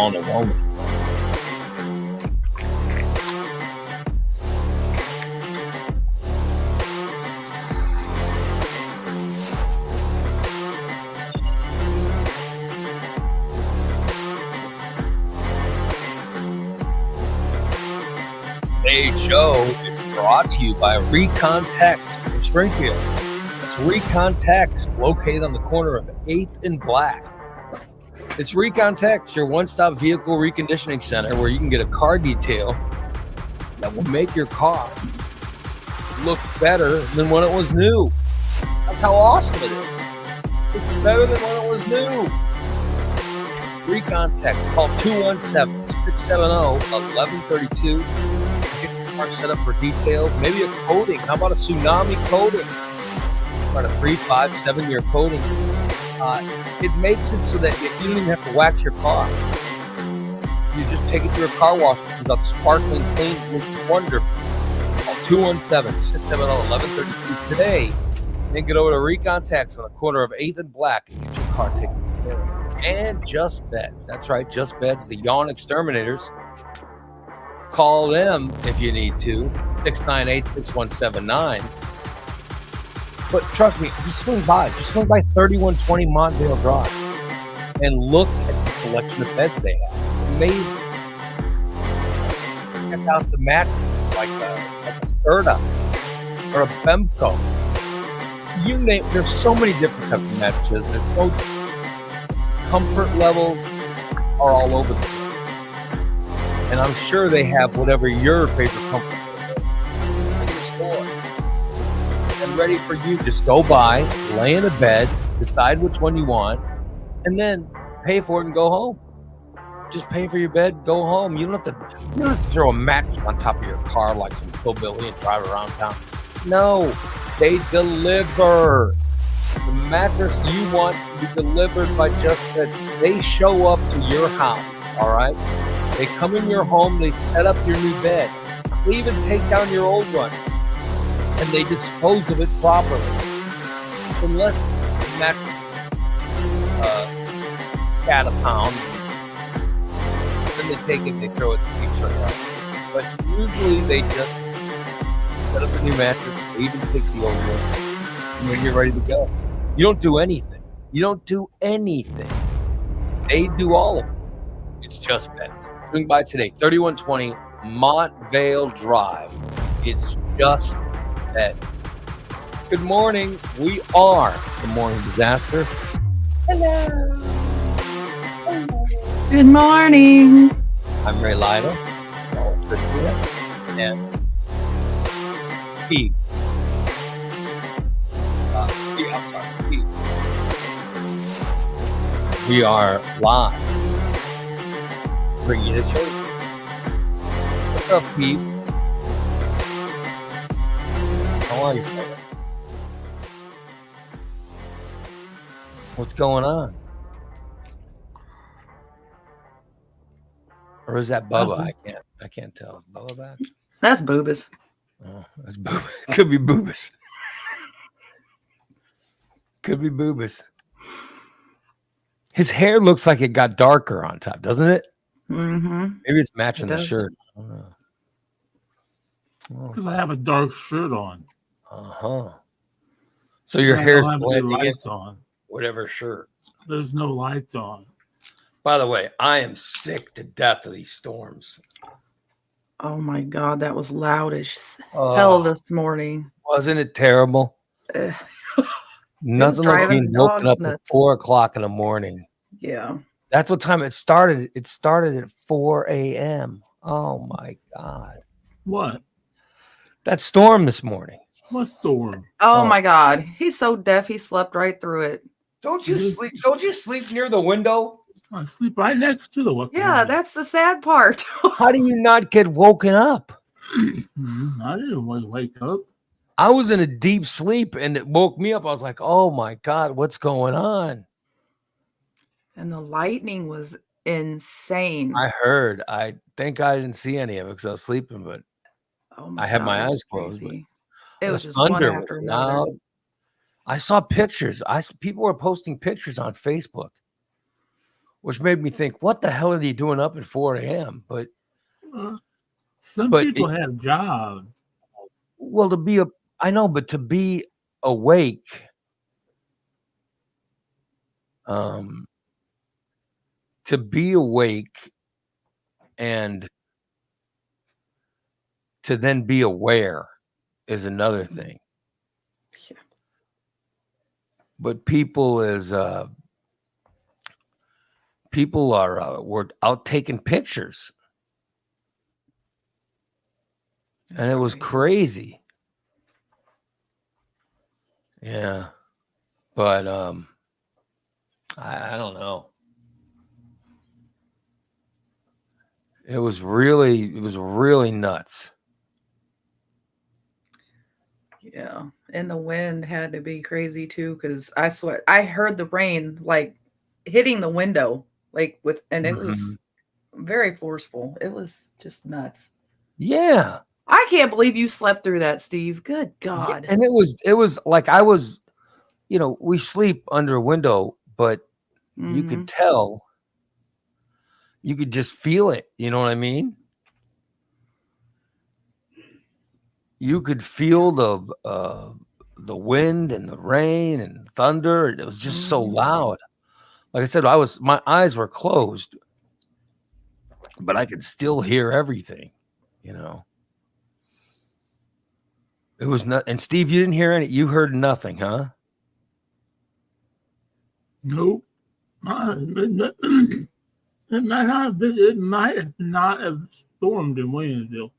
calling it wellness. Today's show is brought to you by Recon Text in Springfield. It's Recon Text, located on the corner of 8th and Black. It's Recon Text, your one-stop vehicle reconditioning center where you can get a car detail that will make your car look better than when it was new. That's how awesome it is. It's better than when it was new. Recon Text, call 217-670-1132. Set up for details, maybe a coating. How about a tsunami coating? About a 3, 5, 7-year coating. It makes it so that you don't even have to wax your car. You just take it through a car wash. It comes out sparkling clean. It's wonderful. Call 217-670-1132 today. Then get over to Recon Text on the corner of 8th and Black and get your car taken care of. And Just Beds. That's right, Just Beds, the Yawn Exterminators. Call them if you need to, 698-6179. But trust me, just swing by 3120 Montvale Drive and look at the selection of beds they have. Amazing. Check out the mattress like a Serta or a Bemco. You name, there's so many different types of mattresses. There's so comfort levels are all over the place. And I'm sure they have whatever your favorite comfort is in your store. And ready for you. Just go by, lay in a bed, decide which one you want, and then pay for it and go home. Just pay for your bed, go home. You don't have to throw a mattress on top of your car like some hillbilly and drive around town. No, they deliver. The mattress you want to be delivered by Just Beds. They show up to your house, all right? They come in your home, they set up your new bed. They even take down your old one. And they dispose of it properly. Unless the mattress cat a pound. Then they take it, they throw it to each other. But usually they just set up a new mattress, they even take the old one. And when you're ready to go. You don't do anything. They do all of it. It's Just Beds. Swing by today, 3120 Montvale Drive. It's Just Beds. Good morning. We are the Morning Disaster. Hello. Good morning. I'm Ray Lida. Christina. And Pete. Pete. We are live. Bring you the show. What's up, Pete? How are you, brother? What's going on? Or is that Bubba? I can't tell. Is Bubba back? That's Boobas. Oh, that's Bubba. Could be Boobas. Could be Boobas. His hair looks like it got darker on top, doesn't it? Mm-hmm. Maybe it's matching the shirt. I don't know. Because I have a dark shirt on. So your hair's blending lights in on. Whatever shirt. There's no lights on. By the way, I am sick to death of these storms. Oh my God, that was loud as hell this morning. Wasn't it terrible? Nothing like being woken up at 4 o'clock in the morning. Yeah. That's what time it started. It started at 4 a.m. Oh my God. What? That storm this morning. What storm? Oh my God. He's so deaf he slept right through it. Don't you sleep near the window? I sleep right next to the window. Yeah, that's the sad part. How do you not get woken up? I didn't wake up. I was in a deep sleep and it woke me up. I was like, oh my God, what's going on? And the lightning was insane. I heard. I think I didn't see any of it because I was sleeping, but I had my eyes closed. It was just one after another. I saw pictures. People were posting pictures on Facebook which made me think, what the hell are they doing up at 4 a.m.? But Some But people have jobs. well, I know, but to be awake, to be awake and to then be aware is another thing. Yeah. But people are were out taking pictures, and it was crazy. Yeah, but I don't know. It was really nuts. Yeah. And the wind had to be crazy too, because I swear I heard the rain like hitting the window, like and it was very forceful. It was just nuts. Yeah. I can't believe you slept through that, Steve. Good Yeah, God. and it was like I was, we sleep under a window, but you could tell, you could just feel it. You know what I mean? You could feel the wind and the rain and thunder. It was just so loud. Like I said, my eyes were closed, but I could still hear everything. It was not. And Steve, you didn't hear any. You heard nothing, huh? Nope. It might not have stormed in Williamsville.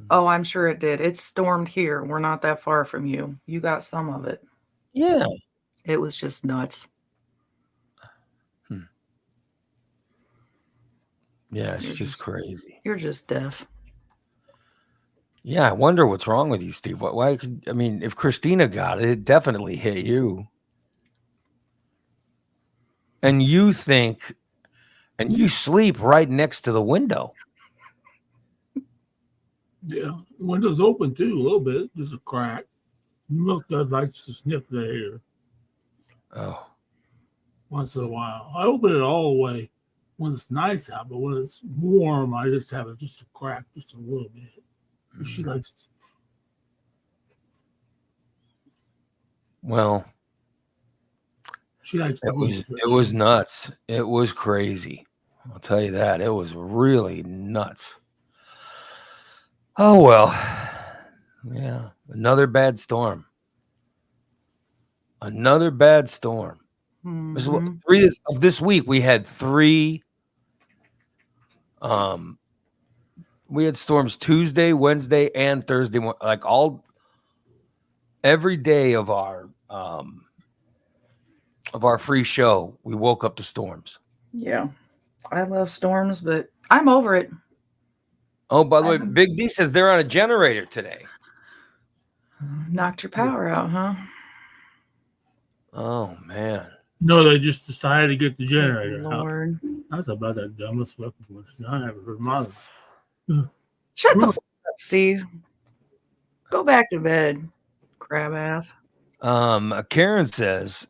Oh, I'm sure it did. It stormed here. We're not that far from you. You got some of it. Yeah. It was just nuts. Yeah, it's just crazy. You're just deaf. Yeah, I wonder what's wrong with you, Steve. Why if Christina got it, it definitely hit you. And you sleep right next to the window. Yeah, the window's open too, a little bit. There's a crack. Milk does like to sniff the air. Oh. Once in a while. I open it all the way when it's nice out, but when it's warm, I just have it just a crack, just a little bit. She likes it. Well, she likes it was nuts. It was crazy. I'll tell you that. It was really nuts. Oh, well. Yeah. Another bad storm. Mm-hmm. This week we had 3. We had storms Tuesday, Wednesday, and Thursday. Like every day of our free show, we woke up to storms. Yeah, I love storms, but I'm over it. Oh, by the way, Big D says they're on a generator today. Knocked your power out, huh? Oh, man. No, they just decided to get the generator Lord. out. That's about the dumbest fucking one I ever heard my life. Shut the fuck up, Steve. Go back to bed, crab ass. Karen says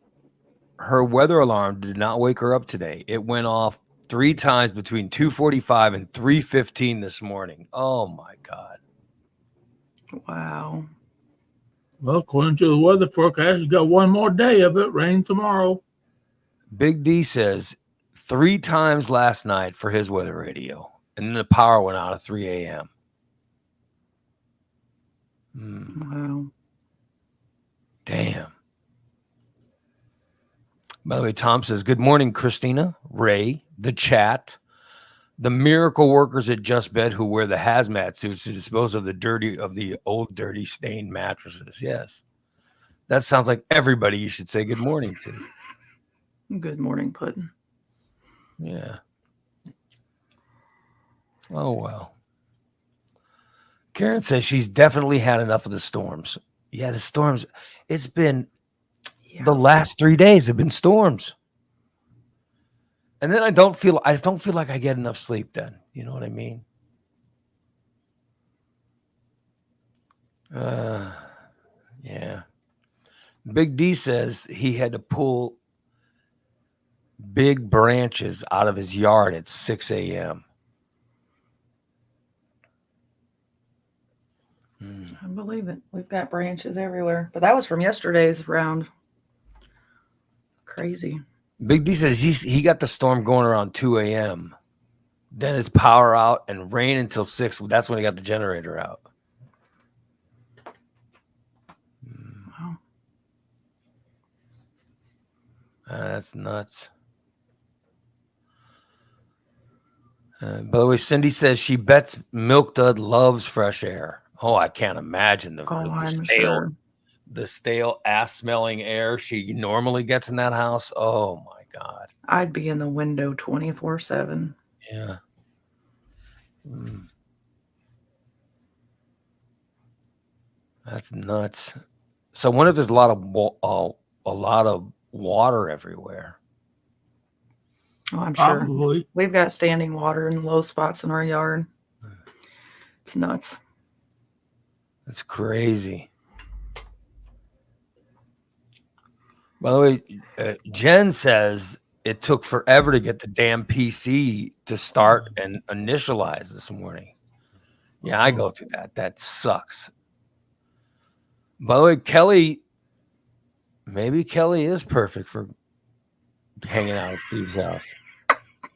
her weather alarm did not wake her up today. It went off 3 times between 2:45 and 3:15 this morning. Oh my God. Wow. Well, according to the weather forecast, you got one more day of it. Rain tomorrow. Big D says 3 times last night for his weather radio, and then the power went out at 3 a.m. Wow. Damn. By the way, Tom says, good morning, Christina, Ray, the chat, the miracle workers at Just Bed who wear the hazmat suits to dispose of the old dirty stained mattresses. Yes. That sounds like everybody you should say good morning to. Good morning, Puddin'. Yeah. Oh, well. Karen says she's definitely had enough of the storms. Yeah, the storms. It's been the last 3 days have been storms. And then I don't feel like I get enough sleep then. You know what I mean? Yeah. Big D says he had to pull big branches out of his yard at 6 a.m. I believe it. We've got branches everywhere. But that was from yesterday's round. Crazy. Big D says he got the storm going around 2 a.m. Then his power out and rain until 6. That's when he got the generator out. Wow. That's nuts. By the way, Cindy says she bets Milk Dud loves fresh air. Oh, I can't imagine the stale ass-smelling air she normally gets in that house. Oh, my God. I'd be in the window 24/7. Yeah. That's nuts. So what if there's a lot of water everywhere? Oh, I'm sure. Probably. We've got standing water in low spots in our yard. It's nuts. That's crazy. By the way, Jen says it took forever to get the damn PC to start and initialize this morning. Yeah, I go through that. That sucks. By the way, Kelly, maybe Kelly is perfect for hanging out at Steve's house.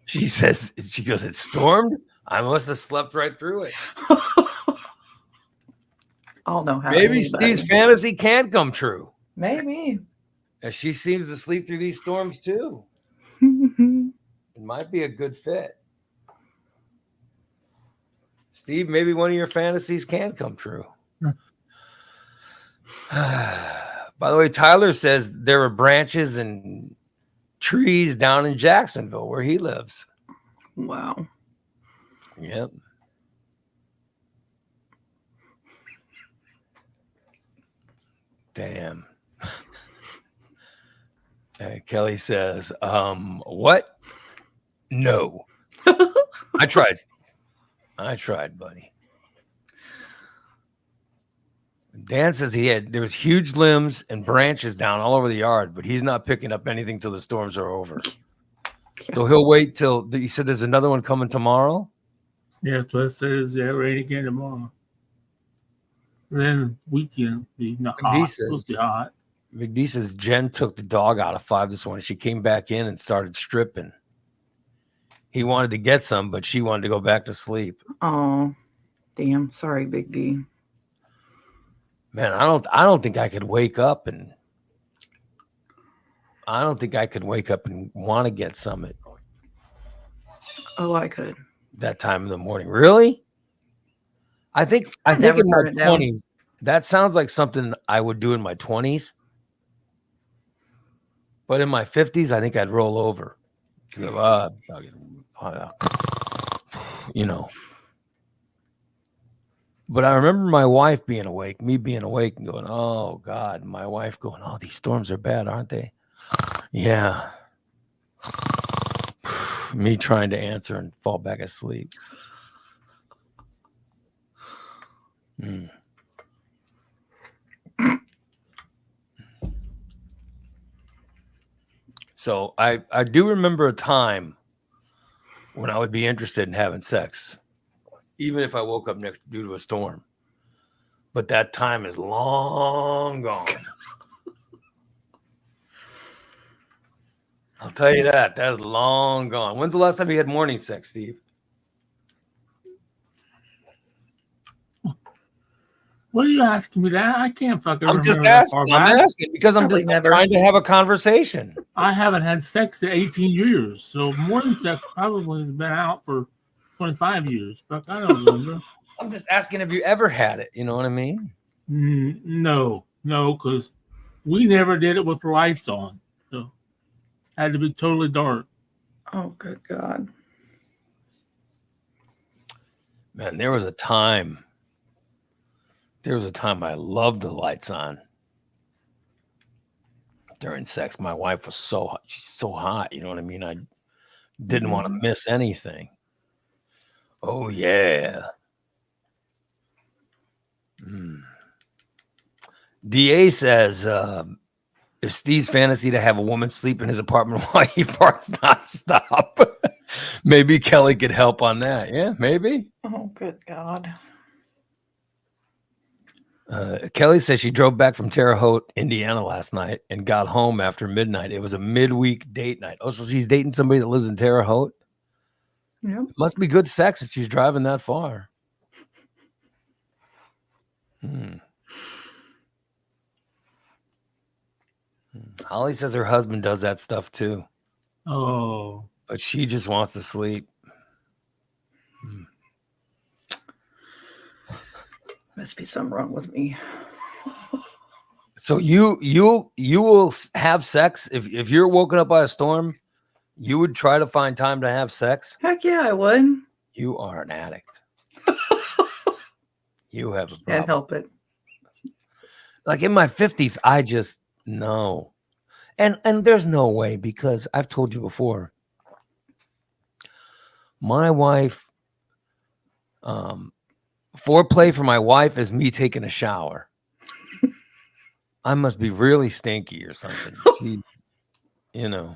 She goes, it stormed? I must have slept right through it. I'll know how. Maybe Steve's fantasy can come true. Maybe. As she seems to sleep through these storms too. It might be a good fit. Steve, maybe one of your fantasies can come true. By the way, Tyler says there are branches and trees down in Jacksonville where he lives. Wow. Yep. Damn. Kelly says, what? No. I tried, buddy. Dan says there was huge limbs and branches down all over the yard, but he's not picking up anything till the storms are over. So he'll wait till you said there's another one coming tomorrow. Yeah, so it says rain again tomorrow. Then weekend be not hot. Supposed to be hot. Big D says Jen took the dog out of 5 this morning. She came back in and started stripping. He wanted to get some, but she wanted to go back to sleep. Oh, damn! Sorry, Big D. Man, I don't think I could wake up and want to get some at Oh, I could. that time in the morning. Really? I think in my 20s, that sounds like something I would do in my 20s. But in my 50s, I think I'd roll over. You know. But I remember my wife being awake, me being awake and going, oh, God. My wife going, oh, these storms are bad, aren't they? Yeah. Me trying to answer and fall back asleep. So I do remember a time when I would be interested in having sex, even if I woke up due to a storm. But that time is long gone. I'll tell you that. That is long gone. When's the last time you had morning sex, Steve? What are you asking me that? I can't fucking remember. I'm asking because I'm just trying to have a conversation. I haven't had sex in 18 years. So morning sex probably has been out for 25 years. But I don't remember. I'm just asking if you ever had it. You know what I mean? No, because we never did it with the lights on. So it had to be totally dark. Oh, good God. Man, there was a time I loved the lights on during sex. My wife was she's so hot. You know what I mean? I didn't want to miss anything. Oh, yeah. DA says Is Steve's fantasy to have a woman sleep in his apartment while he farts nonstop? Maybe Kelly could help on that. Yeah, maybe. Oh, good God. Kelly says she drove back from Terre Haute, Indiana last night and got home after midnight. It was a midweek date night. Oh, so she's dating somebody that lives in Terre Haute? Yep. Must be good sex if she's driving that far. Holly says her husband does that stuff too. Oh. But she just wants to sleep. Must be something wrong with me. So you will have sex if you're woken up by a storm. You would try to find time to have sex. Heck yeah, I would. You are an addict. You have a problem. Can't help it. Like in my 50s, I just no. And there's no way, because I've told you before. My wife, foreplay for my wife is me taking a shower. I must be really stinky or something. She, Yeah.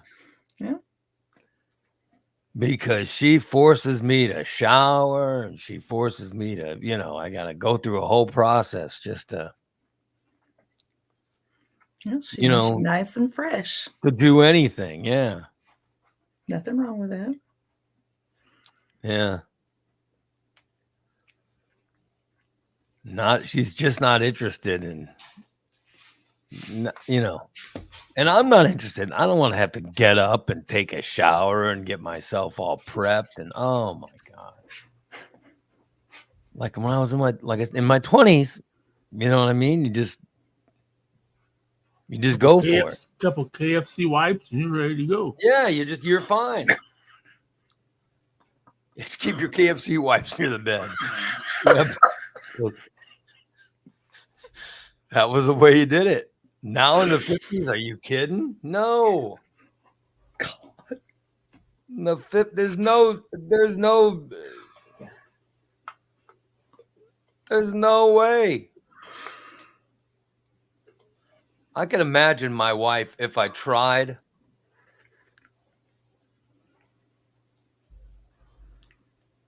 Because she forces me to shower and she forces me to, I got to go through a whole process just to, Yeah, she makes you nice and fresh. to do anything. Yeah. Nothing wrong with that. Yeah. She's just not interested in, and I'm not interested. I don't want to have to get up and take a shower and get myself all prepped. And oh my God. Like when I was in my 20s, you know what I mean? You just go for it. Couple KFC wipes and you're ready to go. Yeah, you're fine. Just keep your KFC wipes near the bed. Yep. That was the way you did it. Now in the 50s, are you kidding? No. God. There's no way. I can imagine my wife if I tried.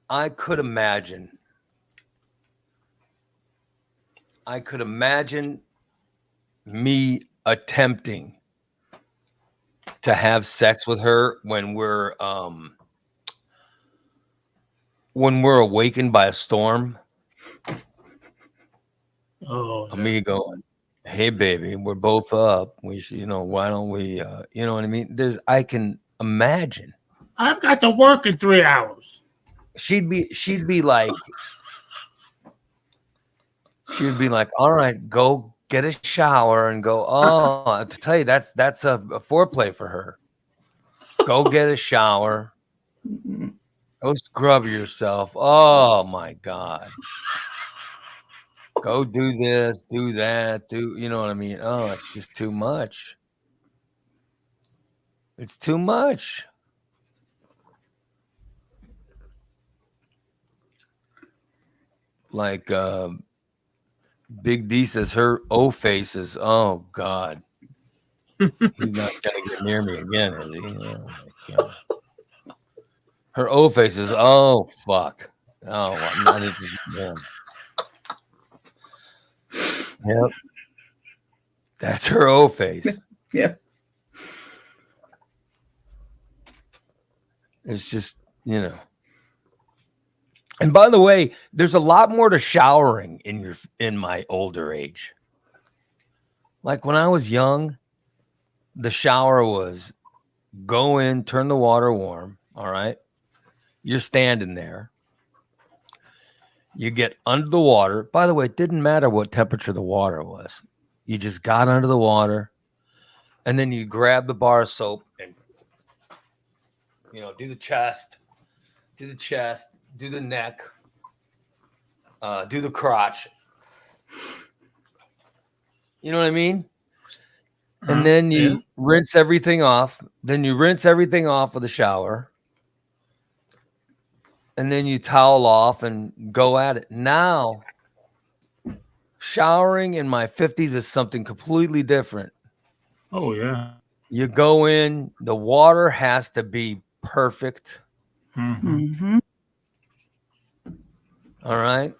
I could imagine me attempting to have sex with her when we're awakened by a storm. Oh, yeah. Me going, hey baby, we're both up. We should, why don't we, you know what I mean? I can imagine. I've got to work in 3 hours. She'd be like, all right, go get a shower and go. Oh, to tell you, that's a foreplay for her. Go get a shower. Go scrub yourself. Oh my God. Go do this, do that, you know what I mean? Oh, it's just too much. It's too much. Like Big D says her O faces. Oh God. He's not gonna get near me again, is he? Oh my God. Her O faces. Oh fuck. Oh, I'm not even. Yep. That's her O face. Yeah. It's just, And by the way, there's a lot more to showering in my older age. Like when I was young, the shower was go in, turn the water warm. All right. You're standing there. You get under the water. By the way, it didn't matter what temperature the water was. You just got under the water, and then you grab the bar of soap and, do the chest, do the neck, do the crotch. You know what I mean? And then you rinse everything off. Then you rinse everything off with the shower. And then you towel off and go at it. Now, showering in my 50s is something completely different. Oh yeah. You go in, the water has to be perfect. Mm-hmm. All right.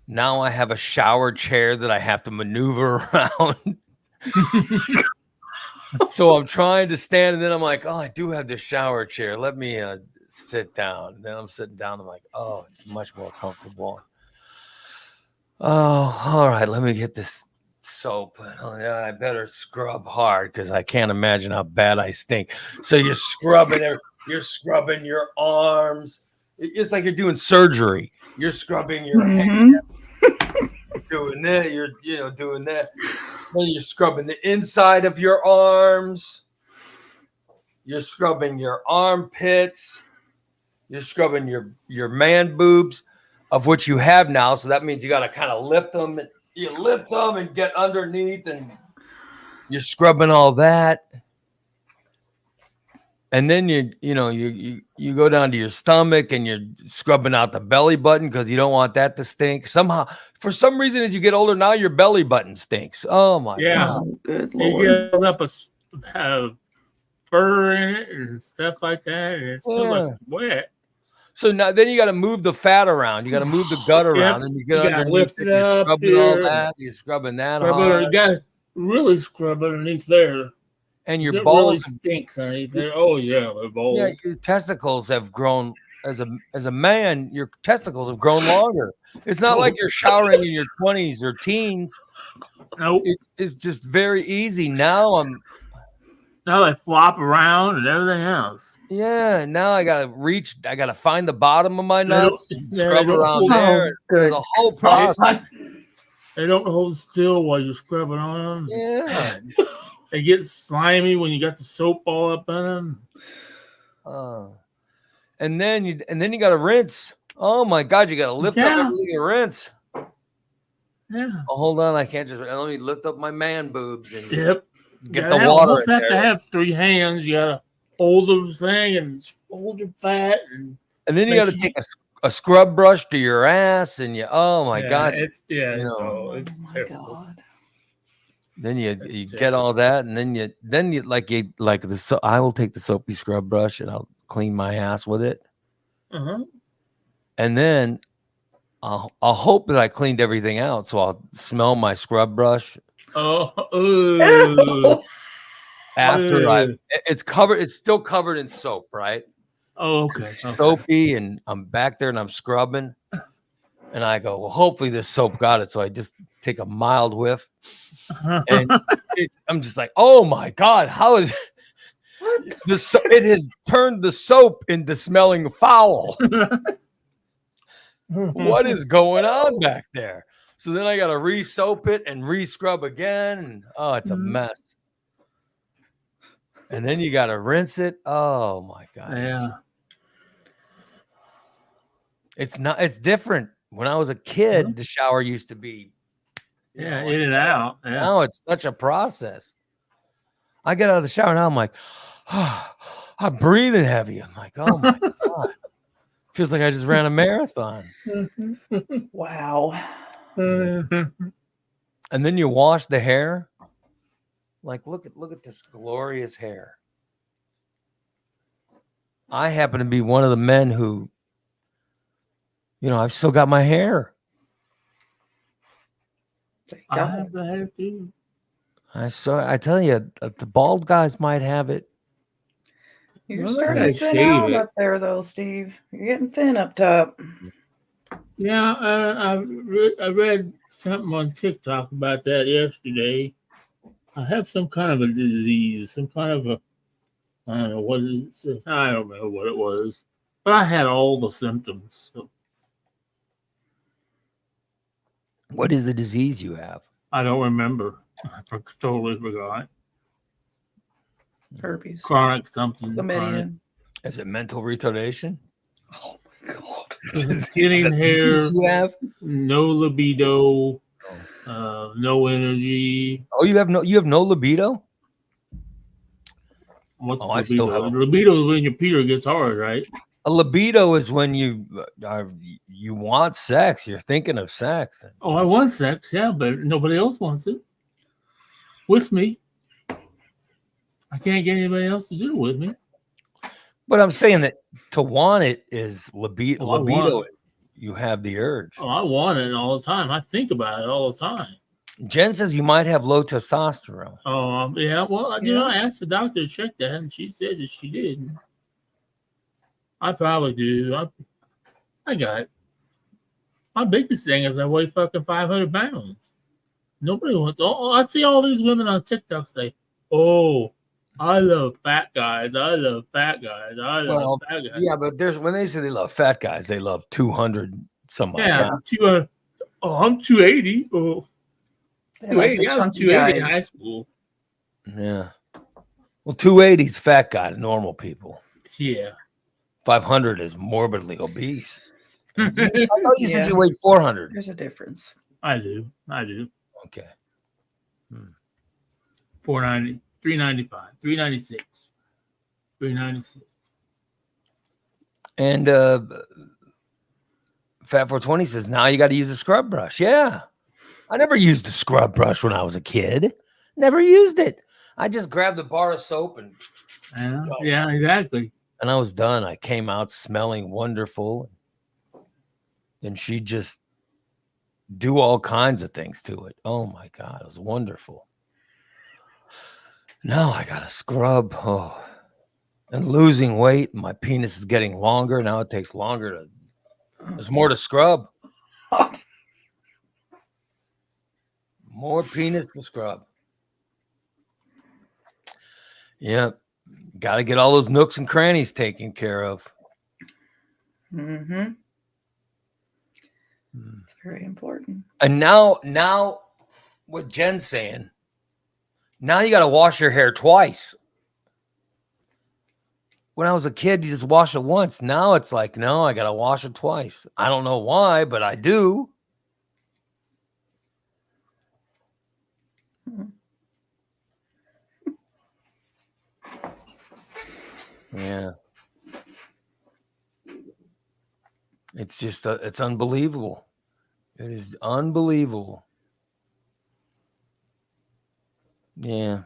Now I have a shower chair that I have to maneuver around. So I'm trying to stand, and then I'm like, oh, I do have the shower chair. Let me sit down. And then I'm sitting down. I'm like, oh, it's much more comfortable. Oh, all right. Let me get this soap. Oh, yeah, I better scrub hard because I can't imagine how bad I stink. So you're scrubbing you're scrubbing your arms. It's like you're doing surgery. You're scrubbing your hands, doing that. You're doing that. Then you're scrubbing the inside of your arms. You're scrubbing your armpits. You're scrubbing your man boobs, of which you have now. So that means you got to kind of lift them. You lift them and get underneath, and you're scrubbing all that. And then you go down to your stomach and you're scrubbing out the belly button because you don't want that to stink. Somehow, for some reason, as you get older, now your belly button stinks. Oh my God! Oh, good They Lord. get up a fur in it and stuff like that, and it's still like wet. So now, then you got to move the fat around. You got to move the gut around, and you get underneath. Lift it up. You're scrubbing all that. You're scrubbing that hard. You got to really scrub underneath there. And your it balls really stinks underneath there. Oh yeah, my balls. Yeah, your testicles have grown as a man. Your testicles have grown longer. It's not like you're showering in your 20s or teens. Nope. It's just very easy now. Now they flop around and everything else. Yeah, now I gotta find the bottom of my nuts, and scrub around there. There's a whole process. They don't hold still while you're scrubbing on them. Yeah. They get slimy when you got the soap all up in them. And then you got to rinse. Oh my God, you got to lift up everything and rinse. Yeah. Oh, hold on, I can't just let me lift up my man boobs and get the water. You have to have 3 hands. You gotta hold the thing and hold your fat, and then you got to take a scrub brush to your ass, and oh my God, it's terrible. God. Then you get all that, and then you I will take the soapy scrub brush and I'll clean my ass with it. And then I'll hope that I cleaned everything out, so I'll smell my scrub brush. After it's still covered in soap, right? Oh, okay. It's soapy, and I'm back there and I'm scrubbing, and I go, well, hopefully this soap got it. So I just take a mild whiff, and I'm just like, oh my God, how is it has turned the soap into smelling foul. What is going on back there? So then I got to re-soap it and re-scrub again. And, it's a mess. And then you got to rinse it. Oh my God. Yeah. It's different. When I was a kid, the shower used to be in and out. Yeah. Now it's such a process. I get out of the shower now, I'm like, I'm breathing heavy. I'm like, oh my God. Feels like I just ran a marathon. Wow. And then you wash the hair. Like, look at this glorious hair. I happen to be one of the men who, I've still got my hair. I have the hair too. I tell you, the bald guys might have it. You're starting to thin out up there, though, Steve. You're getting thin up top. Yeah, I read something on TikTok about that yesterday. I have some kind of a disease, some kind of a, I don't know what it is. I don't know what it was, but I had all the symptoms. So. What is the disease you have? I don't remember. I totally forgot. Herpes. Chronic something. Chlamydia. Is it mental retardation? Oh my God. Thinning hair. You have no libido. No energy. Oh, you have no libido? What's libido? I still have libido is when your Peter gets hard, right? A libido is when you want sex. You're thinking of sex. Oh, I want sex, yeah, but nobody else wants it with me. I can't get anybody else to do it with me. But I'm saying that to want it is libido. Oh, I want Libido it. is you have the urge. Oh, I want it all the time. I think about it all the time. Jen says you might have low testosterone. Oh, yeah. Well, you Yeah. know, I asked the doctor to check that, and she said that she did. I probably do. I got it. My biggest thing is I weigh fucking 500 pounds. Nobody wants. Oh, I see all these women on TikTok say, "Oh, I love fat guys. I love fat guys. I love fat guys." Yeah, but there's when they say they love fat guys, they love 200 some odd Yeah, pounds. I'm 280. Oh, They like the 280. I was chunky 280 in guys. high school. Yeah. Well, 280 is fat guy to normal people. Yeah. 500 is morbidly obese. I thought you said Yeah. you weighed 400. There's a difference. I do. Okay. 490, 395, 396, 396. And Fat 420 says now you got to use a scrub brush. Yeah. I never used a scrub brush when I was a kid. Never used it. I just grabbed the bar of soap and Yeah, exactly. I was done. I came out smelling wonderful. And she just do all kinds of things to it. Oh my God, it was wonderful. Now I got to scrub. Oh, and losing weight. My penis is getting longer. Now it takes longer to. There's more to scrub. More penis to scrub. Yeah, got to get all those nooks and crannies taken care of. Mm-hmm. It's very important. And now, what Jen's saying, now you got to wash your hair twice. When I was a kid, you just wash it once. Now it's like, no, I got to wash it twice. I don't know why, but I do. Yeah. It's just, it's unbelievable. It is unbelievable. Yeah.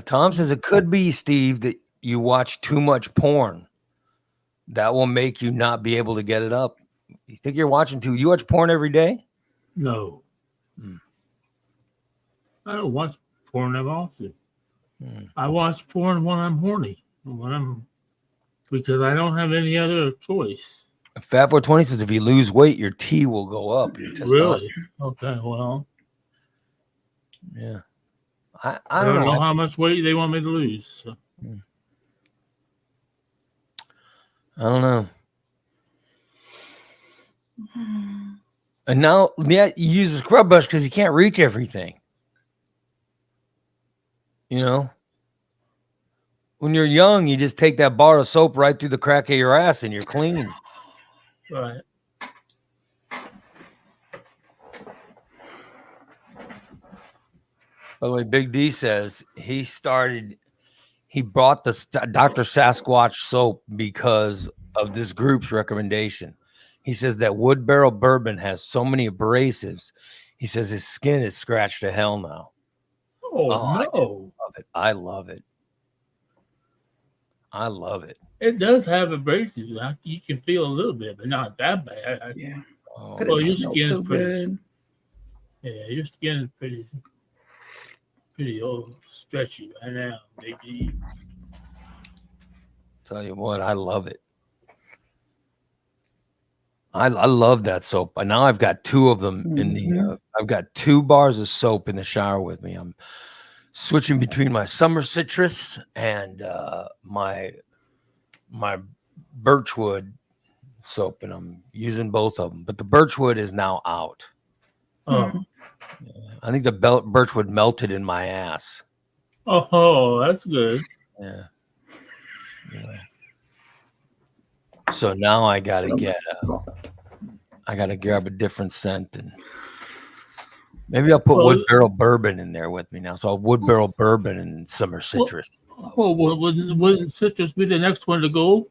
Tom says it could be, Steve, that you watch too much porn. That will make you not be able to get it up. You think you're watching too? You watch porn every day? No. I don't watch porn that often. I watch porn when I'm horny. Because I don't have any other choice. Fat 420 says if you lose weight, your T will go up. Your testosterone. Really? Okay, well. Yeah. I don't know how much weight they want me to lose. So. I don't know. And now, yeah, you use a scrub brush because you can't reach everything. You know? When you're young, you just take that bar of soap right through the crack of your ass and you're clean. Right. By the way, Big D says he brought the Dr. Sasquatch soap because of this group's recommendation. He says that Wood Barrel Bourbon has so many abrasives. He says his skin is scratched to hell now. Oh no. I love it. I love it. It does have abrasives. You can feel a little bit, but not that bad. Yeah. Oh, But well, it your smells skin so is pretty. good. Yeah, your skin is pretty old, stretchy right now, Big G. Tell you what, I love it. I love that soap. And now I've got two of them in the. I've got 2 bars of soap in the shower with me. I'm switching between my summer citrus and my birchwood soap, and I'm using both of them. But the birchwood is now out. Oh, I think the birchwood melted in my ass. oh, that's good. Yeah. So now I gotta grab a different scent, and maybe I'll put Wood Barrel Bourbon in there with me now. So I'll Wood Barrel Bourbon and summer citrus. Oh, wouldn't citrus be the next one to go?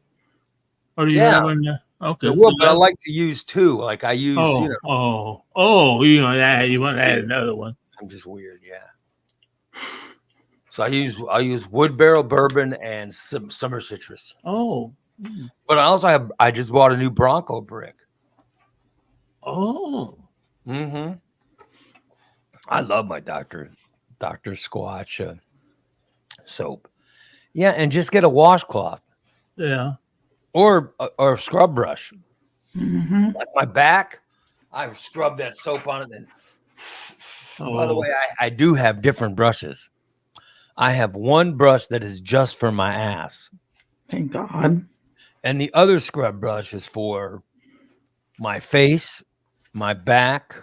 Or do you have one? Okay. It will, but I like to use 2. Like I use, you want to add another one. I'm just weird. Yeah. So I use wood barrel bourbon and some summer citrus. Oh. But I just bought a new Bronco brick. Oh. Mm-hmm. I love my Dr. Squatch soap. Yeah, and just get a washcloth Yeah. or a scrub brush. Mhm. Like my back, I scrub that soap on it. Then, by the Oh. way, I do have different brushes. I have one brush that is just for my ass, Thank God. and the other scrub brush is for my face, my back,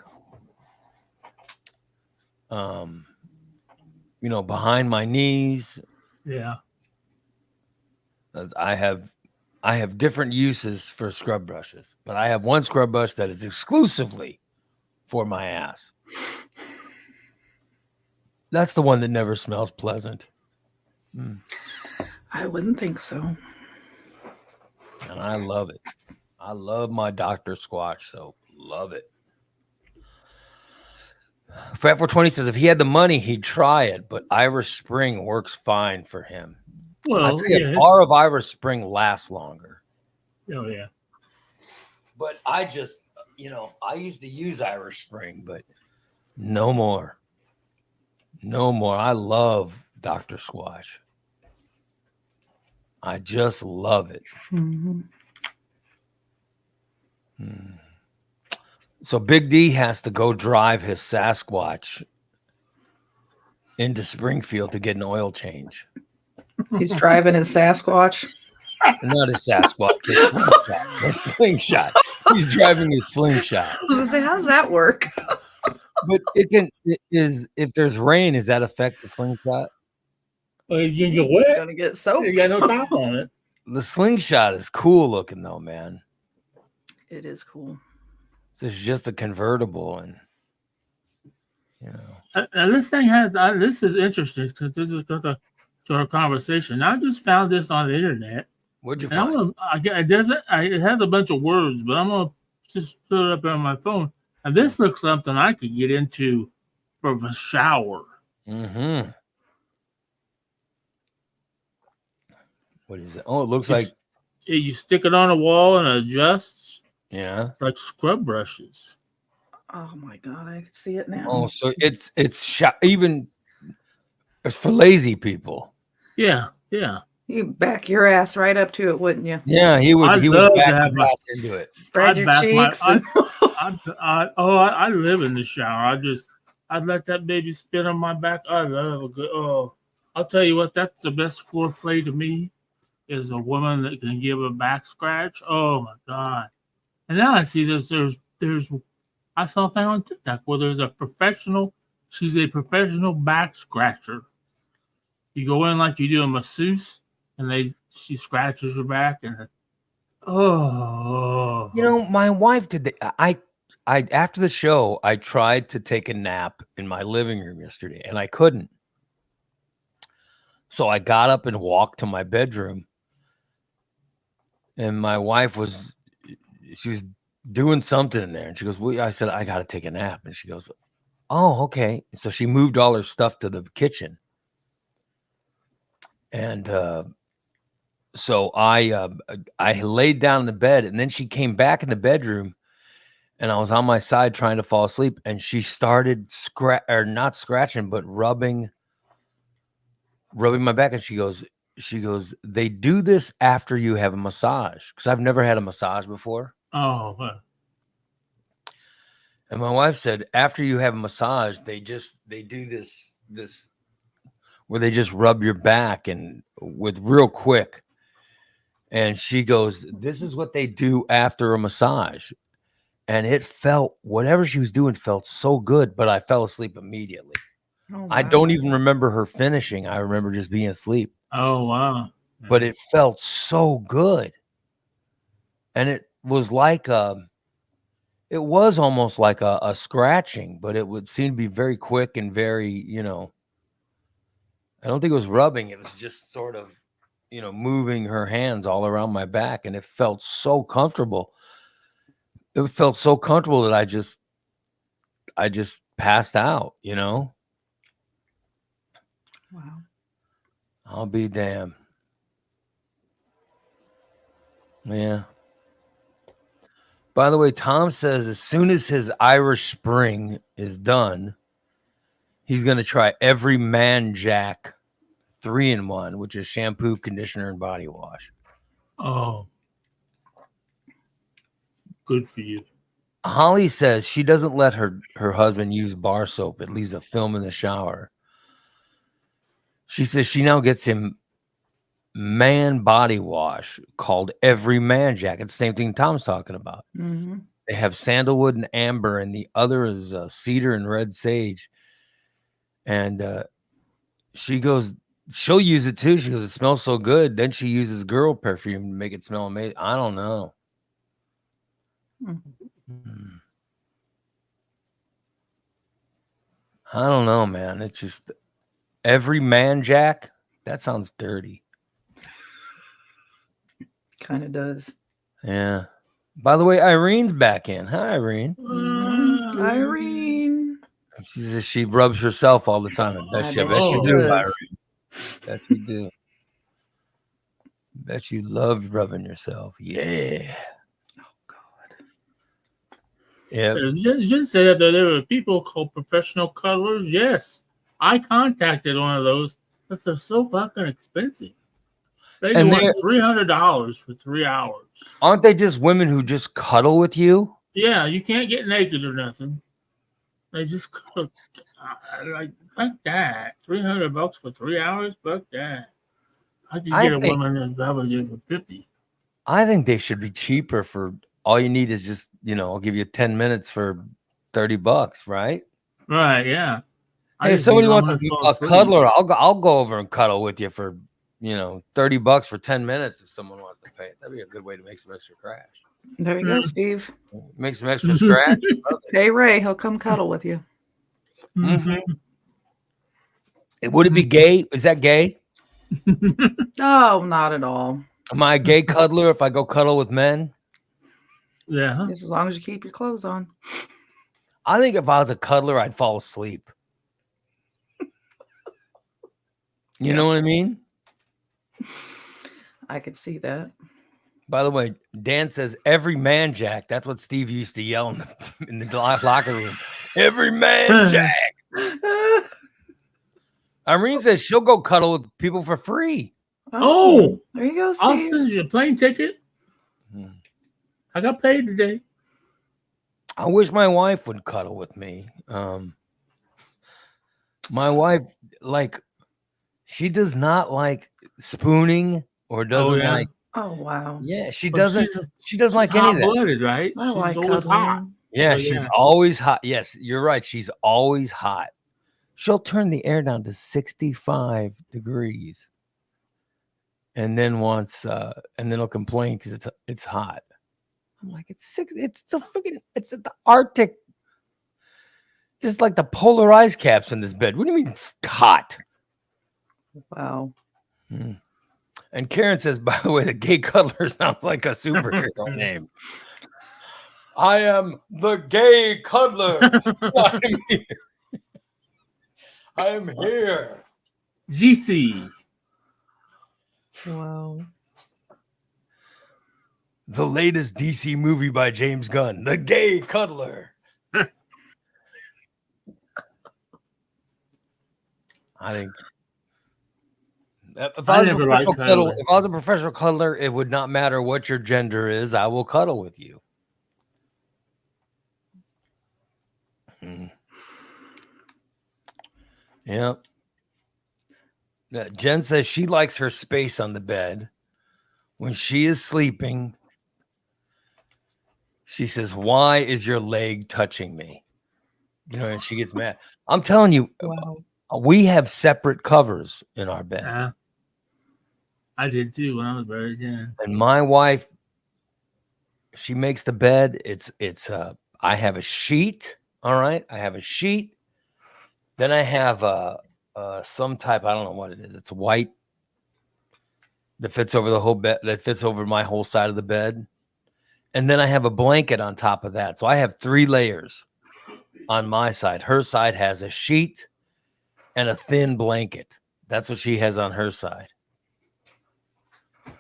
behind my knees. Yeah. I have different uses for scrub brushes, but I have one scrub brush that is exclusively for my ass. That's the one that never smells pleasant. I wouldn't think so. And I love it. I love my Dr. Squatch soap. Love it. Fat 420 says if he had the money, he'd try it, but Irish Spring works fine for him. Well, I'd say yeah, a bar of Irish Spring lasts longer. oh yeah. But I just, I used to use Irish Spring, but no more. No more. I love Dr. Squatch. I just love it. Mhm. So Big D has to go drive his Sasquatch into Springfield to get an oil change. He's driving his Sasquatch. Not his Sasquatch, his slingshot. His slingshot. He's driving his slingshot. I was gonna say, how does that work? But if there's rain, does that affect the slingshot? Well, you can get He's wet. gonna get soaked. You got no top on it. The slingshot is cool looking though, man. It is cool. This is just a convertible, and And this thing has this is interesting because this is going to our conversation. I just found this on the internet. what'd you And I'm find? gonna, it has a bunch of words, but I'm gonna just put it up on my phone. And this looks something I could get into for the shower. Mm-hmm. What is it? Oh, it looks like You stick it on a wall and it adjusts. yeah. It's like scrub brushes. Oh my God, I can see it now. Oh, so it's even it's for lazy people. Yeah, yeah. You back your ass right up to it, wouldn't you? Yeah, he was I'd he was love to back have my- into it. Spread I'd your back my- cheeks. and- I live in the shower. I'd let that baby spin on my back. I love a good. Oh, I'll tell you what. That's the best foreplay to me. Is a woman that can give a back scratch. Oh my God! And now I see this. There's. I saw a thing on TikTok where there's a professional. She's a professional back scratcher. You go in like you do a masseuse, and she scratches your back and. Oh. My wife did I after the show, I tried to take a nap in my living room yesterday and I couldn't. So I got up and walked to my bedroom. And my wife she was doing something in there. And she goes, well, I said, I got to take a nap. And she goes, oh, okay. So she moved all her stuff to the kitchen. And so I laid down in the bed, and then she came back in the bedroom, and I was on my side trying to fall asleep, and she started not scratching, but rubbing my back, and she goes, they do this after you have a massage, because I've never had a massage before. Oh. Well. And my wife said after you have a massage, they do this where they just rub your back and with real quick. And she goes, this is what they do after a massage. And it whatever she was doing felt so good, but I fell asleep immediately. Oh, I wow. don't even remember her finishing. I remember just being asleep. Oh wow. But it felt so good. And it was like it was almost like a scratching, but it would seem to be very quick and very, I don't think it was rubbing. It was just sort of, moving her hands all around my back. And it felt so comfortable. It felt so comfortable that just passed out, you know. Wow. I'll be damned. Yeah. By the way, Tom says as soon as his Irish Spring is done, he's going to try every Man Jack 3-in-1, which is shampoo, conditioner, and body wash. Oh, good for you. Holly says she doesn't let her husband use bar soap. It leaves a film in the shower. She says she now gets him man body wash called Every Man Jack. It's the same thing Tom's talking about. Mm-hmm. They have sandalwood and amber, and the other is cedar and red sage. And she'll use it too. She goes, it smells so good. Then she uses girl perfume to make it smell amazing. I don't know. I don't know, man. It's just Every Man Jack. That sounds dirty. Kind of does. Yeah. By the way, Irene's back in. Hi, Irene. Irene. She says she rubs herself all the time. I bet you do, does. Irene. Bet you do. Bet you love rubbing yourself. Yeah. Oh God. Yeah. Jen said that there were people called professional cuddlers. Yes, I contacted one of those, but they're so fucking expensive. They want $300 for 3 hours. Aren't they just women who just cuddle with you? Yeah, you can't get naked or nothing. They just cuddle. Like, fuck that. $300 for 3 hours? Fuck that. I could get a woman that probably do it for 50. I think they should be cheaper. For all you need is just, I'll give you 10 minutes for $30, right? Right, yeah. Hey, if somebody wants a cuddler, I'll go over and cuddle with you for $30 for 10 minutes if someone wants to pay it. That'd be a good way to make some extra cash. There you go, Steve. Make some extra scratch. Hey, Ray, he'll come cuddle with you. Mm-hmm. Would it be gay? Is that gay? No, not at all. Am I a gay cuddler if I go cuddle with men? Yeah. Just as long as you keep your clothes on. I think if I was a cuddler, I'd fall asleep. You know what I mean? I could see that. By the way, Dan says Every Man Jack. That's what Steve used to yell in the locker room. Every Man Jack. Irene says she'll go cuddle with people for free. Oh, there you go, Steve. I'll send you a plane ticket. I got paid today. I wish my wife would cuddle with me. My wife, she does not like spooning or doesn't like. Oh wow. Yeah, she doesn't. She doesn't like any of that. Hot-blooded, right? I like always hot. Yeah, she's always hot. Yes, you're right. She's always hot. She'll turn the air down to 65 degrees, and then it'll complain because it's hot. I'm like, it's the Arctic. It's like the polar ice caps in this bed. What do you mean hot? Wow. And Karen says, by the way, the gay cuddler sounds like a superhero name. I am the gay cuddler. I am here. GC. Wow. The latest DC movie by James Gunn, The Gay Cuddler. I think if I was a professional cuddler, it would not matter what your gender is. I will cuddle with you. Yep. Jen says she likes her space on the bed. When she is sleeping, she says, "Why is your leg touching me?" And she gets mad. I'm telling you, we have separate covers in our bed. I did too when I was married. Yeah. And my wife, she makes the bed. I have a sheet. All right, I have a sheet. Then I have some type. I don't know what it is. It's white that fits over the whole bed. That fits over my whole side of the bed. And then I have a blanket on top of that. So I have 3 layers. on my side. Her side has a sheet and a thin blanket. That's what she has on her side.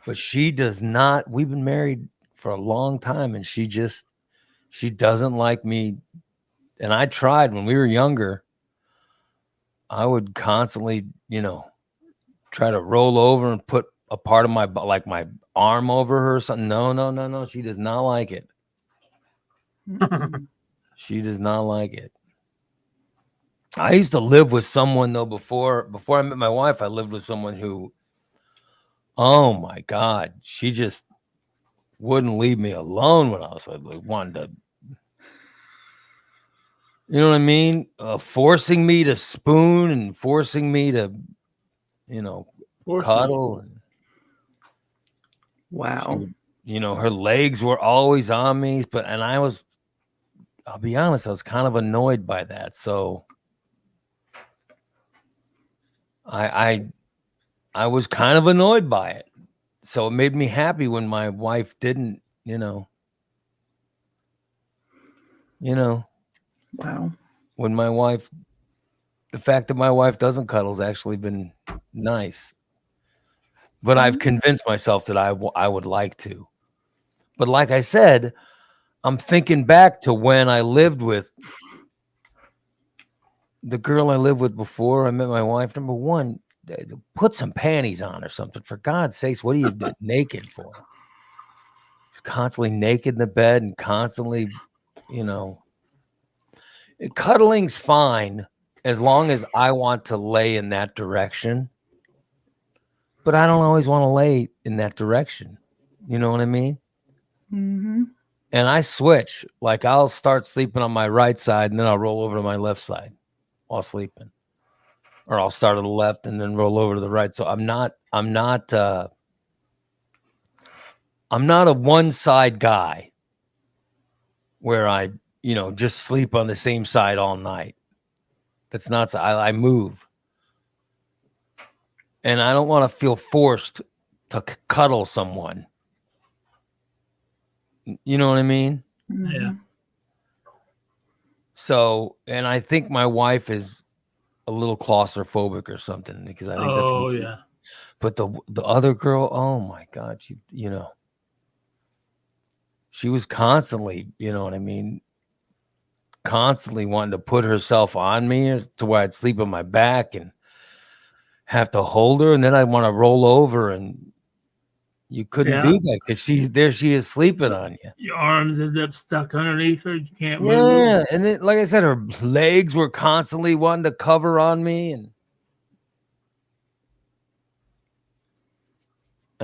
But she does not. We've been married for a long time, and she doesn't like me. And I tried when we were younger. I would constantly, try to roll over and put a part of my arm over her or something. No. She does not like it. She does not like it. I used to live with someone though before I met my wife. I lived with someone who, oh my God, she just wouldn't leave me alone when I was wanted to. You know what I mean? Forcing me to spoon and forcing me to, cuddle. Wow. She, her legs were always on me, I'll be honest, I was kind of annoyed by that. So I was kind of annoyed by it. So it made me happy when my wife didn't, Wow. When the fact that my wife doesn't cuddle has actually been nice. But I've convinced myself that I would like to. But like I said, I'm thinking back to when I lived with the girl I lived with before I met my wife. Number one, put some panties on or something. For God's sakes, what are you naked for? Constantly naked in the bed and constantly, cuddling's fine as long as I want to lay in that direction. But I don't always want to lay in that direction. You know what I mean? Mm-hmm. And I switch. Like I'll start sleeping on my right side and then I'll roll over to my left side while sleeping. Or I'll start on the left and then roll over to the right. So I'm not a one side guy where I, just sleep on the same side all night. That's not, I move. And I don't want to feel forced to cuddle someone. You know what I mean? Yeah. So, and I think my wife is a little claustrophobic or something because I think that's. Oh yeah. But the other girl, oh my God, she was constantly, you know what I mean, constantly wanting to put herself on me to where I'd sleep on my back and have to hold her, and then I'd want to roll over, and you couldn't do that because she is sleeping on you. Your arms end up stuck underneath her. You can't move. Yeah, and then, like I said, her legs were constantly wanting to cover on me, and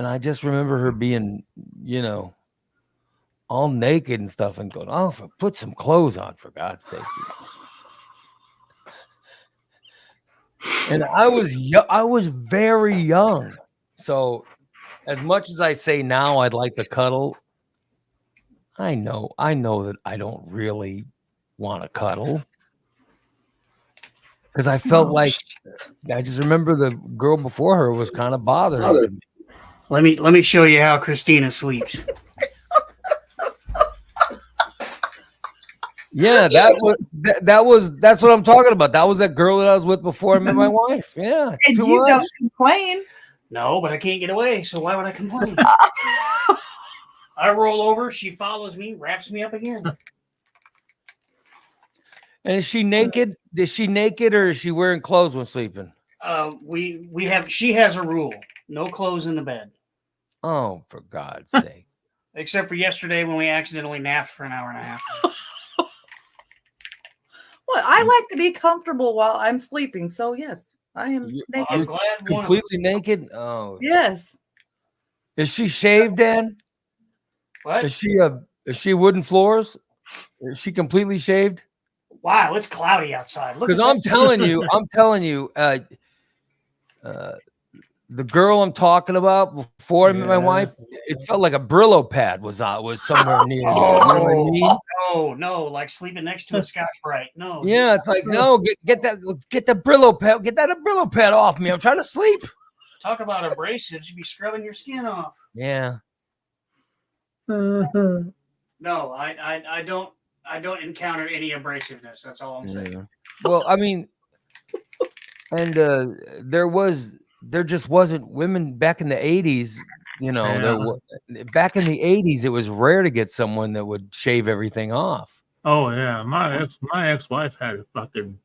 I just remember her being, all naked and stuff, and going, "Oh, put some clothes on, for God's sake." And I was very young, so as much as I say now I'd like to cuddle, I know that I don't really want to cuddle because I felt I just remember the girl before her was kind of bothering me. Let me show you how Christina sleeps. Yeah, that's what I'm talking about. That was that girl that I was with before I met my wife. Yeah, and you don't complain. No, but I can't get away, so why would I complain? I roll over, she follows me, wraps me up again. And is she naked? Is she naked or is she wearing clothes when sleeping? She has a rule: no clothes in the bed. Oh, for God's sake! Except for yesterday when we accidentally napped for an hour and a half. Well, I like to be comfortable while I'm sleeping, so yes, I am naked. I'm glad. Completely naked? Oh, yes. Is she shaved, Dan? What? Is she wooden floors? Is she completely shaved? Wow, it's cloudy outside. Because I'm telling you, the girl I'm talking about before I met my wife, it felt like a Brillo pad was somewhere near. You know what I mean? No, like sleeping next to a Scotch Brite. No. Yeah, it's like no, get the Brillo pad, get that Brillo pad off me. I'm trying to sleep. Talk about abrasives. You'd be scrubbing your skin off. Yeah. No, I I don't encounter any abrasiveness. That's all I'm saying. Yeah. Well, I mean, and there just wasn't women back in the 80s. You know, back in the 80s, it was rare to get someone that would shave everything off. Oh yeah, my ex-wife had a fucking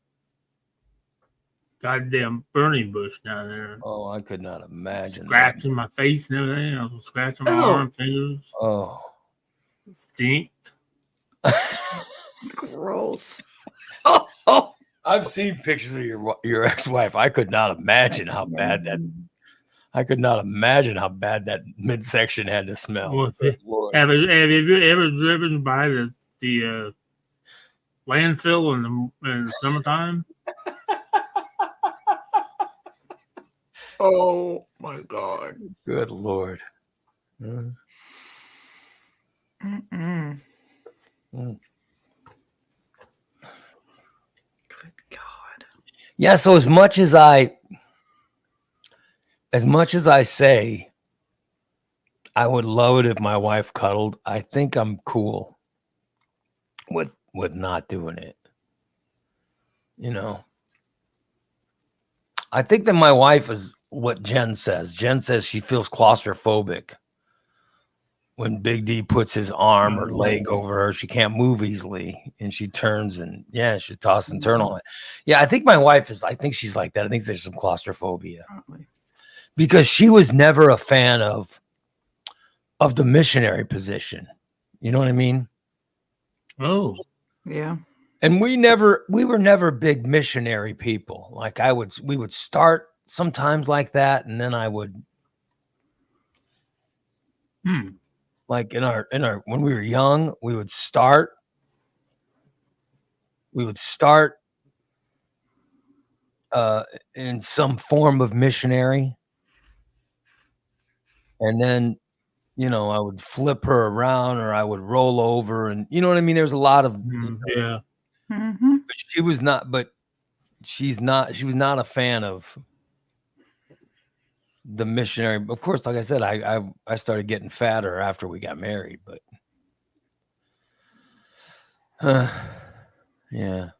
goddamn burning bush down there, Oh, I could not imagine. scratching my face and everything. I was scratching my Ew. arm, fingers. Oh, It stinked. Gross. I've seen pictures of your ex-wife. I could not imagine how bad that. I could not imagine how bad that midsection had to smell. Well, Good Lord. Have you ever driven by the landfill in the summertime? Oh my God. Good Lord. Mm-mm. Mm. Good God. Yeah, so as much as I say I would love it if my wife cuddled, I think I'm cool with not doing it. You know, I think that my wife is what Jen says. Jen says she feels claustrophobic when Big D puts his arm or leg over her. She can't move easily, and she turns and she toss and turn on it. Yeah, I think my wife is. I think she's like that. I think there's some claustrophobia Probably. because she was never a fan of the missionary position. You know what I mean? Oh, Yeah. And we were never big missionary people. Like we would start sometimes like that, and then I would like in our when we were young, we would start in some form of missionary, and then I would flip her around or I would roll over, and you know what I mean. There's a lot of yeah. Mm-hmm. but she was not a fan of the missionary. Of course, like I said, I started getting fatter after we got married, but yeah.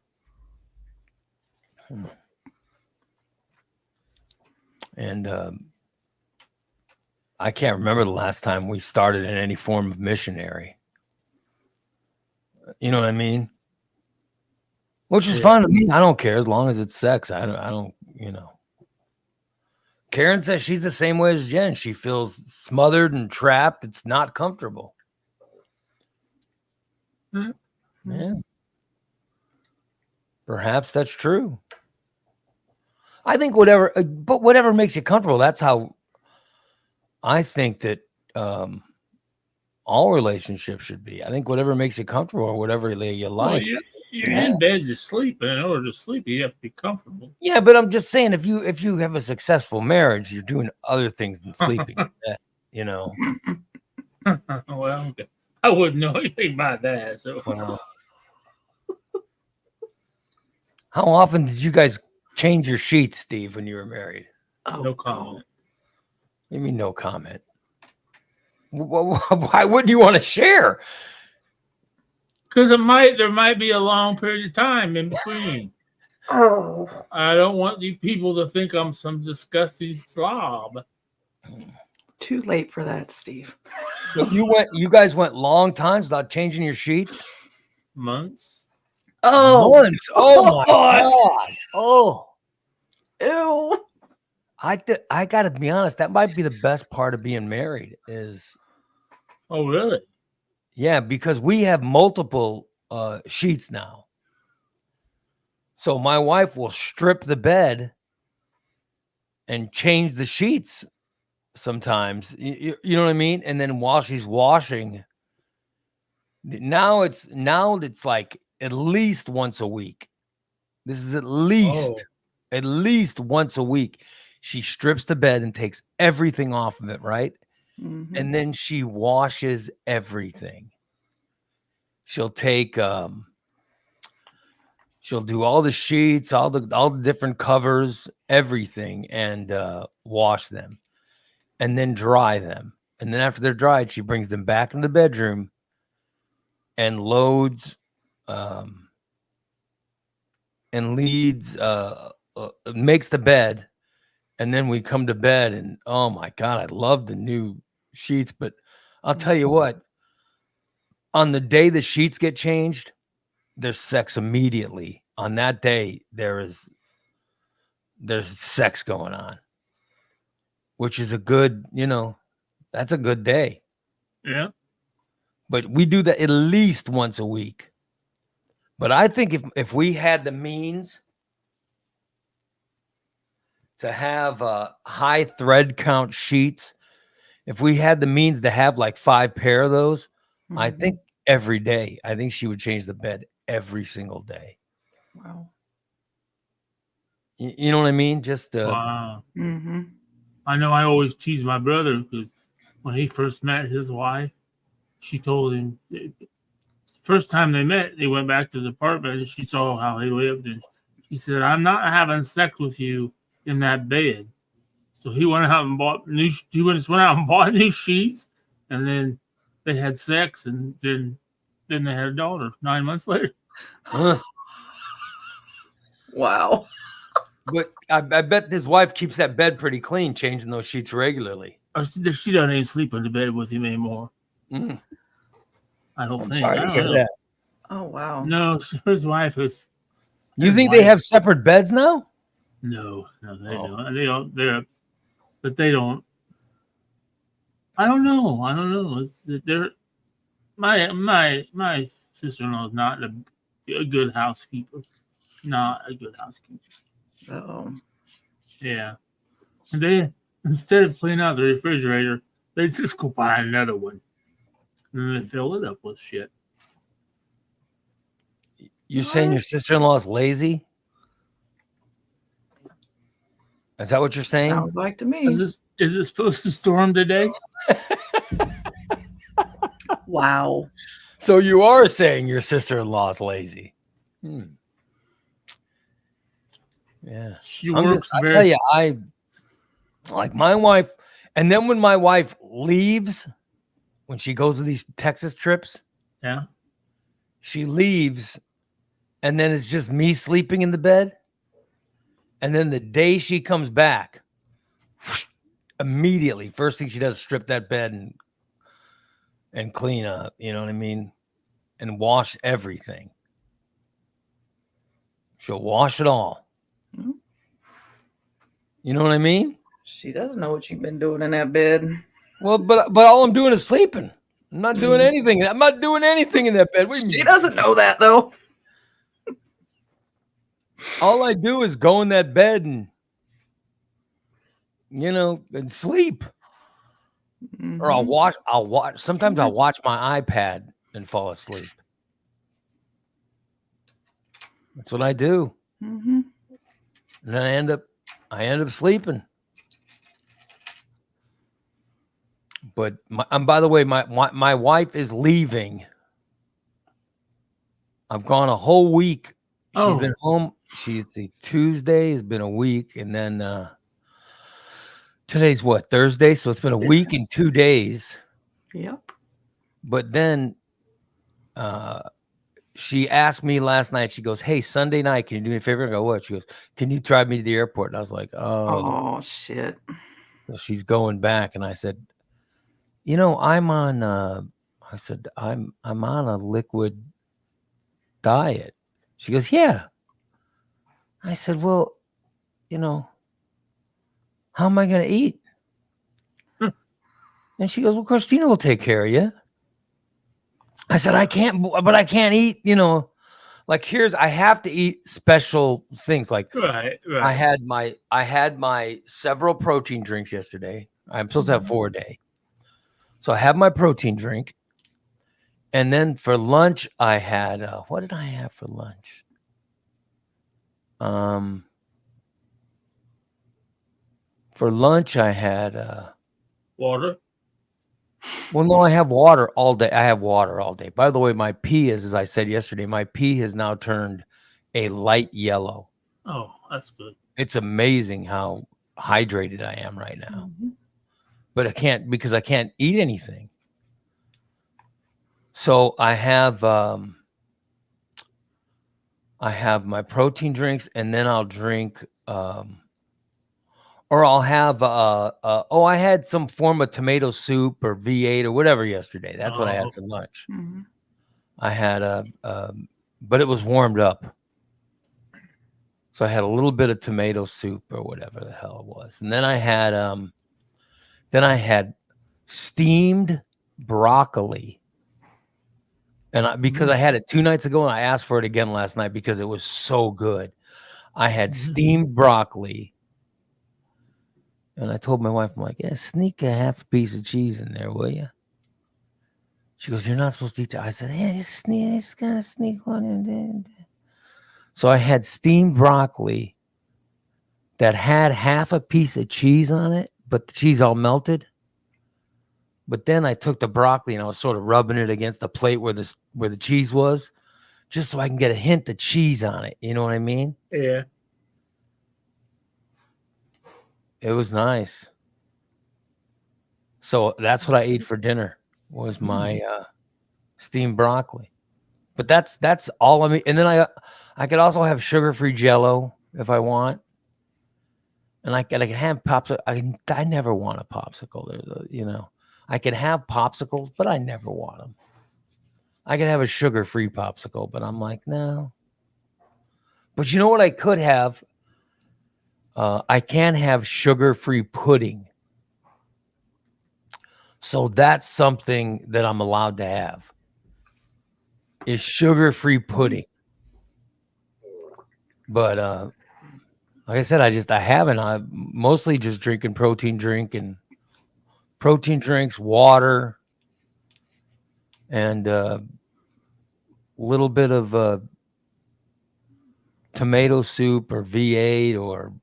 And I can't remember the last time we started in any form of missionary. You know what I mean? Which is fine to me. I don't care as long as it's sex. I don't. Karen says she's the same way as Jen. She feels smothered and trapped. It's not comfortable. Yeah. Perhaps that's true. I think whatever makes you comfortable. That's how I think that all relationships should be. I think whatever makes you comfortable or whatever you like. Well, you're in bed to sleep, and in order to sleep, you have to be comfortable. Yeah, but I'm just saying, if you have a successful marriage, you're doing other things than sleeping. Well, I wouldn't know anything about that. So, how often did you guys change your sheets, Steve, when you were married? Oh, no comment. You mean no comment? Why wouldn't you want to share? Because there might be a long period of time in between. Oh. I don't want you people to think I'm some disgusting slob. Too late for that, Steve. So you guys went long times without changing your sheets? Months. Oh. Months. Oh my God. Oh. Ew. I got to be honest. That might be the best part of being married is. Oh, really? Yeah, because we have multiple sheets now. So my wife will strip the bed and change the sheets sometimes. You know what I mean? And then while she's washing, now it's like at least once a week. This is at least once a week. She strips the bed and takes everything off of it, right? Mm-hmm. And then she washes everything. She'll take she'll do all the sheets, all the different covers, everything, and wash them and then dry them. And then after they're dried, she brings them back into the bedroom and loads and leads, makes the bed, and then we come to bed, and oh my God, I love the new sheets. But I'll tell you what, on the day the sheets get changed, there's sex immediately. On that day, there's sex going on, which is a good, that's a good day. Yeah. But we do that at least once a week. But I think if we had the means to have high thread count sheets, if we had the means to have like 5 pair of those, I think every day, I think she would change the bed every single day. Wow. You know what I mean? Just Wow. Mm-hmm. I know I always tease my brother because when he first met his wife, she told him the first time they met, they went back to the apartment and she saw how he lived. And she said, I'm not having sex with you in that bed. So he went out and bought new sheets, and then they had sex, and then they had a daughter 9 months later. Wow. But I bet his wife keeps that bed pretty clean, changing those sheets regularly. She doesn't even sleep in the bed with him anymore. Mm. I don't think. Sorry I to don't hear know. that. Oh wow. No, his wife is. You think they have separate beds now? No, they don't. They don't. But they don't. I don't know. It's that they're my sister-in-law is not a good housekeeper. Not a good housekeeper. Oh. Yeah. And they, instead of cleaning out the refrigerator, they just go buy another one. And then they fill it up with shit. You're saying your sister-in-law is lazy? Is that what you're saying? Sounds like to me. Is it supposed to storm today? Wow. So you are saying your sister-in-law is lazy? Yeah. She I works tell very. you, I like my wife, and then when my wife leaves, when she goes to these Texas trips, Yeah. she leaves, and then it's just me sleeping in the bed. And then the day she comes back, immediately, first thing she does is strip that bed and clean up, you know what I mean? And wash everything. She'll wash it all. Mhm. You know what I mean? She doesn't know what you've been doing in that bed. Well, but all I'm doing is sleeping. I'm not doing anything. I'm not doing anything in that bed. What do you She mean? doesn't know that though. All I do is go in that bed and and sleep. Or I'll watch. Sometimes I'll watch my iPad and fall asleep. That's what I do. Mm-hmm. And then I end up sleeping. But by the way, my wife is leaving. I've gone a whole week. She's been home. It's a Tuesday. It's been a week, and then today's what, Thursday? So it's been a week and 2 days. Yep. But then she asked me last night. She goes, "Hey, Sunday night, can you do me a favor?" I go, "What?" She goes, "Can you drive me to the airport?" And I was like, Oh shit. So she's going back, and I said, I'm on. I said, I'm on a liquid diet. She goes, "Yeah." I said, "Well, how am I going to eat?" And she goes, "Well, Christina will take care of you." I said, I can't eat, I have to eat special things. Like Right. I had my several protein drinks yesterday. I'm supposed to have 4 a day. So I have my protein drink. And then for lunch, I had, what did I have for lunch? For lunch, I had, Water. well, no, I have water all day. I have water all day. By the way, my pee is, as I said yesterday, my pee has now turned a light yellow. Oh, that's good. It's amazing how hydrated I am right now. But I can't eat anything. So I have I have my protein drinks, and then I'll drink, or I'll have, I had some form of tomato soup or V8 or whatever yesterday. That's what I had for lunch. Mhm. I had but it was warmed up. So I had a little bit of tomato soup or whatever the hell it was. And then I had steamed broccoli. And because I had it 2 nights ago and I asked for it again last night because it was so good. I had steamed broccoli. And I told my wife, I'm like, yeah, sneak a half a piece of cheese in there, will you? She goes, you're not supposed to eat that. I said, yeah, just kind of sneak one in there. So I had steamed broccoli that had half a piece of cheese on it, but the cheese all melted. But then I took the broccoli and I was sort of rubbing it against the plate where the cheese was, just so I can get a hint of cheese on it. You know what I mean? Yeah. It was nice. So that's what I ate for dinner was my steamed broccoli. But that's all I mean. And then I could also have sugar-free Jell-O if I want. And I can have popsicle. I never want a popsicle. I can have popsicles, but I never want them. I can have a sugar-free popsicle, but I'm like, no. But you know what I could have? I can have sugar-free pudding. So that's something that I'm allowed to have. Is sugar-free pudding. But like I said, I haven't. I'm mostly just drinking protein drinks, water, and a little bit of tomato soup or V8 or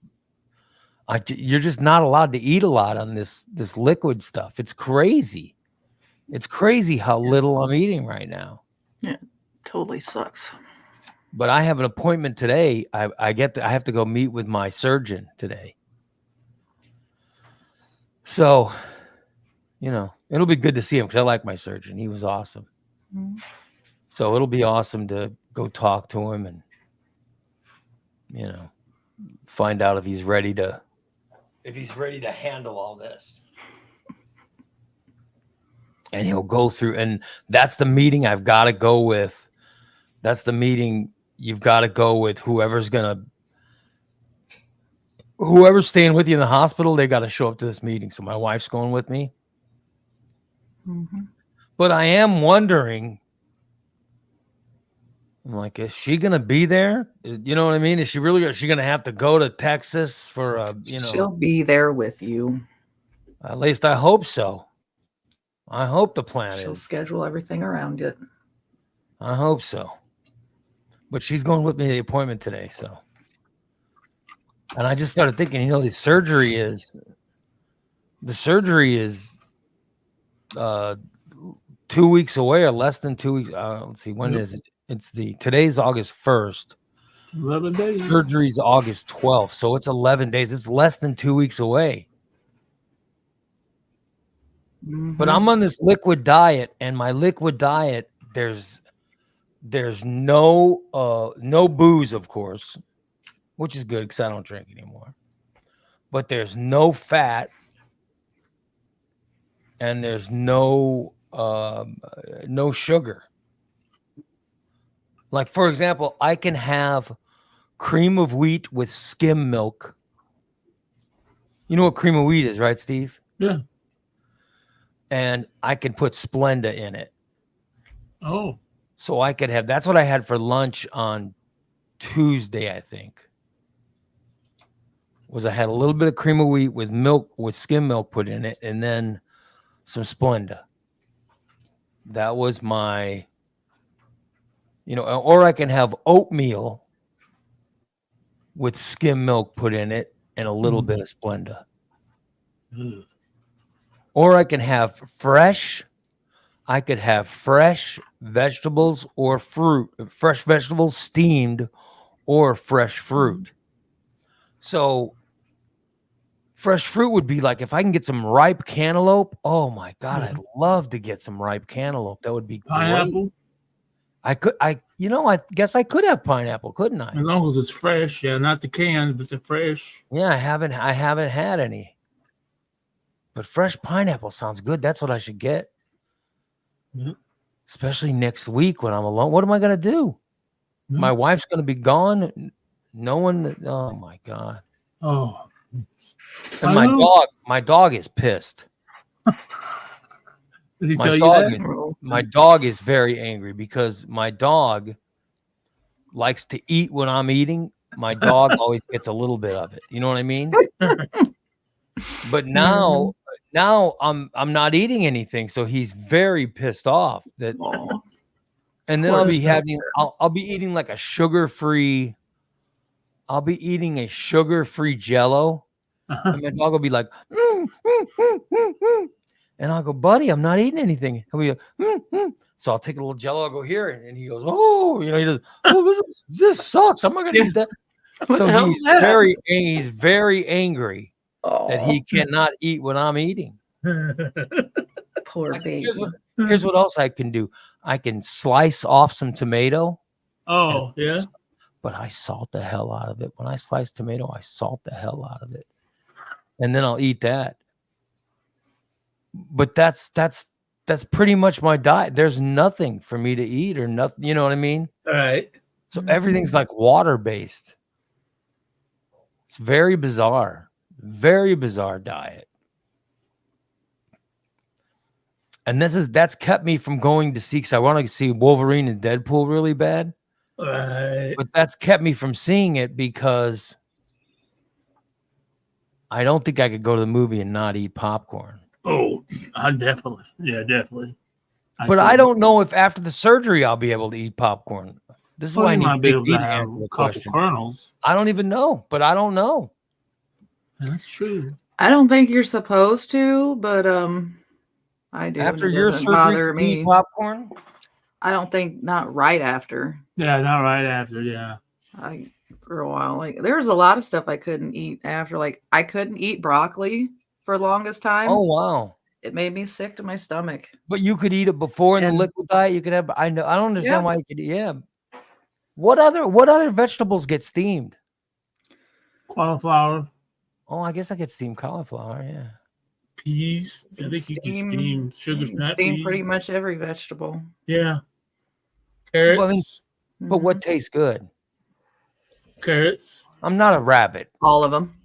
you're just not allowed to eat a lot on this liquid stuff. It's crazy. It's crazy how little I'm eating right now. Yeah, totally sucks. But I have an appointment today. I have to go meet with my surgeon today. So, it'll be good to see him because I like my surgeon. He was awesome. Mm-hmm. So it'll be awesome to go talk to him and, find out if he's ready to handle all this. And he'll go through, and that's the meeting I've got to go with. That's the meeting you've got to go with whoever's staying with you in the hospital. They got to show up to this meeting. So my wife's going with me. Mm-hmm. But I am wondering, I'm like, is she going to be there? You know what I mean? Is she going to have to go to Texas for She'll be there with you. At least I hope so. I hope the plan She'll schedule everything around it. I hope so. But she's going with me to the appointment today, so. And I just started thinking, the surgery is 2 weeks away or less than 2 weeks. Let's see, when is it? Today's August 1st. 11 days. Surgery's August 12th, so it's 11 days. It's less than 2 weeks away. Mm-hmm. But I'm on this liquid diet, and my liquid diet, there's no booze, of course, which is good because I don't drink anymore. But there's no fat, and there's no sugar. Like, for example, I can have cream of wheat with skim milk. You know what cream of wheat is, right, Steve? Yeah. And I can put Splenda in it. Oh. So I could have, that's what I had for lunch on Tuesday, I think. I had a little bit of cream of wheat with milk, with skim milk put in it, and then some Splenda. That was my, or I can have oatmeal with skim milk put in it and a little bit of Splenda. Mm. Or I can have fresh vegetables or fruit, fresh vegetables steamed or fresh fruit. So fresh fruit would be like if I can get some ripe cantaloupe. Oh my God, I'd love to get some ripe cantaloupe. That would be great. Pineapple? I guess I could have pineapple, couldn't I? As long as it's fresh, yeah, not the canned, but the fresh. Yeah, I haven't had any. But fresh pineapple sounds good. That's what I should get. Yeah. Especially next week when I'm alone. What am I gonna do? Yeah. My wife's gonna be gone. No one. Oh my god. Oh, And my dog is pissed. did he My tell you dog that? is- My dog is very angry because my dog likes to eat when I'm eating. My dog always gets a little bit of it. You know what I mean? But now I'm not eating anything, so he's very pissed off that. Aw. And then Poor I'll be stuff. having I'll be eating like a sugar-free. I'll be eating a sugar-free Jello, and my dog will be like, and I'll go, buddy, I'm not eating anything. He'll be like, So I'll take a little Jello, I'll go here, and he goes, oh, he does. Oh, this sucks. I'm not gonna eat that. What So the hell's he's that? he's very angry that he Aw, cannot eat when I'm eating. poor Like, baby. here's what else I can do. I can slice off some tomato, Oh, yeah. but I salt the hell out of it. When I slice tomato, I salt the hell out of it, and then I'll eat that. But that's pretty much my diet. There's nothing for me to eat or nothing. You know what I mean? All right. So everything's like water based. It's very bizarre diet. And that's kept me from going to see, because I want to see Wolverine and Deadpool really bad. All right. But that's kept me from seeing it because I don't think I could go to the movie and not eat popcorn. Oh, definitely. Yeah, definitely. But I don't know if after the surgery I'll be able to eat popcorn. This is why I you might need be Big able D to to have answer the a couple question. kernels. I don't even know, but I don't know. That's true. I don't think you're supposed to, but I do. After It your doesn't surgery, bother could you eat me. popcorn? I don't think not right after. Yeah, not right after. Yeah. For a while, like there's a lot of stuff I couldn't eat after. Like I couldn't eat broccoli for the longest time. Oh wow! It made me sick to my stomach. But you could eat it before in the And- liquid diet. You could have. I know. I don't understand Yeah. why you could. Yeah. What other vegetables get steamed? Cauliflower, Oh, I guess I get steamed cauliflower. Yeah. peas. I think you can steam sugar snap steam peas. pretty much every vegetable. Yeah. Carrots. Well, I mean, but Mhm. what tastes good? Carrots. I'm not a rabbit. All of them.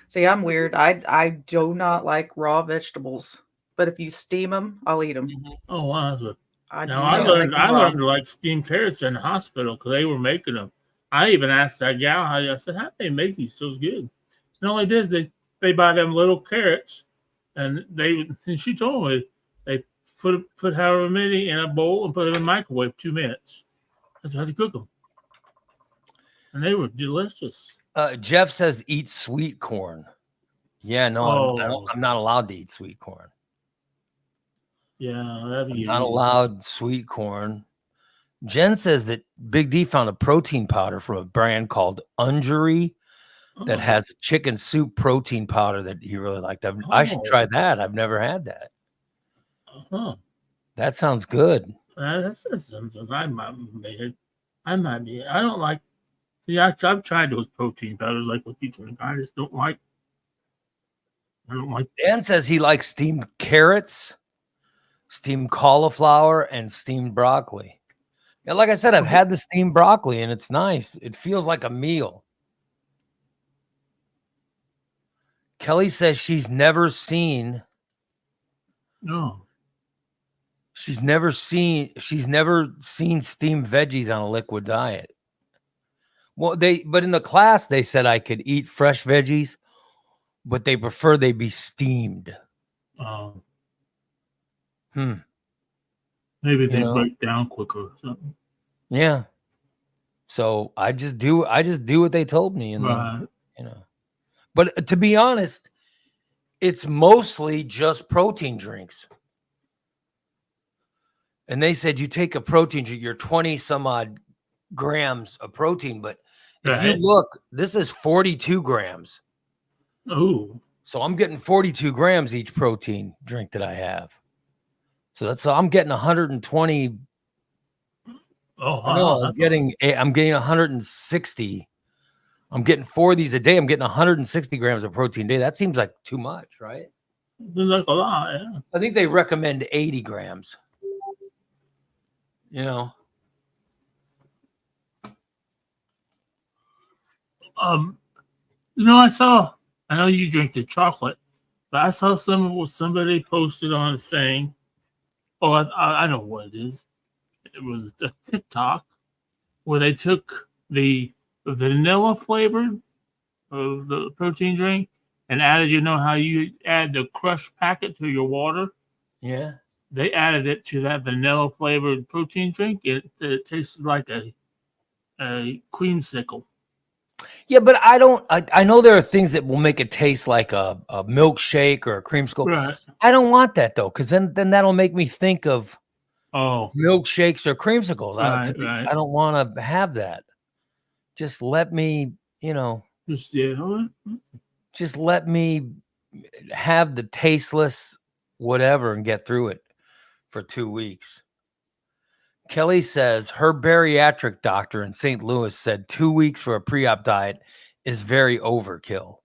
See, I'm weird. I do not like raw vegetables, but if you steam them, I'll eat them. Oh, wow. That's I Now do I not learned like them raw. to like steamed carrots in the hospital because they were making them. I even asked that gal, I said, how do they make these so good? And all they did is they buy them little carrots, and she told me they put however many in a bowl and put them in the microwave 2 minutes. That's how to cook them, and they were delicious. Jeff says eat sweet corn. Yeah, no, I'm not allowed to eat sweet corn. Yeah, that'd be I'm not allowed sweet corn. Jen says that Big D found a protein powder from a brand called Ungery that has chicken soup protein powder that he really liked. I should try that. I've never had that. That sounds good. That's something I might be. I don't like. See, I've tried those protein powders like what you drink. I just don't like. I don't like. Dan says he likes steamed carrots, steamed cauliflower, and steamed broccoli. Yeah, like I said, I've had the steamed broccoli and it's nice. It feels like a meal. Kelly says she's never seen. No. She's never seen steamed veggies on a liquid diet. Well, but in the class they said I could eat fresh veggies, but they prefer they be steamed. Maybe they break down quicker or something. Yeah. So I just do what they told me, and But to be honest, it's mostly just protein drinks. And they said you take a protein drink, you're 20 some odd grams of protein, but if you look, this is 42 grams. Oh. So I'm getting 42 grams each protein drink that I have. So I'm getting 120 Oh, I know. that's I'm getting 160. I'm getting 4 of these a day. I'm getting 160 grams of protein a day. That seems like too much, right? seems like a lot. Yeah. I think they recommend 80 grams. You know, I know you drink the chocolate, but I saw somebody posted on a thing. Oh, I know what it is. It was a TikTok where they took the vanilla flavor of the protein drink and added, how you add the crushed packet to your water. yeah. They added it to that vanilla flavored protein drink. It tasted like a creamsicle. Yeah, but I know there are things that will make it taste like a milkshake or a creamsicle. Right. I don't want that though, because then that'll make me think of Oh, milkshakes or creamsicles. right. I don't want to have that. Just let me, just let me have the tasteless whatever and get through it for 2 weeks. Kelly says her bariatric doctor in St. Louis said 2 weeks for a pre-op diet is very overkill.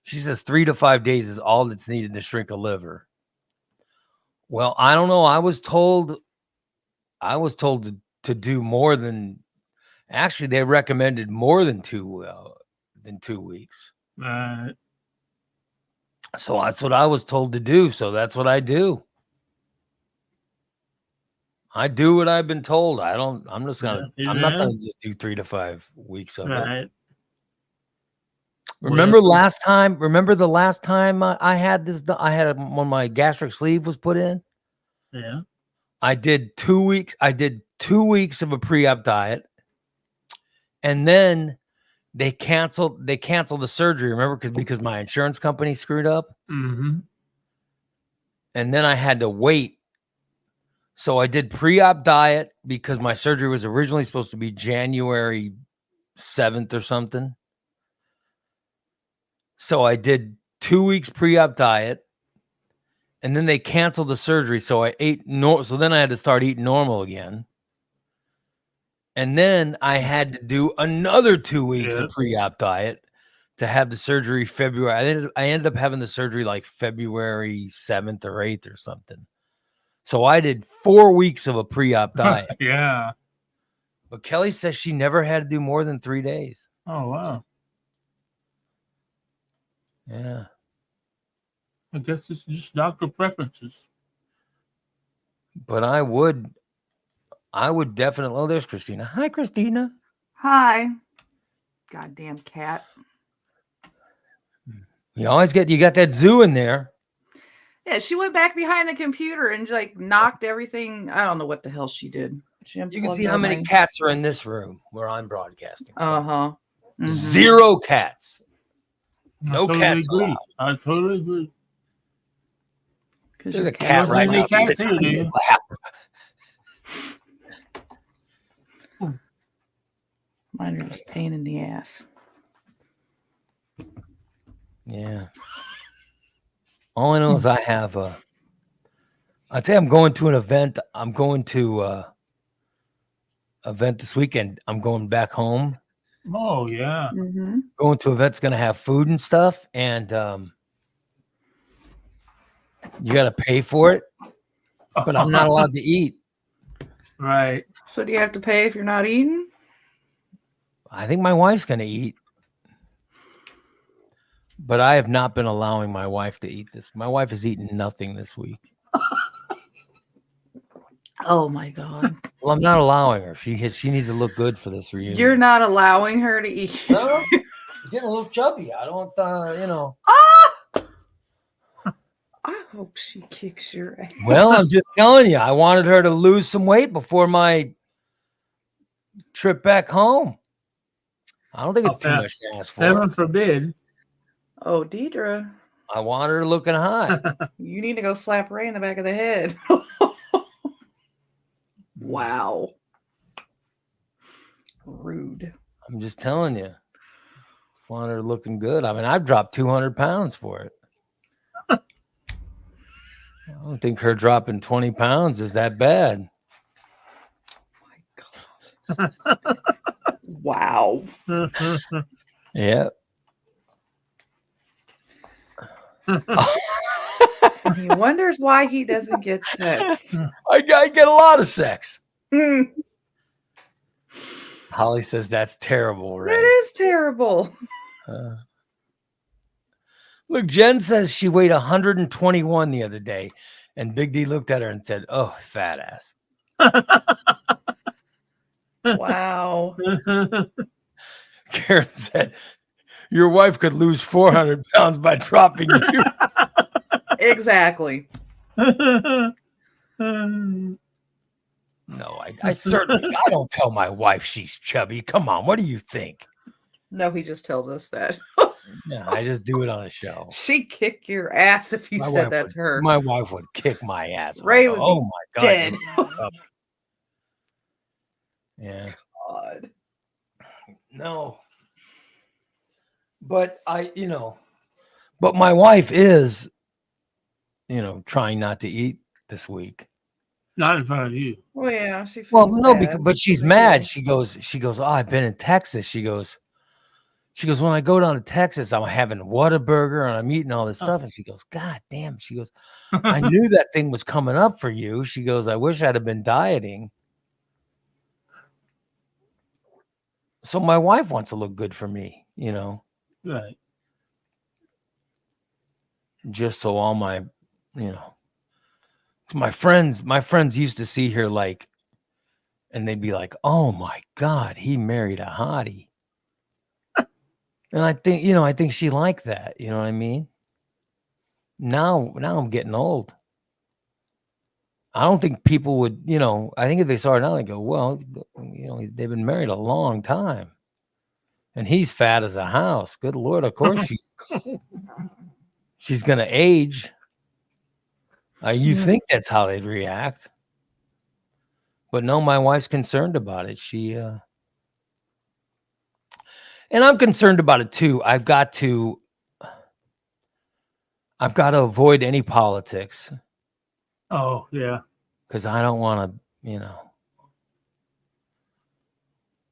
She says 3 to 5 days is all that's needed to shrink a liver. Well, I don't know. I was told to do more than, actually they recommended more than 2 weeks. So that's what I was told to do. So that's what I do. I do what I've been told. I'm not going to just do 3 to 5 weeks of it. Remember the last time I had this, when my gastric sleeve was put in? Yeah. I did 2 weeks. I did 2 weeks of a pre-op diet. And then they canceled the surgery. Remember, because my insurance company screwed up. Mm-hmm. And then I had to wait. So I did pre-op diet because my surgery was originally supposed to be January 7th or something. So I did 2 weeks pre-op diet, and then they canceled the surgery. So I ate so then I had to start eating normal again. And then I had to do another 2 weeks of pre-op diet to have the surgery February. I ended up having the surgery like February 7th or 8th or something. So I did 4 weeks of a pre-op diet. Yeah. But Kelly says she never had to do more than 3 days. Oh, wow. Yeah. I guess it's just doctor preferences. But I would definitely. Oh, there's Christina. Hi, Christina. Hi. Goddamn cat. You got that zoo in there. Yeah, she went back behind the computer and like knocked everything. I don't know what the hell she did. You can see how many cats are in this room where I'm broadcasting. Uh-huh. Mm-hmm. 0 cats. No cats allowed. I totally agree. There's a cat right now. Mine are just pain in the ass. Yeah. All I know is I have I'd say I'm going to an event. I'm going to event this weekend. I'm going back home. Oh, yeah. Mm-hmm. Going to an event that's going to have food and stuff. And you got to pay for it. But I'm not allowed to eat. Right. So do you have to pay if you're not eating? I think my wife's going to eat. But I have not been allowing my wife to eat this. My wife has eaten nothing this week. Oh my God. Well, I'm not allowing her. She needs to look good for this reunion. You're not allowing her to eat. No, getting a little chubby. I don't, I hope she kicks your ass. Well, I'm just telling you, I wanted her to lose some weight before my trip back home. I don't think it's too much to ask for. Heaven forbid. Oh, Deidre. I want her looking hot. You need to go slap Ray in the back of the head. Wow. Rude. I'm just telling you. Want her looking good. I mean, I've dropped 200 pounds for it. I don't think her dropping 20 pounds is that bad. My God. Wow. Yeah. He wonders why he doesn't get sex. I get a lot of sex. Hmm, Holly says that's terrible, Ray. that is terrible. Look, Jen says she weighed 121 the other day, and Big D looked at her and said, "Oh, fat ass." Wow. Karen said, "Your wife could lose 400 pounds by dropping you." Exactly. No, I certainly I don't tell my wife she's chubby. Come on, what do you think? No, he just tells us that. No, I just do it on a show. She'd kick your ass if you said that to her. My wife would kick my ass. Ray I'd go, would be oh my god. dead. Yeah. God. No. But but my wife is, trying not to eat this week. Not in front of you. Well, yeah, she feels Well, no, bad. but she's mad. She goes, "Oh, I've been in Texas." She goes, "When I go down to Texas, I'm having Whataburger and I'm eating all this stuff." And she goes, "God damn." She goes, "I knew that thing was coming up for you." She goes, "I wish I'd have been dieting." So my wife wants to look good for me, Right. just so all my, my friends used to see her and they'd be like, "Oh my God, he married a hottie." And I think she liked that. You know what I mean? Now I'm getting old. I don't think people would, I think if they saw her now, they go, "Well, they've been married a long time. And he's fat as a house. Good Lord, of course she's going to age." You think that's how they'd react. But no, my wife's concerned about it. And I'm concerned about it too. I've got to avoid any politics. Oh, yeah. Because I don't want to,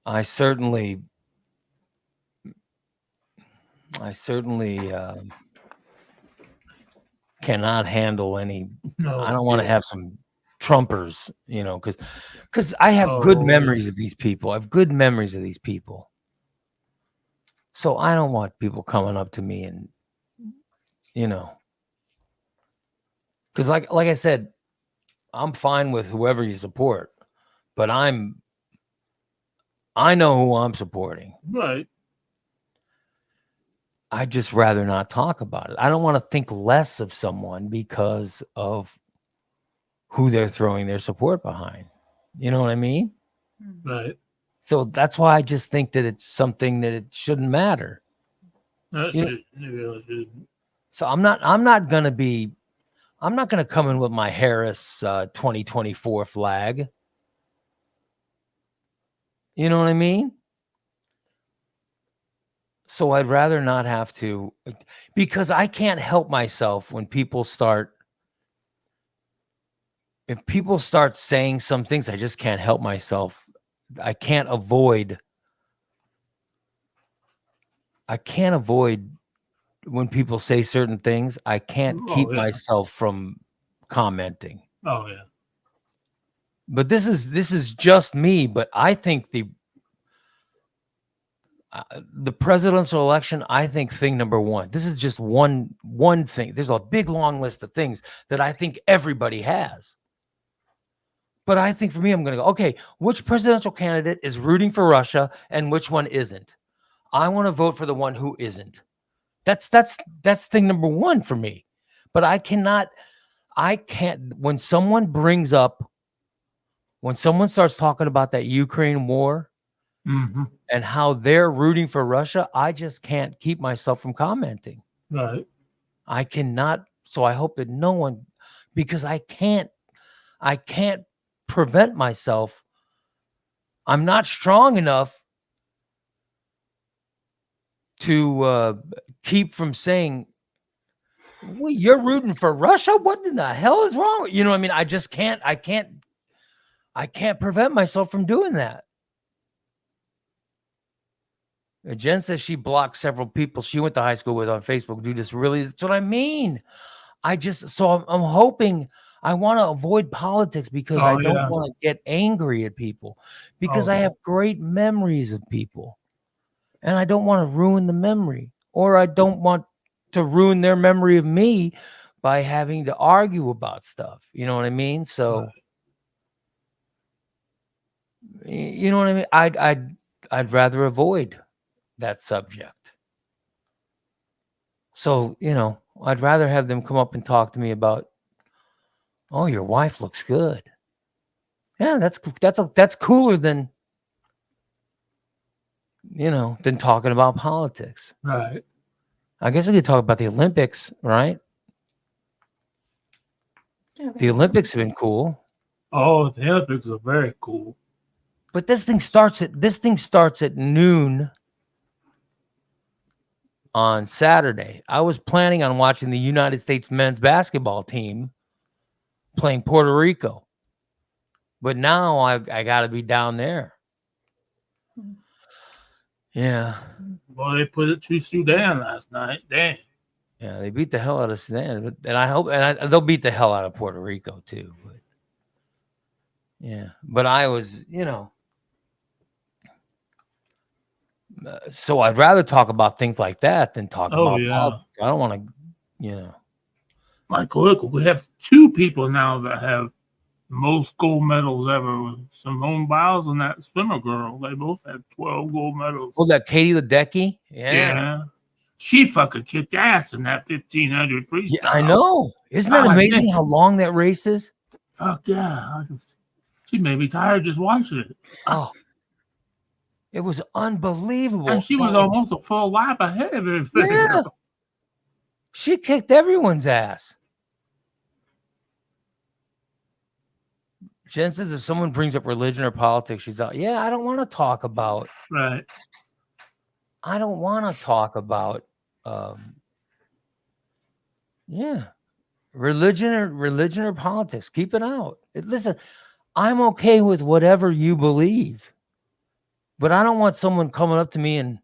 I certainly cannot handle any. No, I don't want to have some Trumpers, because I have good memories of these people. I have good memories of these people. So I don't want people coming up to me and, because like I said, I'm fine with whoever you support, but I know who I'm supporting. Right. I'd just rather not talk about it. I don't want to think less of someone because of who they're throwing their support behind. You know what I mean? Right. So that's why I just think that it's something that it shouldn't matter. That's it. Really shouldn't. So I'm not going to come in with my Harris 2024 flag. You know what I mean? So I'd rather not have to, because I can't help myself when if people start saying some things, I just can't help myself. I can't avoid when people say certain things. I can't keep myself from commenting. Oh, yeah. But this is just me. But I think the presidential election, I think thing number one, this is just one thing. There's a big, long list of things that I think everybody has. But I think for me, I'm going to go, okay, which presidential candidate is rooting for Russia and which one isn't? I want to vote for the one who isn't. That's thing number one for me. But I can't, when someone starts talking about that Ukraine war and how they're rooting for Russia, I just can't keep myself from commenting. Right. I cannot. So I hope that no one, because I can't prevent myself. I'm not strong enough to keep from saying, "Well, you're rooting for Russia. What in the hell is wrong?" You know what I mean? I just can't. I can't prevent myself from doing that. Jen says she blocked several people she went to high school with on Facebook. Dude, that's what I mean. I'm hoping. I want to avoid politics because I don't want to get angry at people, because I have great memories of people and I don't want to ruin the memory, or I don't want to ruin their memory of me by having to argue about stuff. You know what I mean? So, you know what I mean? I'd rather avoid that subject. So, I'd rather have them come up and talk to me about, oh, your wife looks good. Yeah, that's cooler than than talking about politics. Right. I guess we could talk about the Olympics, right? Yeah, The Olympics have been cool. Oh, the Olympics are very cool. But this thing starts at noon on Saturday. I was planning on watching the United States men's basketball team playing Puerto Rico. But now I got to be down there. Yeah. Well, they put it to Sudan last night. Damn. Yeah, they beat the hell out of Sudan, and I hope, they'll beat the hell out of Puerto Rico too. But yeah, but I was, so I'd rather talk about things like that than talk about politics. I don't want to, Michael, look, we have 2 people now that have the most gold medals ever. Simone Biles and that swimmer girl. They both have 12 gold medals. Oh, that Katie Ledecky? Yeah. She fucking kicked ass in that 1500 freestyle. Yeah, I know. Isn't that amazing how long that race is? Fuck yeah. She made me tired just watching it. Oh, it was unbelievable. And she was almost a full lap ahead of everything. Yeah. She kicked everyone's ass. Jen says if someone brings up religion or politics, she's out. Yeah, I don't want to talk about. Right. I don't want to talk about. Religion or politics. Keep it out. Listen, I'm okay with whatever you believe, but I don't want someone coming up to me and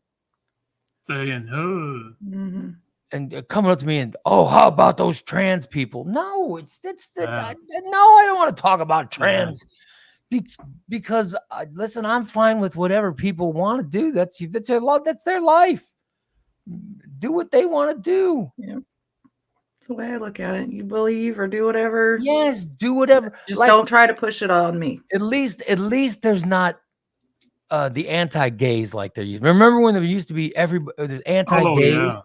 saying, "Oh." Mm-hmm. And coming up to me and, oh, how about those trans people? No, no, I don't want to talk about trans because listen, I'm fine with whatever people want to do. That's their love. That's their life. Do what they want to do. Yeah. That's the way I look at it. You believe or do whatever. Yes, do whatever. Just don't try to push it on me. At least there's not the anti-gays like there used. Remember when there used to be the anti-gays? Oh, yeah.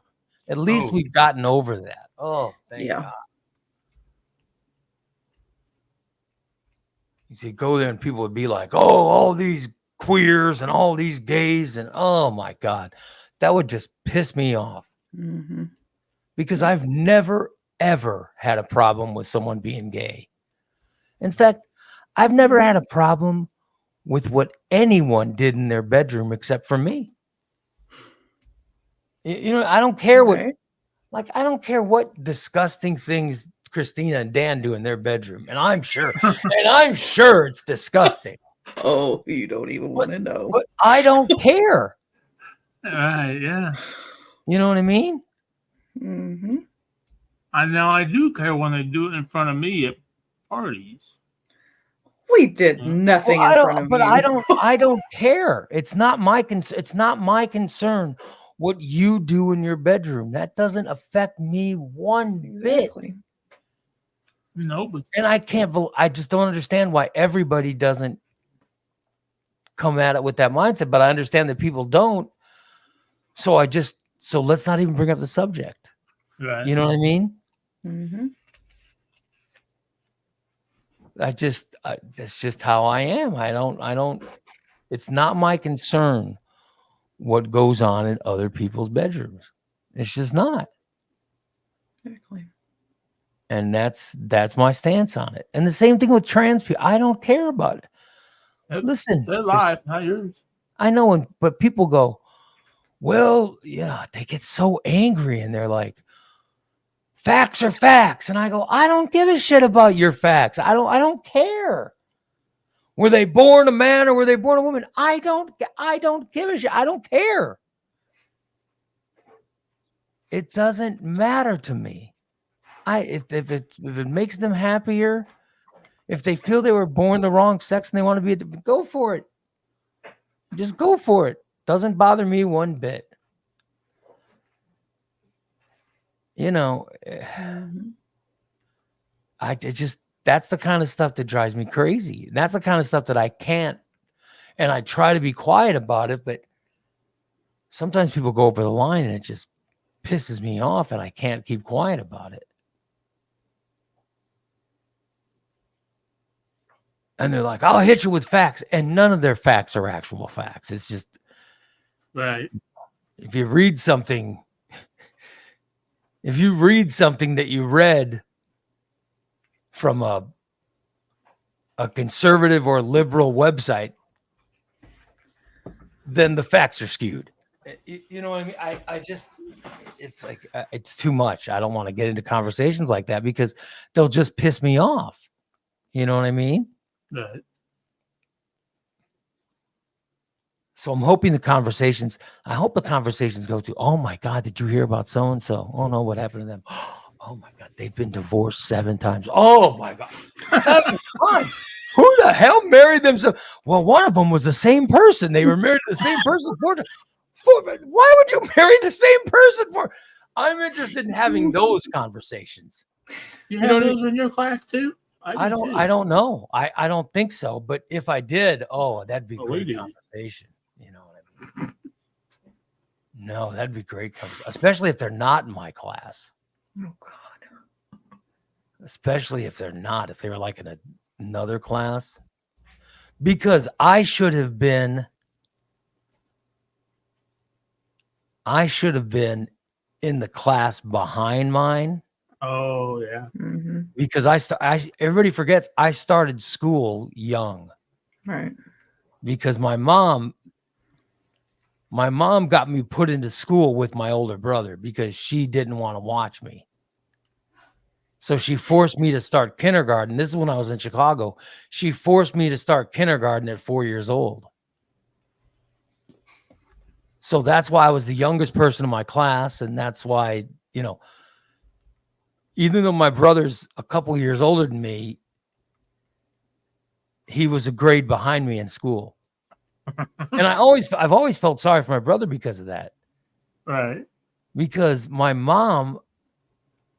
At least we've gotten over that. Oh, thank God. You see, go there and people would be like, oh, all these queers and all these gays. And oh my God, that would just piss me off. Mm-hmm. Because I've never, ever had a problem with someone being gay. In fact, I've never had a problem with what anyone did in their bedroom except for me. I don't care I don't care what disgusting things Christina and Dan do in their bedroom. And I'm sure it's disgusting. Oh, you don't even want to know. But I don't care. Right, yeah. You know what I mean? Mm-hmm. I do care when they do it in front of me at parties. We did nothing in front of you. But I don't care. It's not my concern what you do in your bedroom. That doesn't affect me one bit. No, but and I just don't understand why everybody doesn't come at it with that mindset, but I understand that people don't. So let's not even bring up the subject. Right. You know what I mean? Mm-hmm. That's just how I am. I don't, it's not my concern what goes on in other people's bedrooms. It's just not. Exactly. And that's my stance on it. And the same thing with trans people. I don't care about it. Listen, their life, not yours. I know, but people go, well, they get so angry and they're like, facts are facts. And I go, I don't give a shit about your facts. I don't care. Were they born a man or were they born a woman? I don't give a shit. I don't care. It doesn't matter to me. If it makes them happier, if they feel they were born the wrong sex and they want to be, go for it. Just go for it. Doesn't bother me one bit. You know, that's the kind of stuff that drives me crazy. That's the kind of stuff that I can't, and I try to be quiet about it, but sometimes people go over the line and it just pisses me off and I can't keep quiet about it. And they're like, I'll hit you with facts. And none of their facts are actual facts. It's just, Right. if you read something that you read from a conservative or liberal website, then the facts are skewed. You know what I mean? I just, it's like, it's too much. I don't want to get into conversations like that because they'll just piss me off. You know what I mean? Right. So I'm hoping the conversations go to, oh my God, did you hear about so-and-so? Oh no, what happened to them? Oh my God, they've been divorced 7 times. Oh my God, 7 times. Who the hell married them? Well, one of them was the same person. They were married to the same person 4 times. Why would you marry the same person for? I'm interested in having those conversations. You have those in your class too? I don't know. I don't think so. But if I did, that'd be great conversation. You know what I mean? No, that'd be great conversation, especially if they're not in my class. Oh God. Especially if they're not, if they were like in another class. Because I should have been in the class behind mine. Oh yeah. Mm-hmm. Because everybody forgets I started school young. Right. Because my mom got me put into school with my older brother because she didn't want to watch me. So she forced me to start kindergarten. This is when I was in Chicago. She forced me to start kindergarten at 4 years old. So that's why I was the youngest person in my class. And that's why, you know, even though my brother's a couple years older than me, he was a grade behind me in school. And I've always felt sorry for my brother because of that. Right. Because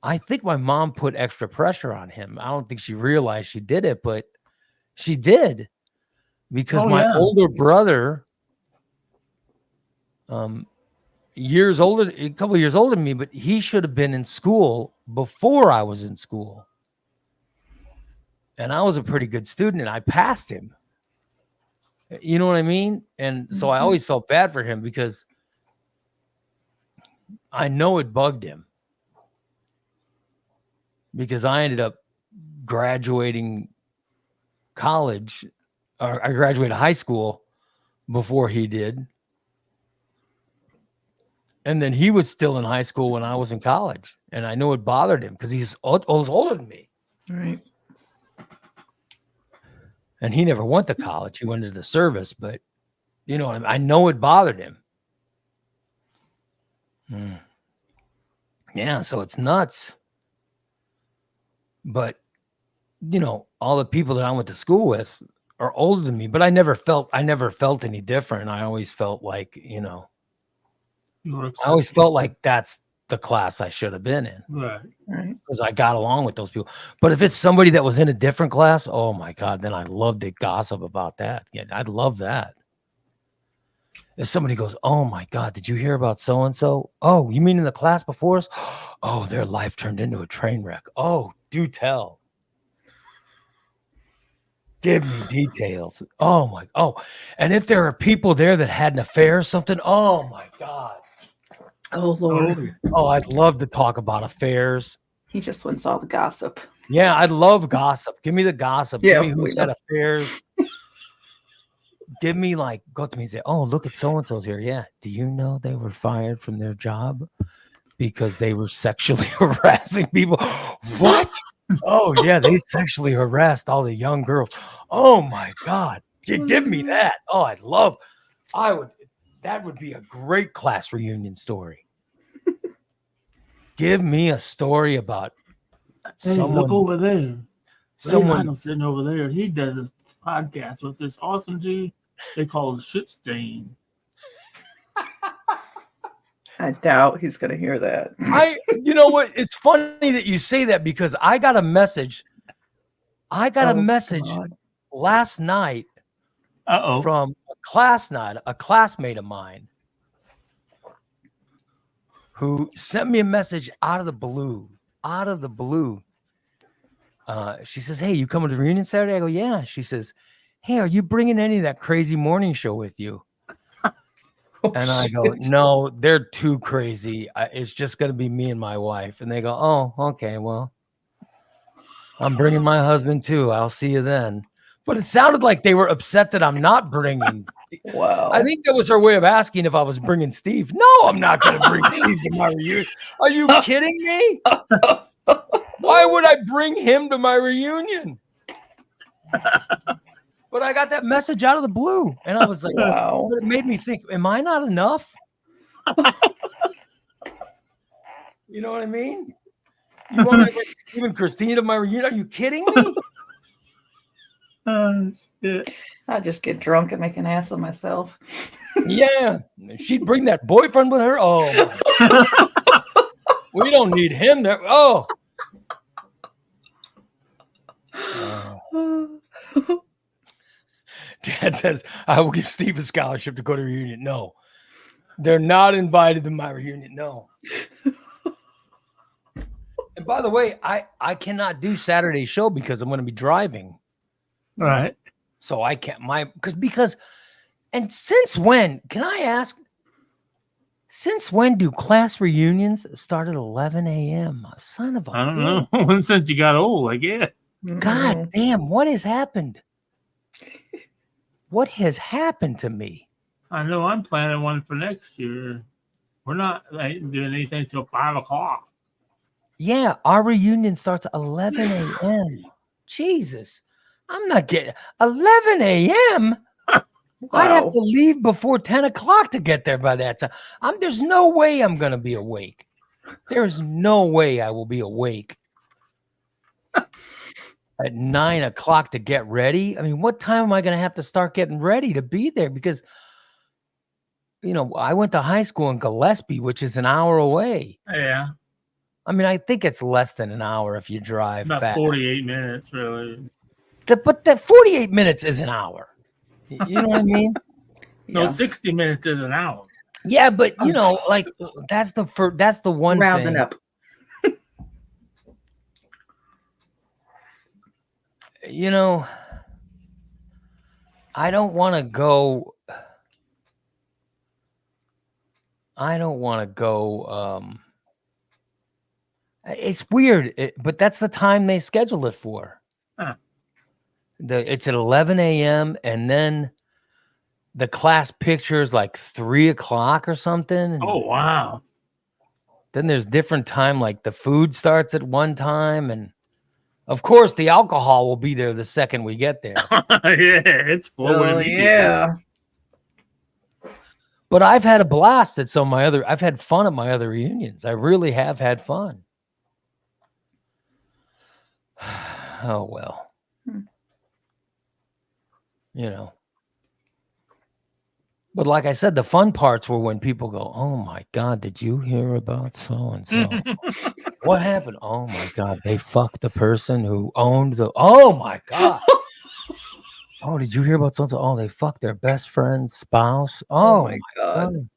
I think my mom put extra pressure on him. I don't think she realized she did it, but she did. Because older brother, a couple years older than me, but he should have been in school before I was in school. And I was a pretty good student and I passed him. You know what I mean? And so I always felt bad for him because I know it bugged him. Because I ended up graduating college, or I graduated high school before he did. And then he was still in high school when I was in college. And I know it bothered him because he's older than me. Right. And he never went to college. He went into the service, but you know, I know it bothered him. Yeah, so it's nuts. But you know, all the people that I went to school with are older than me, but I never felt any different. I always felt like, you know, I always felt like that's the class I should have been in. Right. Because I got along with those people. But if it's somebody that was in a different class, oh my God, then I'd love to gossip about that. Yeah, I'd love that. If somebody goes, oh my God, did you hear about so-and-so? Oh, you mean in the class before us? Oh, their life turned into a train wreck. Oh, do tell. Give me details. Oh, and if there are people there that had an affair or something, oh my God. Oh Lord. Oh, I'd love to talk about affairs. He just wants all the gossip. Yeah, I'd love gossip. Give me the gossip. Yeah, Give me who's had affairs. Give me go to me and say, oh, look at so-and-so's here. Yeah. Do you know they were fired from their job because they were sexually harassing people? What? Oh, yeah, they sexually harassed all the young girls. Oh my God. Give me that. Oh, that would be a great class reunion story. Give me a story about Hey, someone. look over there. Someone. Ray sitting over there. He does a podcast with this awesome dude. They call it Shit Stain. I doubt he's going to hear that. You know what? It's funny that you say that because I got a message. I got a message God. last night from a classmate of mine who sent me a message out of the blue. She says, "Hey, you coming to the reunion Saturday?" I go, "Yeah." She says, "Hey, are you bringing any of that crazy morning show with you?" And I go, "No, they're too crazy. It's just going to be me and my wife." And they go, "Oh, okay. Well, I'm bringing my husband too. I'll see you then." But it sounded like they were upset that I'm not bringing. Wow. I think that was her way of asking if I was bringing Steve. No, I'm not going to bring Steve to my reunion. Are you kidding me? Why would I bring him to my reunion? But I got that message out of the blue, and I was like, Wow. It made me think, am I not enough? You know what I mean? You want to bring Steve and Christine to my reunion? Are you kidding me? Shit. I just get drunk and make an ass of myself. Yeah. She'd bring that boyfriend with her. Oh, my. We don't need him there. Oh. Dad says, I will give Steve a scholarship to go to a reunion. No, they're not invited to my reunion. No. And by the way, I cannot do Saturday show because I'm going to be driving. Right. So I can't because and since when, can I ask, since when do class reunions start at 11 a.m.? Son of a I don't know. Since you got old, I guess. God damn, what has happened? What has happened to me? I know I'm planning one for next year. We're not doing anything till 5 o'clock. Yeah, our reunion starts at 11 a.m. Jesus, I'm not getting 11 a.m. I'd have to leave before 10 o'clock to get there by that time. There's no way I'm going to be awake. There is no way I will be awake at 9 o'clock to get ready. I mean, what time am I going to have to start getting ready to be there? Because, you know, I went to high school in Gillespie, which is an hour away. Yeah. I mean, I think it's less than an hour if you drive About fast. 48 minutes, really. But that 48 minutes is an hour. You know what I mean? No, 60 minutes is an hour. Yeah, but you know, like that's the one rounding thing. up. You know, I don't want to go. It's weird, but that's the time they schedule it for. Huh. It's at 11 a.m. and then the class picture is like 3 o'clock or something. Oh, wow. Then there's different time, like the food starts at one time, and of course the alcohol will be there the second we get there. Yeah, it's flowing. Oh, yeah. But I've had a blast at I've had fun at my other reunions. I really have had fun. Oh, well. You know. But like I said, the fun parts were when people go, "Oh my God, did you hear about so-and-so? What happened? Oh my God, they fucked the person who owned oh my God. Oh, did you hear about so-and-so? Oh, they fucked their best friend's spouse. Oh my God.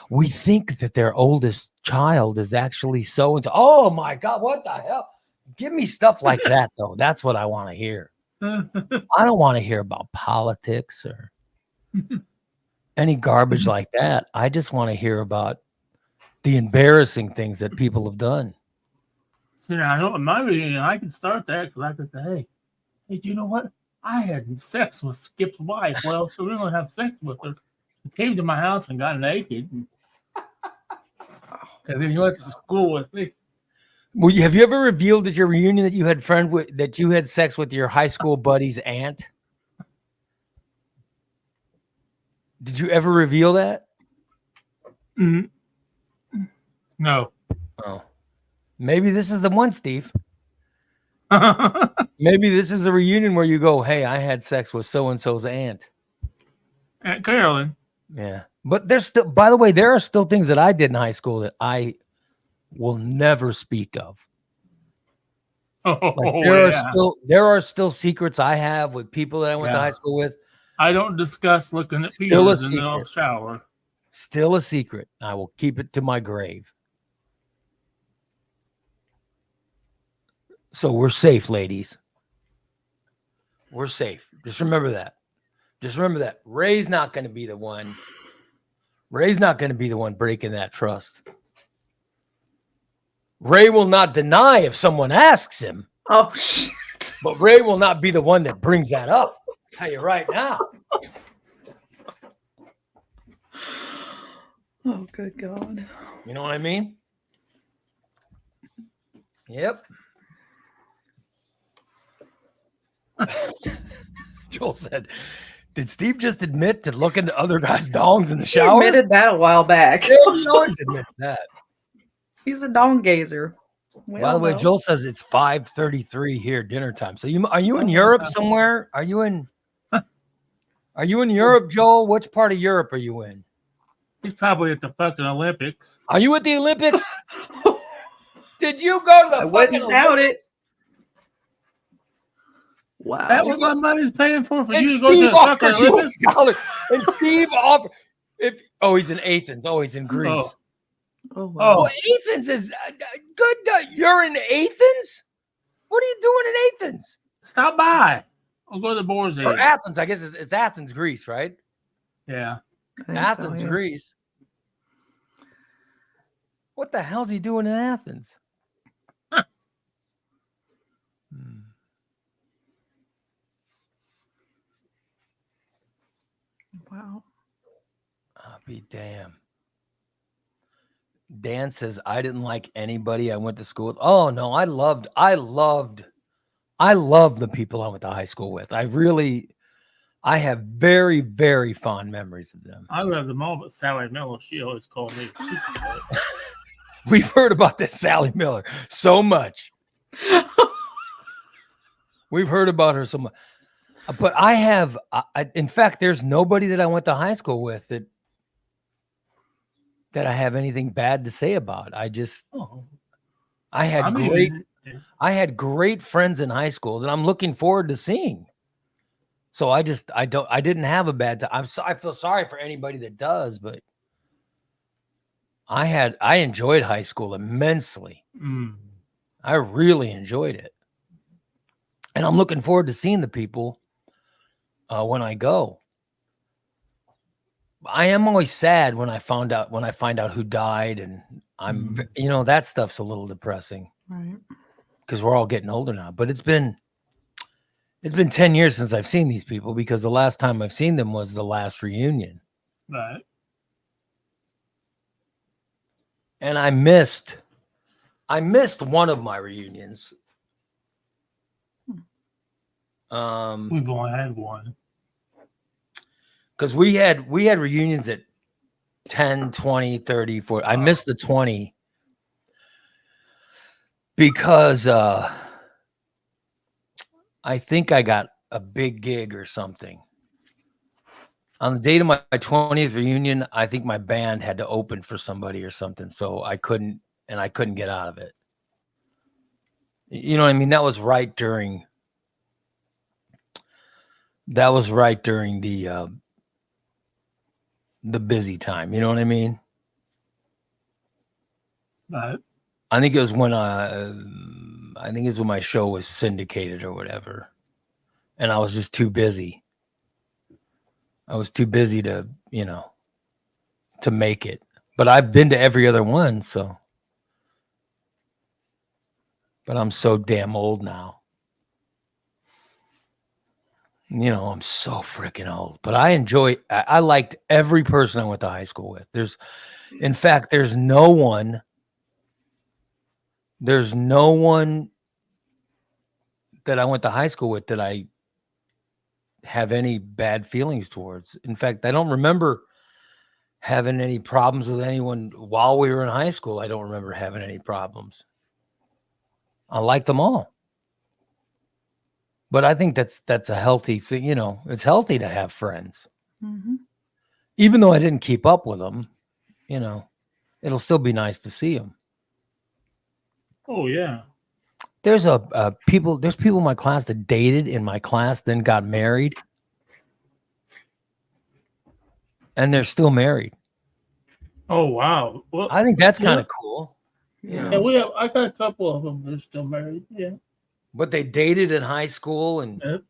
We think that their oldest child is actually so-and-so. Oh my God, what the hell? Give me stuff like that, though. That's what I want to hear. I don't want to hear about politics or any garbage like that. I just want to hear about the embarrassing things that people have done. So now I know in my reunion, I can start that because I can say, hey, do you know what? I had sex with Skip's wife. Well, so we're going to have sex with her. He came to my house and got naked. Because he went to school with me. Well, have you ever revealed at your reunion that you had that you had sex with your high school buddy's aunt? Did you ever reveal that? Mm-hmm. No. Oh. Maybe this is the one, Steve. Maybe this is a reunion where you go, hey, I had sex with so-and-so's aunt. Aunt Carolyn. Yeah. But there's still, by the way, there are still things that I did in high school that I will never speak of. Like there are still secrets I have with people that I went to high school with. I don't discuss looking at Still a penis in the shower. Still a secret. I will keep it to my grave. So we're safe, ladies. We're safe. Just remember that. Just remember that. Ray's not going to be the one. Ray's not going to be the one breaking that trust. Ray will not deny if someone asks him. Oh, shit. But Ray will not be the one that brings that up. I'll tell you right now. Oh, good God. You know what I mean? Yep. Joel said, did Steve just admit to looking at other guys' dongs in the shower? He admitted that a while back. Yeah, he always admits that. He's a dong gazer. By the way, Joel says it's 5:33 here, dinner time. So are you in Europe somewhere? Are you in Europe, Joel? Which part of Europe are you in? He's probably at the fucking Olympics. Are you at the Olympics? Did you go to the I fucking wouldn't doubt it. Olympics? Wow. Is that what my money's paying for And you to go to Steve the offered fucking you a Olympics? scholar. And Steve offered. He's in Athens. Oh, he's in Greece. Oh, wow. Oh, Athens is good. You're in Athens? What are you doing in Athens? Stop by. I'll go to the Boar's Head. Or Athens. I guess it's Athens, Greece, right? Yeah. I think Athens, so, yeah. Greece. What the hell's he doing in Athens? Wow. I'll be damned. Dan says, I didn't like anybody I went to school with. Oh no, I loved the people I went to high school with. I have very, very fond memories of them. I love them all, but Sally Miller, she always called me. We've heard about this Sally Miller so much. We've heard about her so much. But in fact, there's nobody that I went to high school with that I have anything bad to say about. I had great friends in high school that I'm looking forward to seeing. So I didn't have a bad time. I feel sorry for anybody that does, but I enjoyed high school immensely. I really enjoyed it. And I'm looking forward to seeing the people when I go. I am always sad when I find out who died, and that stuff's a little depressing. Right. Because we're all getting older now. But it's been 10 years since I've seen these people, because the last time I've seen them was the last reunion. Right. And I missed one of my reunions. We've only had one. Because we had reunions at 10, 20, 30, 40. I missed the 20 because I think I got a big gig or something. On the date of my 20th reunion, I think my band had to open for somebody or something. So I couldn't get out of it. You know what I mean? That was right during the busy time. You know what I mean? Right. I think it was when my show was syndicated or whatever. And I was just too busy. I was too busy to make it. But I've been to every other one, so. But I'm so damn old now. I'm so freaking old. But I liked every person I went to high school with. There's no one that I went to high school with that I have any bad feelings towards. In fact, I don't remember having any problems with anyone while we were in high school. I don't remember having any problems. I like them all. But I think that's a healthy thing. You know, it's healthy to have friends. Mhm. Even though I didn't keep up with them, you know, it'll still be nice to see them. Oh yeah. There's people in my class that dated in my class, then got married, and they're still married. Oh wow. Well, I think that's kind of cool. Yeah. yeah, I got a couple of them that are still married. Yeah. But they dated in high school and Yep.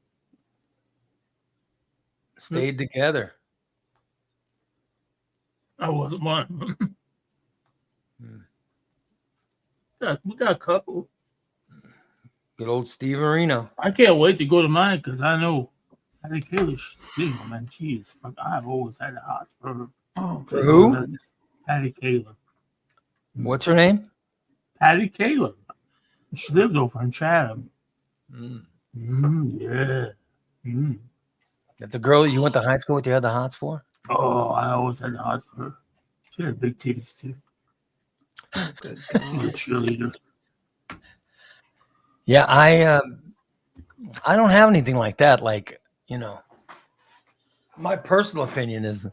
stayed together. I wasn't one of them. Hmm. Yeah, we got a couple. Good old Steve Marino. I can't wait to go to mine because I know Patty Kayla's single, man. She is fuck. I've always had a heart for her. Oh, For who? Patty Kayla. What's her name? Patty Kayla. She lives over in Chatham. Mm. Yeah. Mm. That's a girl you went to high school with. You had the hots for. Oh, I always had the heart for her. She had big titties too. good She was a God. cheerleader. Yeah, I don't have anything like that. Like, you know, my personal opinion is,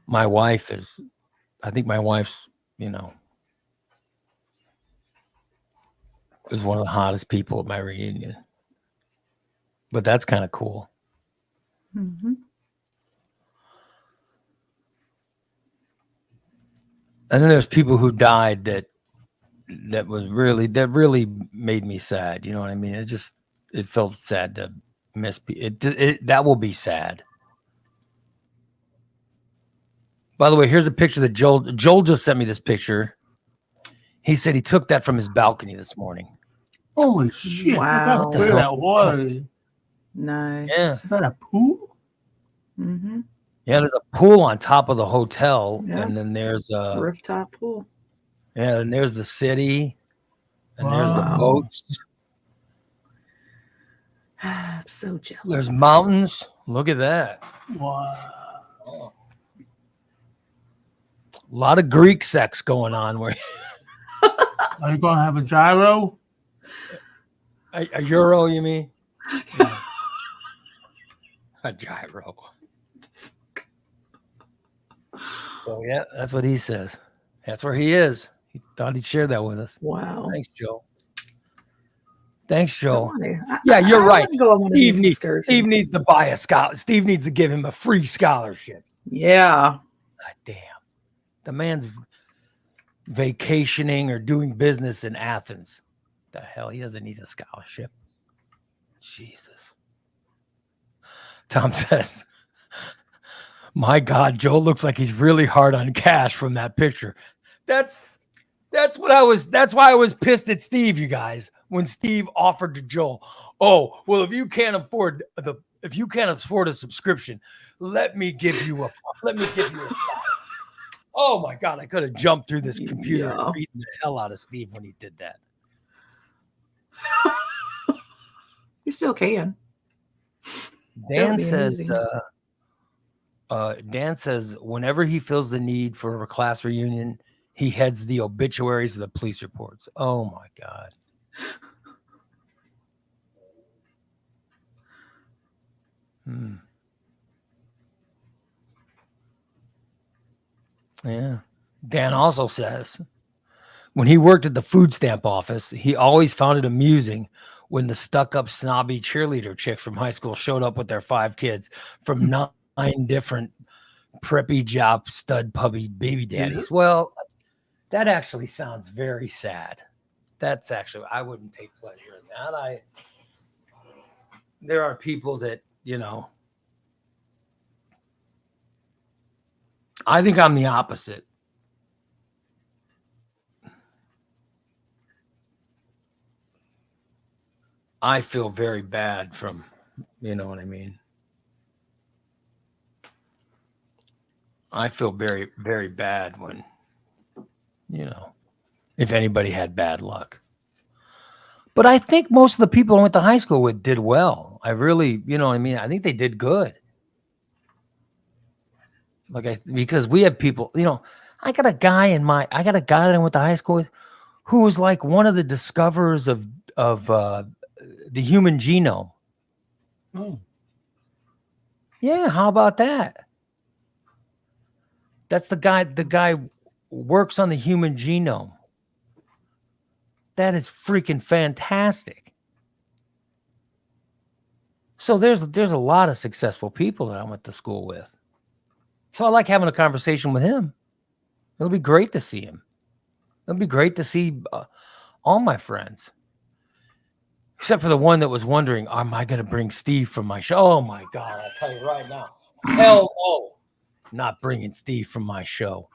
my wife is. I think my wife's, you know, is one of the hottest people at my reunion. But that's kind of cool. Mhm. And then there's people who died that really made me sad. You know what I mean? It felt sad to miss it. That will be sad. By the way, here's a picture that Joel just sent me this picture. He said he took that from his balcony this morning. Holy shit. Look how Wow. clear that water is. Nice. Yeah. Is that a pool? Mm-hmm. Yeah, there's a pool on top of the hotel, Yeah. and then there's Rooftop pool. and there's the city, and there's the Wow. boats. I'm so jealous. There's mountains. Look at that. Wow. A lot of Greek sex going on. Where Are you going to have a gyro? a euro, you mean? A gyro. So yeah, that's what he says. That's where he is. He thought he'd share that with us. Wow. Thanks, Joe. Thanks, Joe. I- Yeah, you're I right. wouldn't go on one of these excursions. Steve needs to buy a scholar. Steve needs to give him a free scholarship. Yeah. God damn. The man's vacationing or doing business in Athens. The hell, he doesn't need a scholarship. Jesus. Tom says, my God, Joe looks like he's really hard on cash from that picture. That's why I was pissed at Steve, you guys, when Steve offered to Joel, oh, well, if you can't afford a subscription, let me give you a scholarship. Oh my God, I could have jumped through this computer and beaten the hell out of Steve when he did that. You still can. Dan be says, amazing. whenever he feels the need for a class reunion, he heads the obituaries of the police reports. Oh my God. Yeah. Dan also says when he worked at the food stamp office, he always found it amusing when the stuck-up snobby cheerleader chicks from high school showed up with their 5 kids from 9 different preppy job stud pubby baby daddies. Yeah. Well, that actually sounds very sad. That's actually, I wouldn't take pleasure in that. There are people that, you know, I think I'm the opposite. I feel very bad from, you know what I mean? I feel very, very bad when, you know, if anybody had bad luck. But I think most of the people I went to high school with did well. I really, you know what I mean? I think they did good. Because we have people, I got a guy that I went to high school with who was like one of the discoverers of the human genome. Oh, Yeah, how about that? That's the guy works on the human genome. That is freaking fantastic. So there's a lot of successful people that I went to school with. So I like having a conversation with him. It'll be great to see him. It'll be great to see all my friends. Except for the one that was wondering, am I going to bring Steve from my show? Oh my God, I'll tell you right now. Hell no. Not bringing Steve from my show.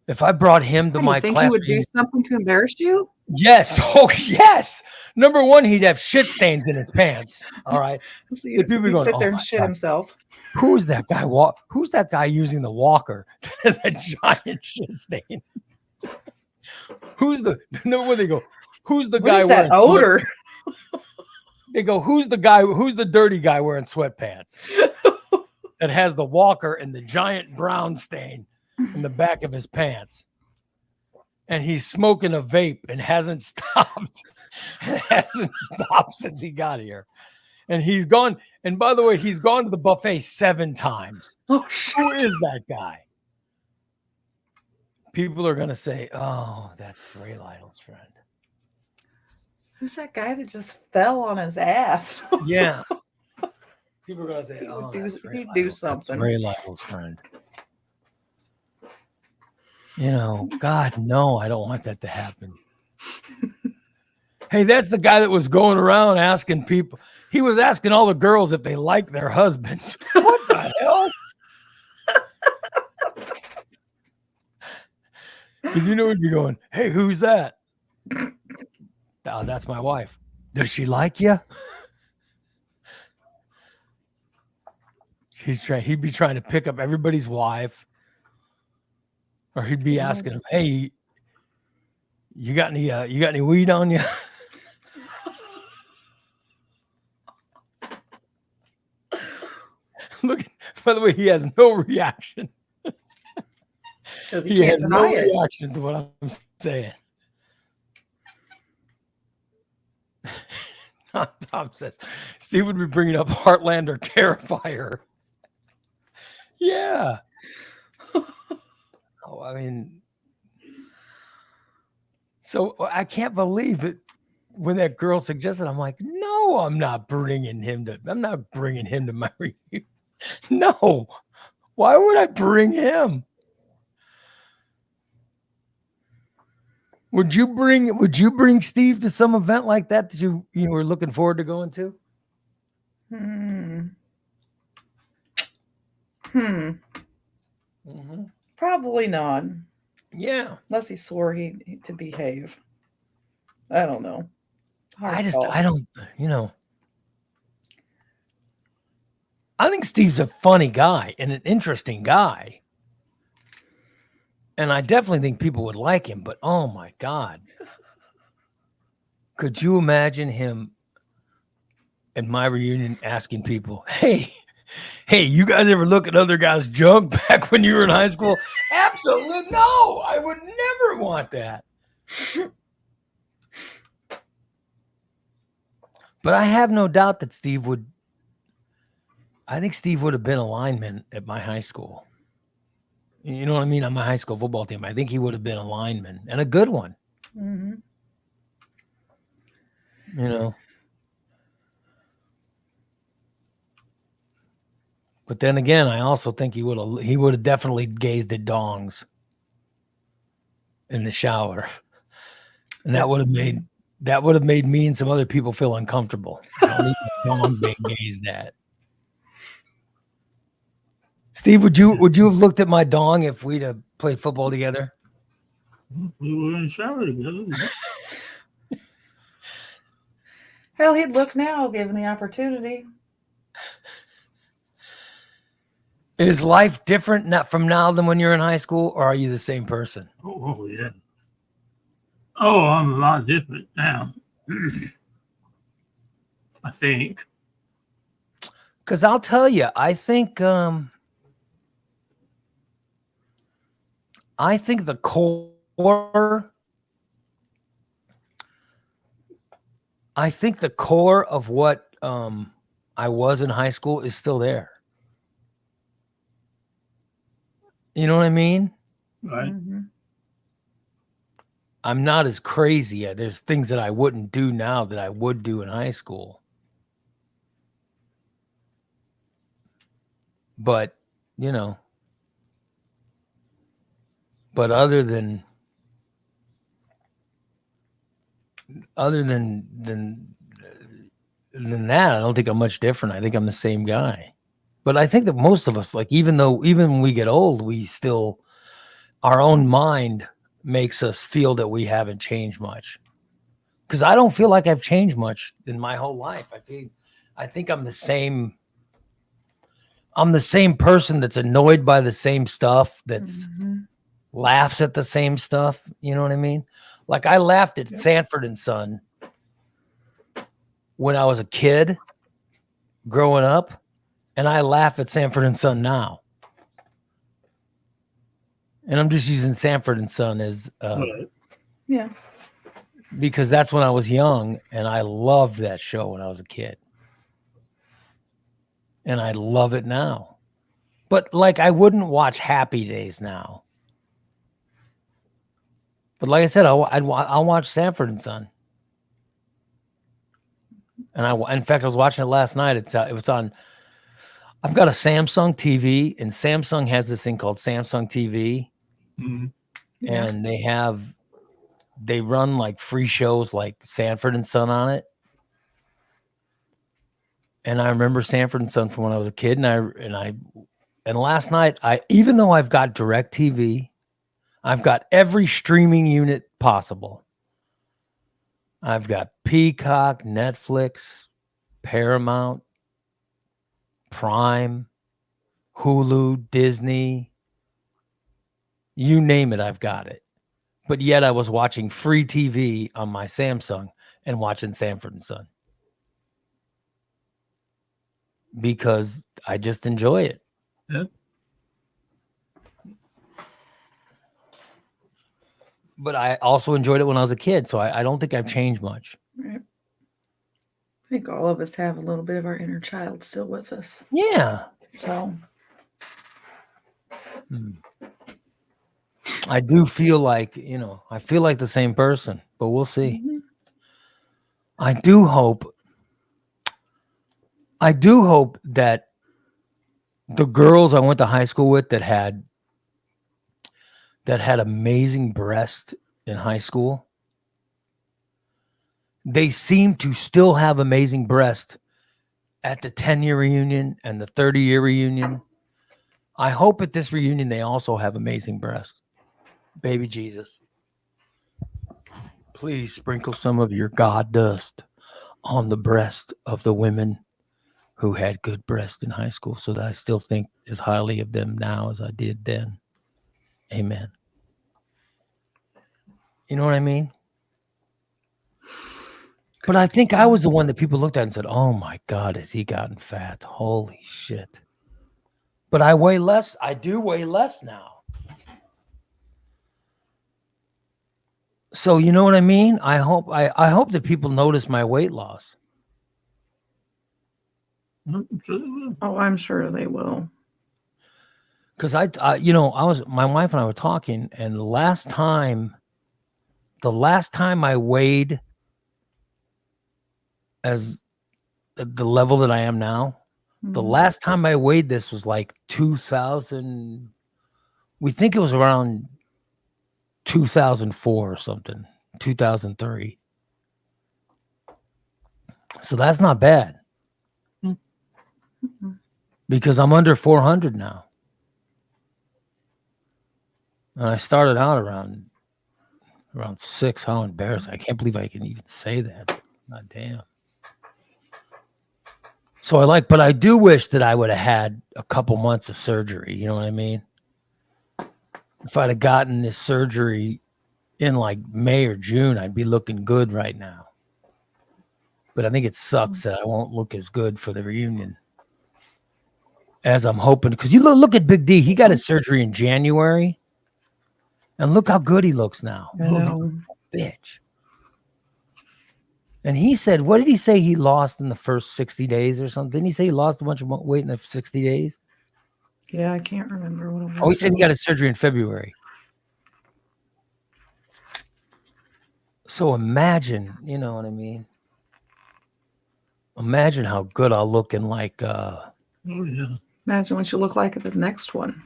If I brought him to Do my you think class he would do reunion- something to embarrass you? Yes. Oh, yes. Number one, he'd have shit stains in his pants. All right. So The people he'd going, sit "Oh there and my shit God. himself. Who's that guy? Who's that guy using the walker that has a giant shit stain? Who's the no? When they go, who's the What guy is that wearing odor? They go, who's the guy? Who's the dirty guy wearing sweatpants that has the walker and the giant brown stain in the back of his pants? And he's smoking a vape and hasn't stopped. Since he got here. And he's gone. And by the way, he's gone to the buffet 7 times. Oh, shit. Who is that guy? People are going to say, oh, that's Ray Lytle's friend. Who's that guy that just fell on his ass? Yeah. People are going to say, He would oh, do- that's Ray he'd Lytle. do That's something. Ray Lytle's friend. God, no, I don't want that to happen. Hey, that's the guy that was going around asking people. He was asking all the girls if they like their husbands. What the hell? Because he'd be going, hey, who's that? Oh, that's my wife. Does she like you? He'd be trying to pick up everybody's wife. Or he'd be asking them, hey, you got any weed on you? Look, by the way, he has no reaction. Because He he can't has no deny it. reaction to what I'm saying. Tom says, Steve would be bringing up Heartland or Terrifier. Yeah. Oh, I mean, so I can't believe it. When that girl suggested, I'm like, no, I'm not bringing him to my reunion. No. Why would I bring him? Would you bring Steve to some event like that you were looking forward to going to? Mm-hmm. Probably not. Yeah. Unless he swore he to behave. I don't know. I don't, I think Steve's a funny guy and an interesting guy. And I definitely think people would like him, but oh my God. Could you imagine him at my reunion asking people, hey, you guys ever look at other guys' junk back when you were in high school? Absolutely no. I would never want that. But I have no doubt that Steve would have been a lineman at my high school. You know what I mean? On my high school football team. I think he would have been a lineman and a good one. Mm-hmm. But then again, I also think he would have definitely gazed at dongs in the shower. And that would have made me and some other people feel uncomfortable. I don't need a dong being gazed at. Steve, would you have looked at my dong if we'd have played football together? We were in the shower together. Hell, he'd look now, given the opportunity. Is life different from now than when you're in high school, or are you the same person? Oh yeah. Oh, I'm a lot different now. I think. Because I'll tell you, I think I think the core. I think the core of what I was in high school is still there. You know what I mean? Right. Mhm. I'm not as crazy. There's things that I wouldn't do now that I would do in high school. But, you know, but other than that, I don't think I'm much different. I think I'm the same guy. But I think that most of us, like, even when we get old, we still, our own mind makes us feel that we haven't changed much. Because I don't feel like I've changed much in my whole life. I think I'm the same. I'm the same person that's annoyed by the same stuff, that's Mhm. laughs at the same stuff. You know what I mean? Like, I laughed at Yep. Sanford and Son when I was a kid growing up, and I laugh at Sanford and Son now. And I'm just using Sanford and Son as Right. Yeah. because that's when I was young, and I loved that show when I was a kid. And I love it now. But like, I wouldn't watch Happy Days now. But like I said, I'll watch Sanford and Son. And in fact, I was watching it last night. It's on. I've got a Samsung TV, and Samsung has this thing called Samsung TV, Mhm. Yeah. and they run like free shows like Sanford and Son on it. And I remember Sanford and Son from when I was a kid, and last night, even though I've got DirecTV, I've got every streaming unit possible. I've got Peacock, Netflix, Paramount, Prime, Hulu, Disney, you name it, I've got it. But yet I was watching free TV on my Samsung and watching Sanford and Son because I just enjoy it. Yeah. But I also enjoyed it when I was a kid, so I don't think I've changed much. Right. I think all of us have a little bit of our inner child still with us. Yeah. So I do feel like, I feel like the same person, but we'll see. mhm. I do hope that the girls I went to high school with that had amazing breasts in high school, they seem to still have amazing breasts at the 10-year reunion and the 30-year reunion. I hope at this reunion they also have amazing breasts. Baby Jesus, please sprinkle some of your God dust on the breast of the women who had good breasts in high school, so that I still think as highly of them now as I did then. Amen. You know what I mean? But I think I was the one that people looked at and said, "Oh my God, has he gotten fat? Holy shit." But I weigh less. I do weigh less now. So you know what I mean? I hope that people notice my weight loss. Oh, I'm sure they will. Because my wife and I were talking, and the last time I weighed as the level that I am now, the Mhm. last time I weighed this was like 2000. We think it was around 2004 or something, 2003. So that's not bad. Mhm. Because I'm under 400 now. And I started out around 6. How embarrassing. I can't believe I can even say that. God damn. So but I do wish that I would have had a couple months of surgery. You know what I mean? If I'd have gotten this surgery in like May or June, I'd be looking good right now. But I think it sucks that I won't look as good for the reunion as I'm hoping. Because you look at Big D. He got his surgery in January. And look how good he looks now. I know. Bitch. And he said, what did he say he lost in the first 60 days or something? Didn't he say he lost a bunch of weight in the 60 days? Yeah, I can't remember what it was. Oh, he said he got his surgery in February. So imagine, you know what I mean? Imagine how good I'll look in like, Oh yeah. Imagine what you look like at the next one.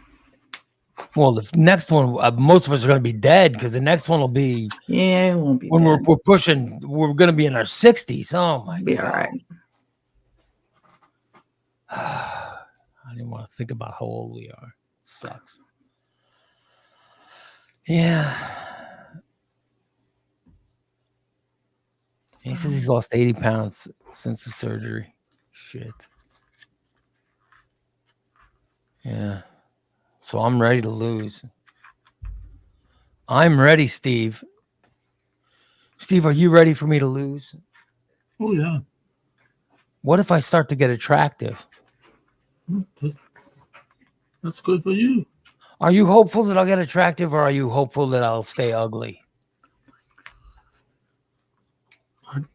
well, the next one, most of us are going to be dead because the next one will be Yeah, it won't be. when dead. we're pushing, we're going to be in our 60s. Oh my Be God. all right. I didn't want to think about how old we are. It sucks. Yeah. He says he's lost 80 pounds since the surgery. Shit. Yeah. So I'm ready to lose. I'm ready, Steve. Steve, are you ready for me to lose? Oh yeah. What if I start to get attractive? That's good for you. Are you hopeful that I'll get attractive or are you hopeful that I'll stay ugly?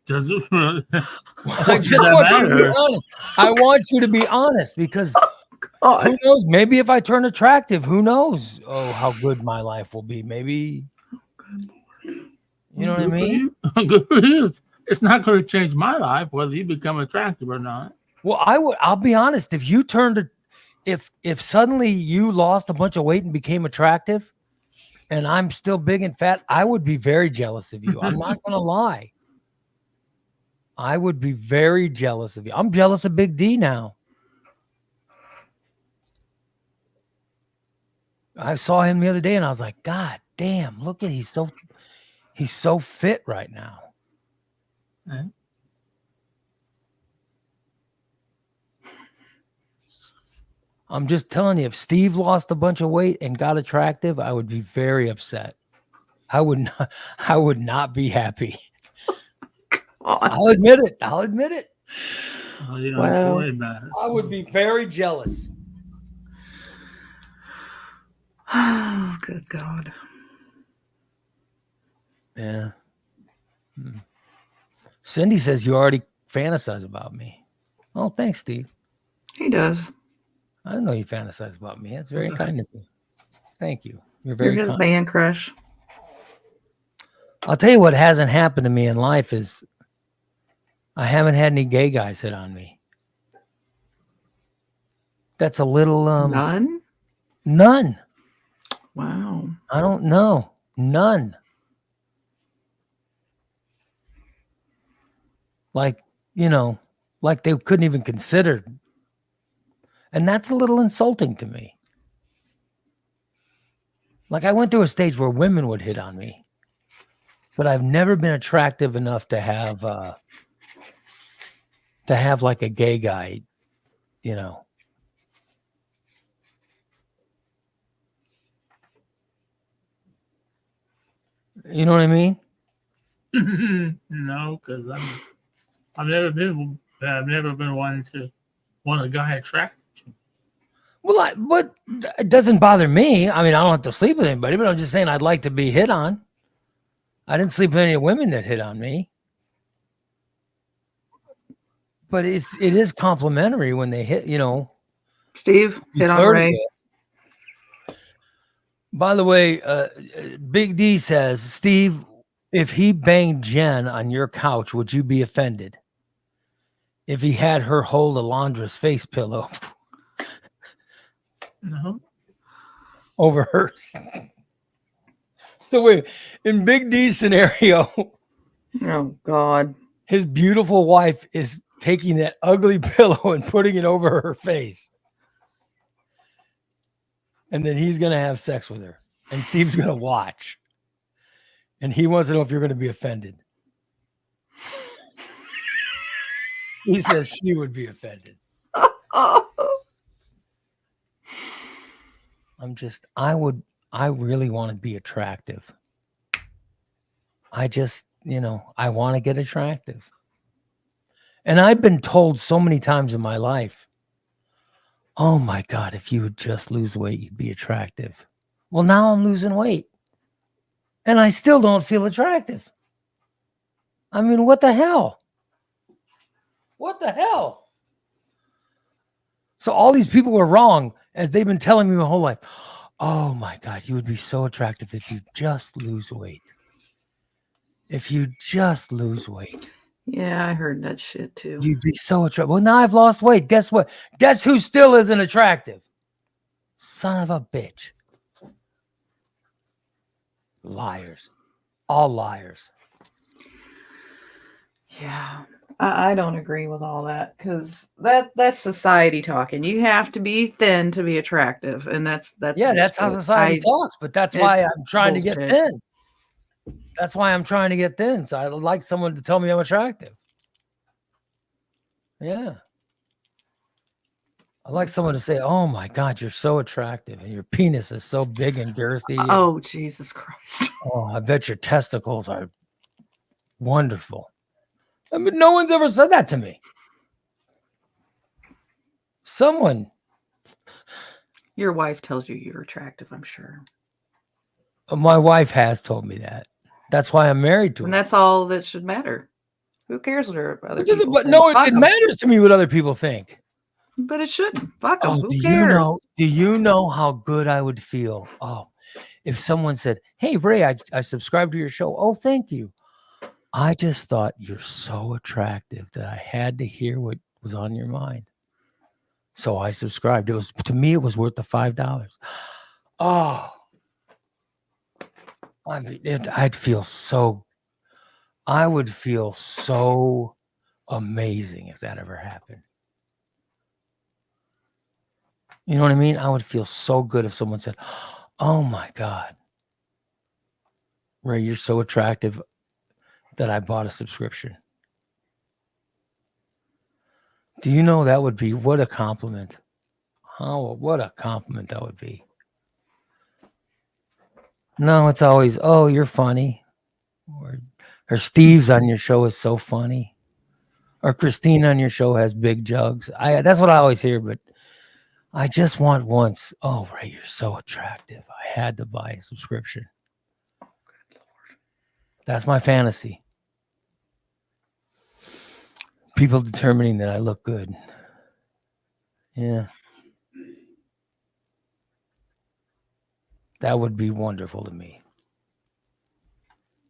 Does it? I just want you to be honest. I want you to be honest because who knows? Maybe if I turn attractive, who knows? Oh, how good my life will be. Maybe, you know what I mean? Good for you. It's not going to change my life whether you become attractive or not. Well, I'll be honest. If you turned if suddenly you lost a bunch of weight and became attractive and I'm still big and fat, I would be very jealous of you. I'm not going to lie. I would be very jealous of you. I'm jealous of Big D now. I saw him the other day and I was like, God damn, look at he's so fit right now. Right. I'm just telling you, if Steve lost a bunch of weight and got attractive, I would be very upset. I would not be happy. I'll admit it. Oh, you don't have to worry about it. I would be very jealous. Oh, good God. Yeah. Cindy says you already fantasize about me. Oh, thanks, Steve. He does. I didn't know you fantasize about me. That's very kind of you. Thank you. You're very You're his kind. man crush. I'll tell you what hasn't happened to me in life is I haven't had any gay guys hit on me. That's a little None? none. Wow. I don't know. None. Like, you know, like they couldn't even consider. And that's a little insulting to me. Like I went through a stage where women would hit on me, but I've never been attractive enough to have like a gay guy, you know. You know what I mean? No, because I've never been one to want a guy attracted to. Well, but it doesn't bother me. I mean, I don't have to sleep with anybody, but I'm just saying I'd like to be hit on. I didn't sleep with any women that hit on me. But it is complimentary when they hit, you know. Steve, you hit on flirt a Ray. bit. By the way, Big D says, Steve, if he banged Jen on your couch, would you be offended? If he had her hold a laundress face pillow No. over hers. So wait, in Big D's scenario, Oh, God. his beautiful wife is taking that ugly pillow and putting it over her face. And then he's going to have sex with her. And Steve's going to watch. And he wants to know if you're going to be offended. He says she would be offended. I really want to be attractive. I just, you know, I want to get attractive. And I've been told so many times in my life, oh my God, if you would just lose weight, you'd be attractive. Well, now I'm losing weight. and I still don't feel attractive. I mean, what the hell? What the hell? So all these people were wrong, as they've been telling me my whole life. Oh my God, you would be so attractive if you just lose weight. If you just lose weight, Yeah, I heard that shit too. you'd be so attractive. Well, now I've lost weight. Guess what? Guess who still isn't attractive? Son of a bitch. Liars. All liars. Yeah. I don't agree with all that because that's society talking. You have to be thin to be attractive, and that's Yeah, that's how bullshit. society talks, but that's why it's I'm trying to get bullshit. thin. That's why I'm trying to get thin. So I would like someone to tell me I'm attractive. Yeah. I like someone to say, oh my God, you're so attractive and your penis is so big and girthy. and, Oh, Jesus Christ. oh, I bet your testicles are wonderful. I mean, no one's ever said that to me. Someone, Your wife tells you you're attractive, I'm sure. my wife has told me that. That's why I'm married to her. And that's all that should matter. Who cares what other It doesn't, people but think? no, Fuck it 'em. matters to me what other people think. But it shouldn't. Fuck them. Oh, Who do cares? you know how good I would feel? Oh, if someone said, hey, Ray, I subscribed to your show. Oh, thank you. I just thought you're so attractive that I had to hear what was on your mind. So I subscribed. It was, to me, it was worth the $5. Oh, I mean, I would feel so amazing if that ever happened. You know what I mean? I would feel so good if someone said, oh my God, Ray, you're so attractive that I bought a subscription. Do you know that would be, what a compliment? Oh, what a compliment that would be. No, it's always, oh, you're funny. Or Steve's on your show is so funny. Or Christine on your show has big jugs. That's what I always hear, but I just want once, oh, Ray, you're so attractive. I had to buy a subscription. That's my fantasy. People determining that I look good. Yeah. That would be wonderful to me.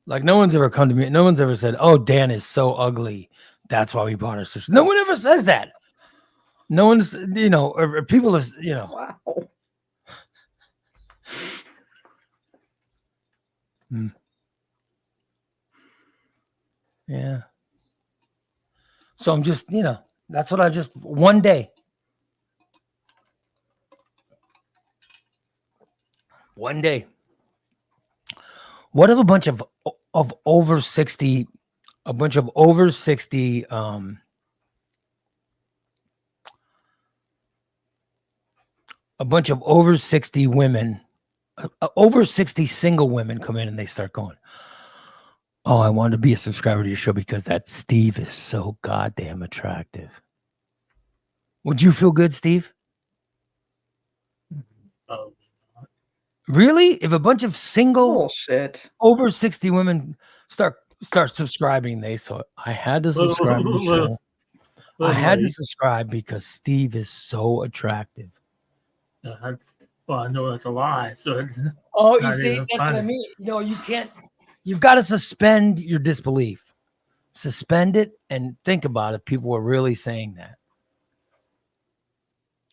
Like, no one's ever come to me. No one's ever said, oh, Dan is so ugly. That's why we bought our subscription. No one ever says that. No one's, or people have, Wow. Yeah. So I'm just, that's what one day. One day. What if a bunch of over 60, a bunch of over 60, a bunch of over 60 women, over 60 single women come in and they start going, oh, I wanted to be a subscriber to your show because that Steve is so goddamn attractive. Would you feel good, Steve? Oh, Really? If a bunch of single Bullshit. over 60 women start subscribing, they saw I had to subscribe to the show. I had to subscribe because Steve is so attractive. I know that's a lie. So it's Oh, you not see, even that's what I funny. mean. You can't. You've got to suspend your disbelief. Suspend it and think about if people were really saying that.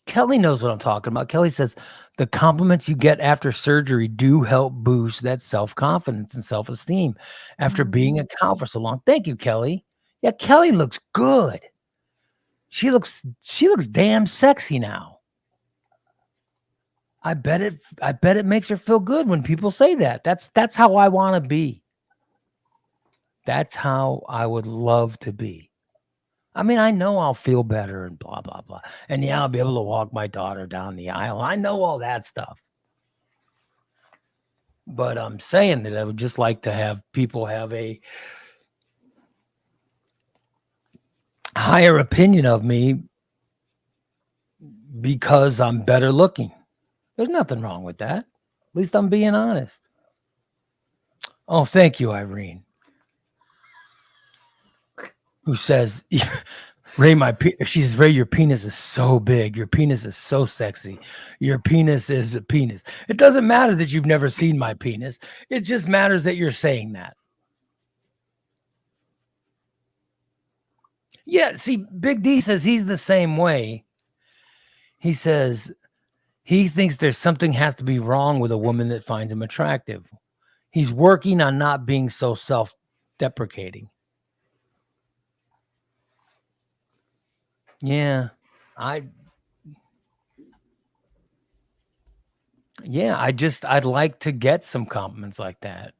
Kelly knows what I'm talking about. Kelly says the compliments you get after surgery do help boost that self-confidence and self-esteem after being a cow for so long. Thank you, Kelly. Yeah, Kelly looks good. She looks damn sexy now. I bet it makes her feel good when people say that. That's how I want to be. That's how I would love to be. I mean, I know I'll feel better and blah, blah, blah. And yeah, I'll be able to walk my daughter down the aisle. I know all that stuff. But I'm saying that I would just like to have people have a higher opinion of me because I'm better looking. There's nothing wrong with that. At least I'm being honest. Oh, thank you, Irene. Who says, Ray, she says, Ray, your penis is so big. Your penis is so sexy. Your penis is a penis. It doesn't matter that you've never seen my penis. It just matters that you're saying that. Yeah, see, Big D says he's the same way. He says he thinks there's something has to be wrong with a woman that finds him attractive. He's working on not being so self-deprecating. Yeah, I'd like to get some compliments like that.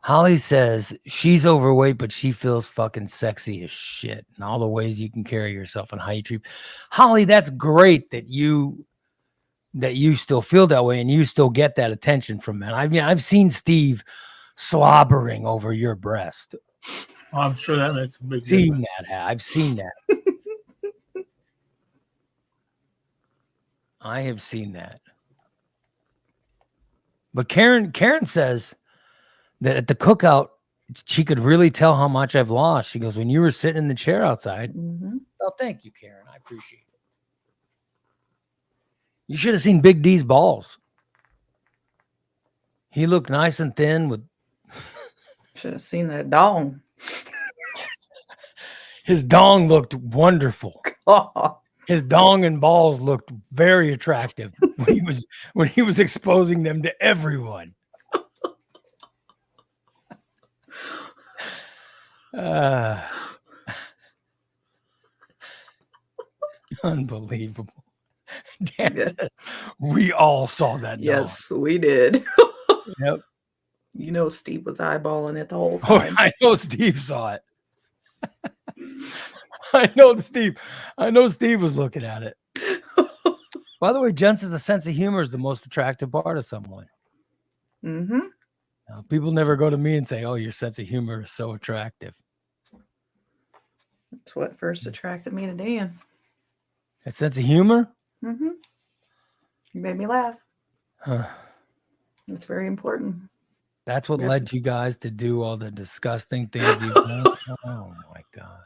Holly says she's overweight, but she feels fucking sexy as shit. And all the ways you can carry yourself and how you treat. Holly, that's great that you still feel that way and you still get that attention from men. I mean, I've seen Steve slobbering over your breast. Oh, I'm sure that makes a big Seen difference. that. I've seen that. I have seen that. But Karen says that at the cookout, she could really tell how much I've lost. She goes, when you were sitting in the chair outside. Mm-hmm. Oh, thank you, Karen. I appreciate it. You should have seen Big D's balls. He looked nice and thin with. Should have seen that dong. His dong looked wonderful. Oh, His dong and balls looked very attractive when he was exposing them to everyone. Unbelievable. Dan Yeah. says, we all saw that. yes, we did. Dog. Yep. You know, Steve was eyeballing it the whole Oh, time. I know Steve saw it. I know Steve was looking at it. By the way, Jen says a sense of humor is the most attractive part of someone. Mm-hmm. Now, people never go to me and say, oh, your sense of humor is so attractive. That's what first attracted me to Dan. A sense of humor? Mm-hmm. You made me laugh. Huh. It's very important. That's what Yep. led you guys to do all the disgusting things you've done. Oh my God.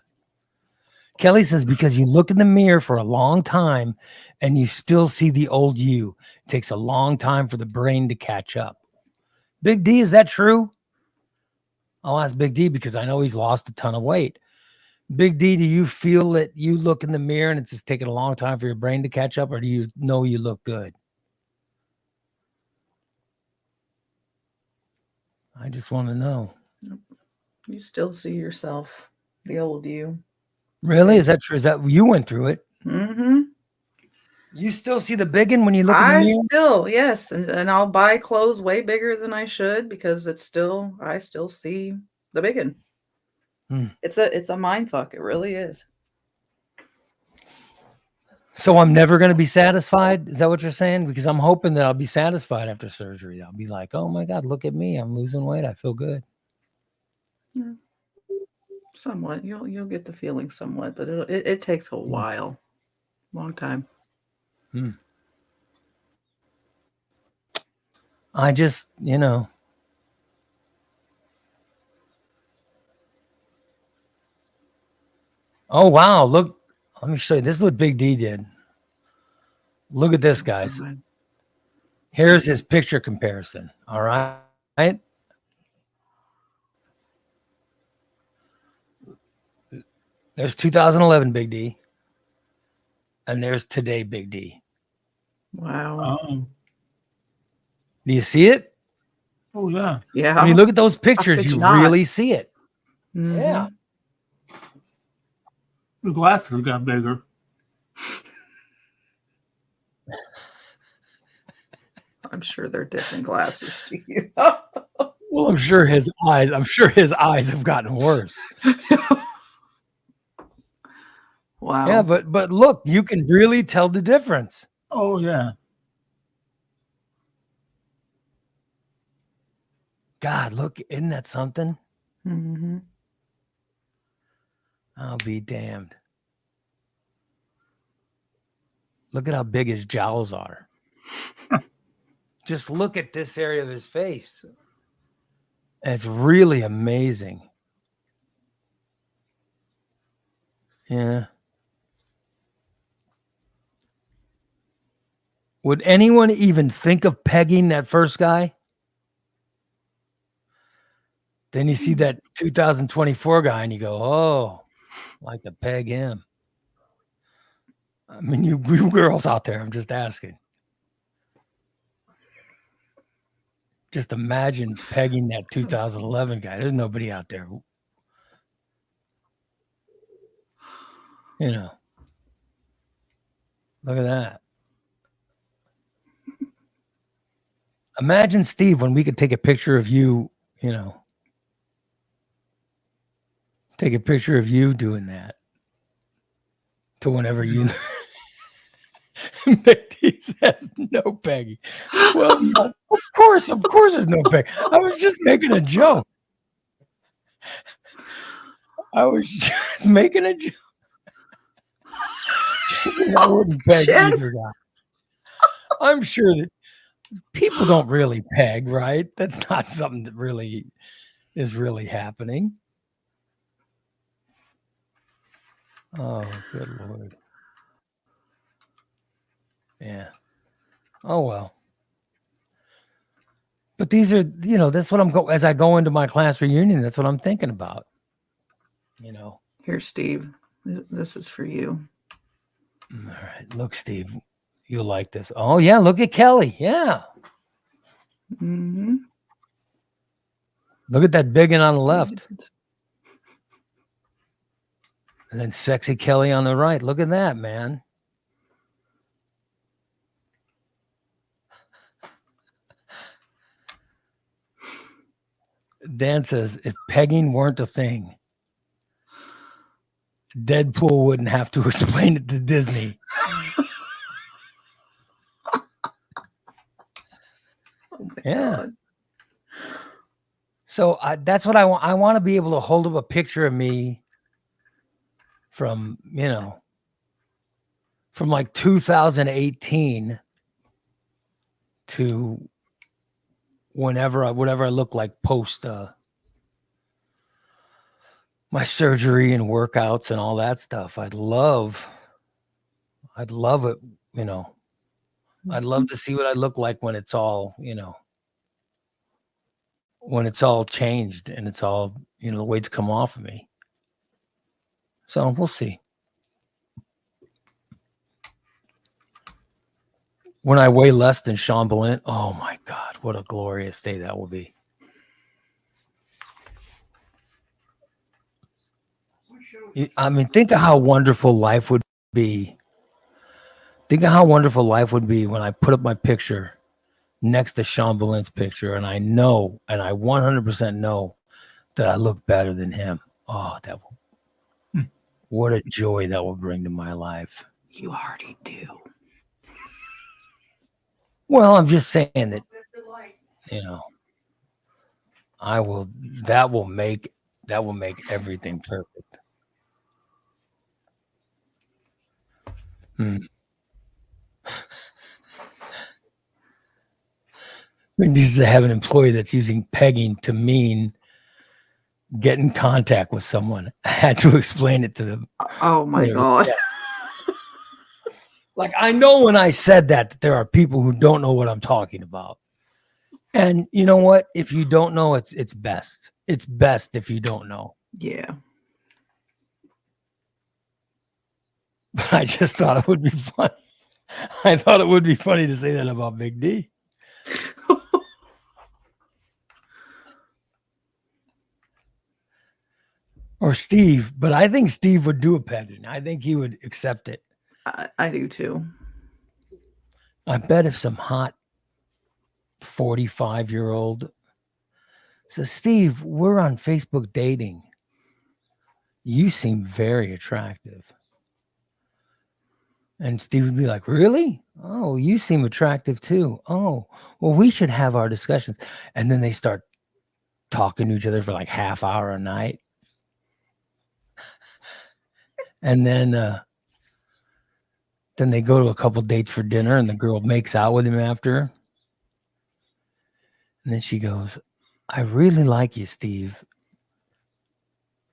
Kelly says, because you look in the mirror for a long time and you still see the old you. It takes a long time for the brain to catch up. Big D, is that true? I'll ask Big D because I know he's lost a ton of weight. Big D, do you feel that you look in the mirror and it's just taking a long time for your brain to catch up, or do you know you look good? I just want to know. You still see yourself, the old you. Really? Is that true? Is that you went through it? Mm-hmm. You still see the big one when you look in the I mirror? still, yes, and I'll buy clothes way bigger than I should because I still see the big one. It's a mind fuck. It really is. So I'm never going to be satisfied? Is that what you're saying? Because I'm hoping that I'll be satisfied after surgery. I'll be like, oh my God, look at me. I'm losing weight. I feel good. Yeah. Somewhat. You'll get the feeling somewhat, but it takes a while. Long time. I just, Oh, wow. Look, let me show you. This is what Big D did. Look at this, guys. Here's his picture comparison. All right. There's 2011 Big D. And there's today Big D. Wow. Do you see it? Oh, yeah. Yeah. When you look at those pictures, it's you not. really see it. Mhm. Yeah. The glasses got bigger. I'm sure they're different glasses to you. Well, I'm sure his eyes have gotten worse. Wow. Yeah, but look, you can really tell the difference. Oh, yeah. God, look, isn't that something? Mm-hmm. I'll be damned. Look at how big his jowls are. Just look at this area of his face. It's really amazing. Yeah. Would anyone even think of pegging that first guy? Then you see that 2024 guy and you go, oh, I'd like to peg him. I mean, you girls out there, I'm just asking. Just imagine pegging that 2011 guy. There's nobody out there. You know, look at that. Imagine, Steve, when we could take a picture of you, you know, take a picture of you doing that to whenever you. Mickey says no pegging. Well, no, of course there's no peg. I was just making a joke. I was just making a joke. I wouldn't peg either guy. I'm sure that people don't really peg, right? That's not something that really is really happening. Oh, good Lord. Yeah. Oh, well. But these are, you know, that's what as I go into my class reunion, that's what I'm thinking about. You know. Here, Steve. This is for you. All right. Look, Steve, you'll like this. Oh, yeah. Look at Kelly. Yeah. Mm-hmm. Look at that big one on the left. And then sexy Kelly on the right. Look at that, man. Dan says, if pegging weren't a thing, Deadpool wouldn't have to explain it to Disney. Yeah. God. So that's what I want. I want to be able to hold up a picture of me from, you know, from like 2018 to whatever I look like post my surgery and workouts and all that stuff. I'd love it, you know. I'd love to see what I look like when it's all, you know, when it's all changed and it's all, you know, the weight's come off of me. So we'll see. When I weigh less than Sean Ballin, oh my God, what a glorious day that will be. I mean, think of how wonderful life would be. Think of how wonderful life would be when I put up my picture next to Sean Ballin's picture, and I know, and I 100% know that I look better than him. Oh, that will, what a joy that will bring to my life. You already do. Well, I'm just saying that, you know, that will make everything perfect. We need to have an employee that's using pegging to mean get in contact with someone. I had to explain it to them. Oh my God. Yeah. Like, I know when I said that there are people who don't know what I'm talking about. And you know what? If you don't know, it's best. It's best if you don't know. Yeah. But I just thought it would be funny. I thought it would be funny to say that about Big D. Or Steve, but I think Steve would do a pegging. I think he would accept it. I do too. I bet if some hot 45-year-old says, Steve, we're on Facebook dating. You seem very attractive. And Steve would be like, really? Oh, you seem attractive too. Oh, well, we should have our discussions. And then they start talking to each other for like half hour a night. And then they go to a couple dates for dinner and the girl makes out with him after. And then she goes, I really like you, Steve.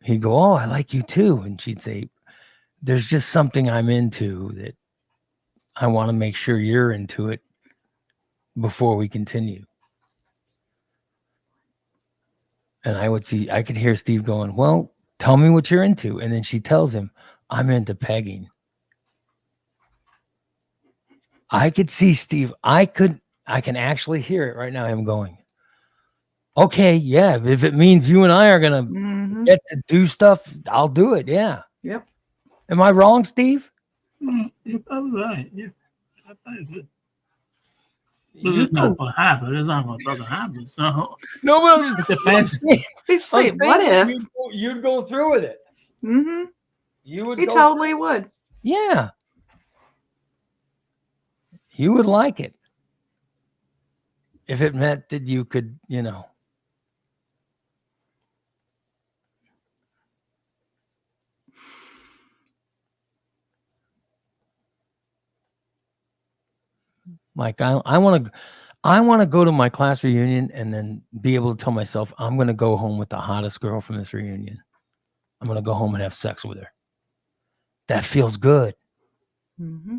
He'd go, oh, I like you too. And she'd say, there's just something I'm into that I want to make sure you're into it before we continue. And I could hear Steve going, well, tell me what you're into. And then she tells him, I'm into pegging. I could see Steve. I can actually hear it right now. Him going, okay, yeah. If it means you and I are going to get to do stuff, I'll do it. Yeah. Yep. Am I wrong, Steve? You're probably right. Yeah. It's not going to happen. It's not going to fucking happen. So, no, but I'm it depends. He's like, what if? You'd go through with it. Mm-hmm. You would. He totally would. Yeah. You would like it if it meant that you could, Like I want to go to my class reunion and then be able to tell myself I'm going to go home with the hottest girl from this reunion. I'm going to go home and have sex with her. That feels good. Mm-hmm.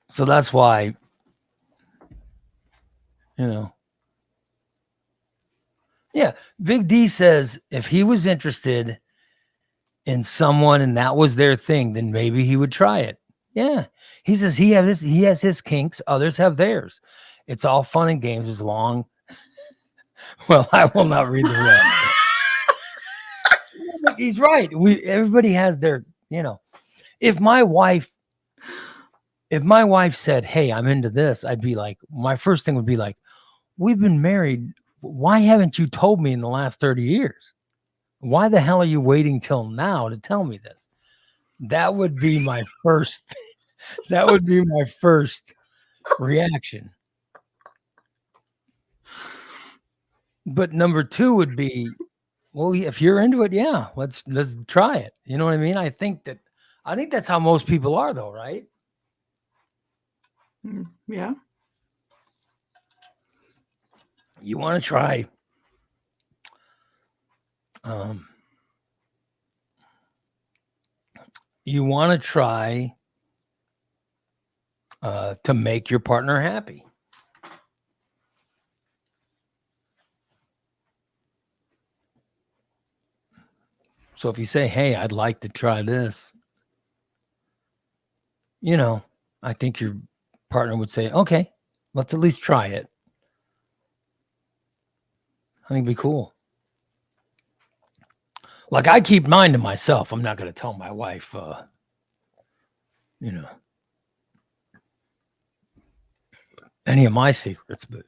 So that's why, yeah, Big D says if he was interested in someone and that was their thing, then maybe he would try it. Yeah. He says he has his kinks, others have theirs. It's all fun and games as long. Well, I will not read the rest. He's right. Everybody has their, if my wife said, hey, I'm into this, I'd be like, my first thing would be like, we've been married. Why haven't you told me in the last 30 years? Why the hell are you waiting till now to tell me this? That would be my first. That would be my first reaction. But number two would be, well, if you're into it, yeah, let's try it. You know what I mean? I think that's how most people are, though, right? Yeah. You want to try. You want to try to make your partner happy. So if you say, hey, I'd like to try this, I think your partner would say, okay, let's at least try it. I think it'd be cool. Like I keep mine to myself. I'm not going to tell my wife, any of my secrets, but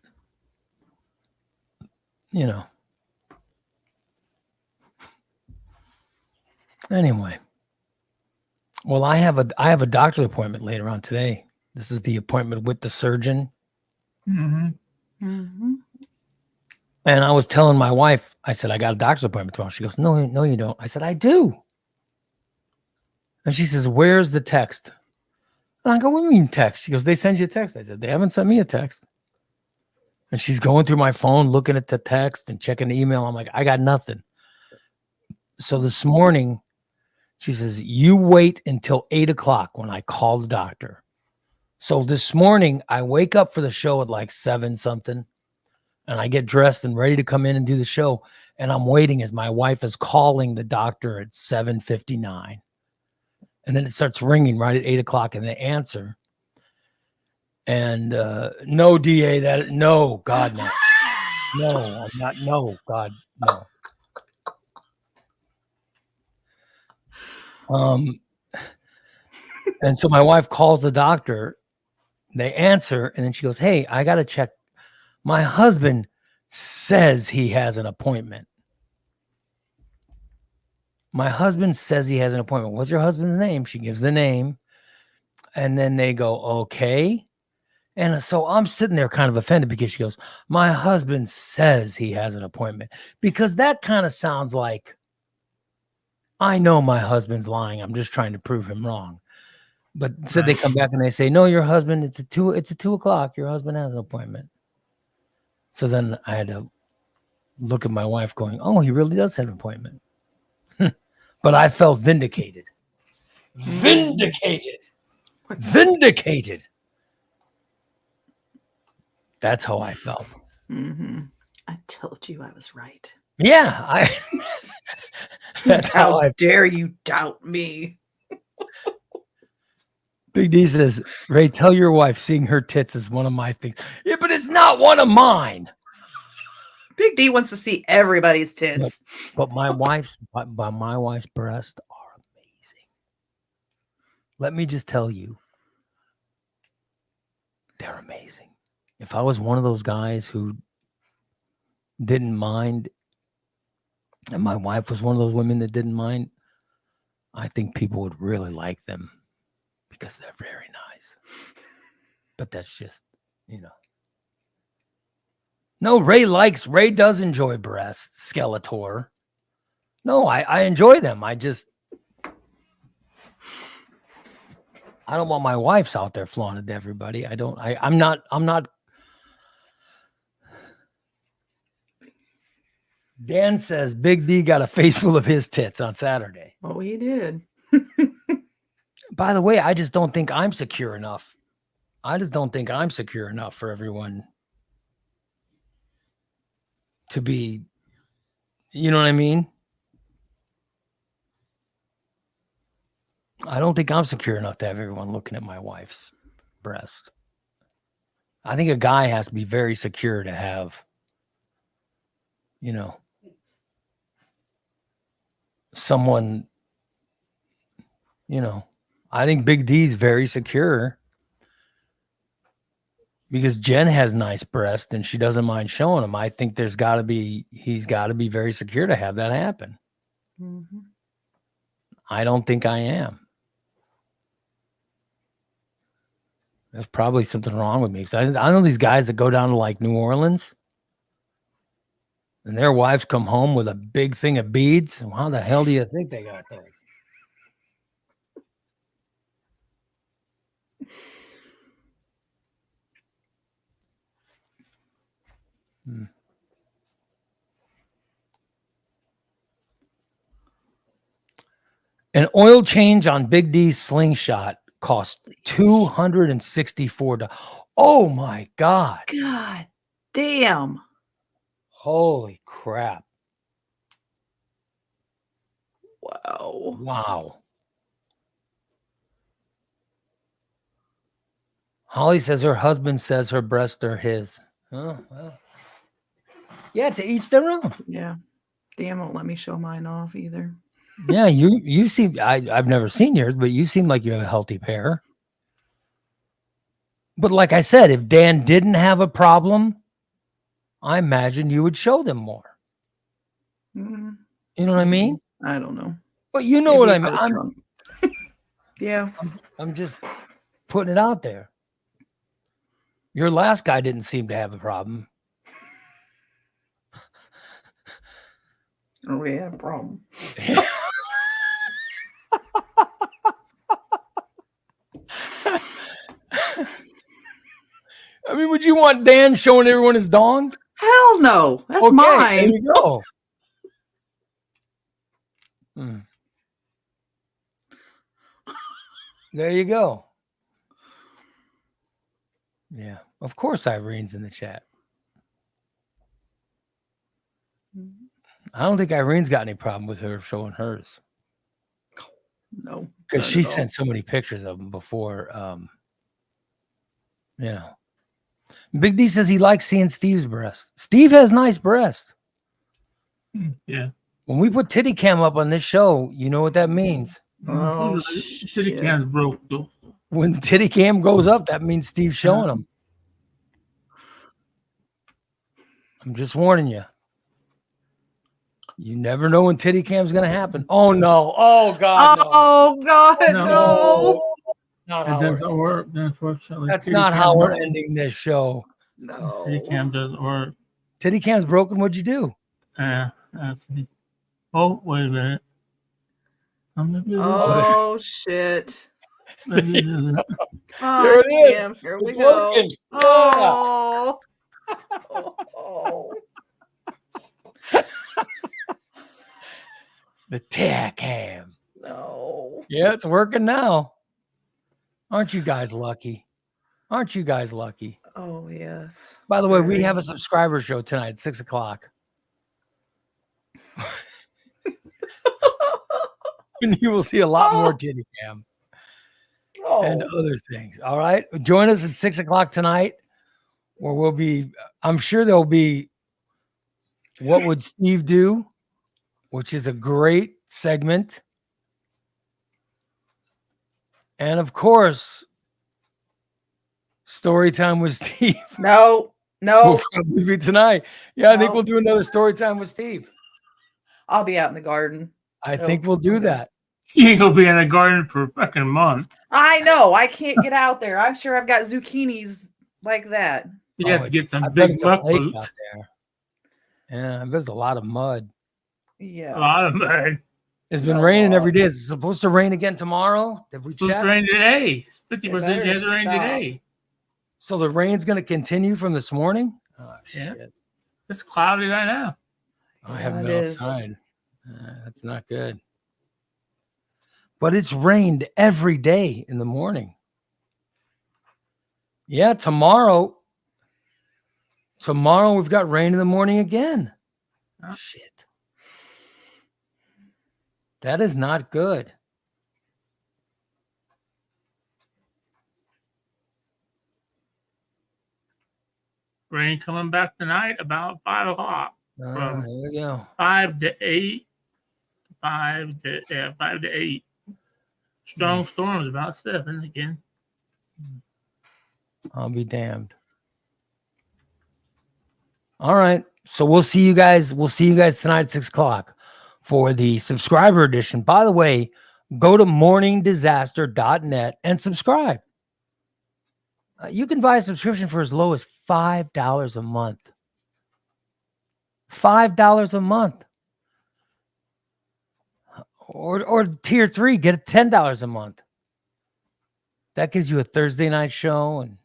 anyway. Well, I have a doctor's appointment later on today. This is the appointment with the surgeon. Mm-hmm. Mm-hmm. And I was telling my wife, I said, I got a doctor's appointment tomorrow. She goes, no, you don't. I said, I do. And she says, where's the text? And I go, what do you mean text? She goes, they send you a text. I said, they haven't sent me a text. And she's going through my phone, looking at the text and checking the email. I'm like, I got nothing. So this morning, she says, you wait until 8:00 when I call the doctor. So this morning, I wake up for the show at like 7 something. And I get dressed and ready to come in and do the show. And I'm waiting as my wife is calling the doctor at 7:59. And then it starts ringing right at 8:00 and they answer. And no, DA, no, God, no. No, I'm not. No, God, no. And so my wife calls the doctor. They answer. And then she goes, hey, I got to check. My husband says he has an appointment. My husband says he has an appointment. What's your husband's name? She gives the name. And then they go, okay. And so I'm sitting there kind of offended because she goes, my husband says he has an appointment. Because that kind of sounds like, I know my husband's lying. I'm just trying to prove him wrong. But said they come back and they say, no, your husband, it's at 2:00. Your husband has an appointment. So then I had to look at my wife going, oh, he really does have an appointment. But I felt vindicated. Vindicated. Vindicated. That's how I felt. Mm-hmm. I told you I was right. Yeah. That's how I dare you doubt me? Big D says, Ray, tell your wife seeing her tits is one of my things. Yeah, but it's not one of mine. Big D wants to see everybody's tits. But my wife's breasts are amazing. Let me just tell you, they're amazing. If I was one of those guys who didn't mind, and my wife was one of those women that didn't mind, I think people would really like them because they're very nice. But that's just, No, Ray does enjoy breasts, Skeletor. No, I enjoy them. I don't want my wife's out there flaunted to everybody. I'm not. Dan says Big D got a face full of his tits on Saturday. Oh, he did. By the way, I just don't think I'm secure enough. For everyone to be, you know what I mean? I don't think I'm secure enough to have everyone looking at my wife's breast. I think a guy has to be very secure to have, someone, I think Big D's very secure because Jen has nice breasts and she doesn't mind showing them. I think he's got to be very secure to have that happen. Mm-hmm. I don't think I am. There's probably something wrong with me. Because I know these guys that go down to like New Orleans and their wives come home with a big thing of beads. How the hell do you think they got those? An oil change on Big D's slingshot cost $264. Oh my God. God damn. Holy crap. Wow. Wow. Holly says her husband says her breasts are his. Oh, well. Yeah, to each their own. Yeah. Dan won't let me show mine off either. Yeah, you seem, I've never seen yours, but you seem like you have a healthy pair. But like I said, if Dan didn't have a problem, I imagine you would show them more. Mm-hmm. You know what I mean? I don't know. But you know what I mean. Yeah. I'm just putting it out there. Your last guy didn't seem to have a problem. Oh, we had a problem. I mean, would you want Dan showing everyone his dong? Hell no. That's Okay, mine. There you go. There you go. Yeah. Of course Irene's in the chat. I don't think Irene's got any problem with her showing hers. No. Because she sent so many pictures of them before. Big D says he likes seeing Steve's breast. Steve has nice breasts. Yeah. When we put titty cam up on this show, you know what that means. Oh, City shit. cam's broke though. When the titty cam goes up, that means Steve's showing them. I'm just warning you. You never know when titty cam's going to happen. Oh, no. Oh, God, no. Oh, God, no. Not It how doesn't work, unfortunately. That's Titty not cam how we're don't- ending this show. No. Titty cam doesn't work. Titty cam's broken. What'd you do? That's me. Oh, wait a minute. I'm gonna do this. Oh, shit. Oh, There it is. damn, here we It's go. working. Yeah. Oh. Oh. The tack ham. No. Yeah, it's working now. Aren't you guys lucky? Aren't you guys lucky? Oh, yes. By the way, we Very. have a subscriber show tonight at 6:00. And you will see a lot more titty cam and Oh. other things. All right. Join us at 6:00 tonight, where we'll be, I'm sure there'll be What Would Steve Do, which is a great segment. And of course, Story Time with Steve No. No. will probably be tonight. Yeah, I think No. we'll do another Story Time with Steve. I'll be out in the garden. I No, think we'll do okay. that. You ain't gonna be in the garden for a fucking month. I know. I can't get out there. I'm sure I've got zucchinis like that. You have Oh, to get some I bet big it's a buck lake out boots. there. Yeah, there's a lot of mud. A Yeah. lot of mud. It's been A raining lot. every day. Is it supposed to rain again tomorrow? Have we It's supposed checked? to rain today. 50% better chance of rain stop. today. So the rain's going to continue from this morning? Oh, Yeah. shit. It's cloudy right now. I haven't it been is. outside. That's not good. But it's rained every day in the morning. Yeah, tomorrow we've got rain in the morning again. Huh? Shit. That is not good. Rain coming back tonight about 5 o'clock. Here we go. 5 to 8. 5 to 8. Strong storms about 7 again. I'll be damned. All right. So we'll see you guys. We'll see you guys tonight at 6:00 for the subscriber edition. By the way, go to morningdisaster.net and subscribe. You can buy a subscription for as low as $5 a month. $5 a month. Or tier 3, get it $10 a month. That gives you a Thursday night show and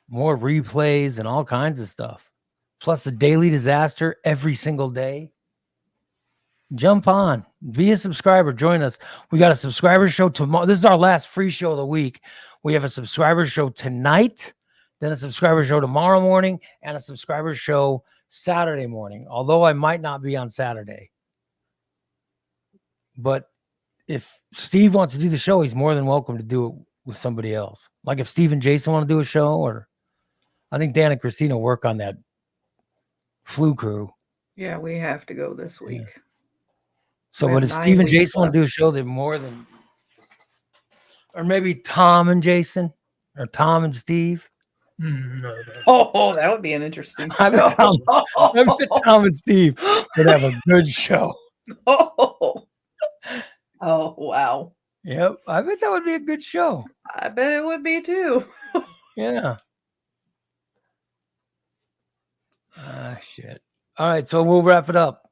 more replays and all kinds of stuff. Plus the daily disaster every single day. Jump on, be a subscriber, join us. We got a subscriber show tomorrow. This is our last free show of the week. We have a subscriber show tonight, then a subscriber show tomorrow morning, and a subscriber show Saturday morning. Although I might not be on Saturday. But if Steve wants to do the show, he's more than welcome to do it with somebody else. Like if Steve and Jason want to do a show, or I think Dan and Christina work on that flu crew. Yeah, we have to go this week. So, We but have if 9 Steve and weeks Jason want left. to do a show, they're more than, or maybe Tom and Jason, or Tom and Steve. No. Oh, that would be an interesting I bet show. Tom and Steve would have a good show. Oh, wow. Yep, I bet that would be a good show. I bet it would be too. Yeah. Shit. All right, so we'll wrap it up.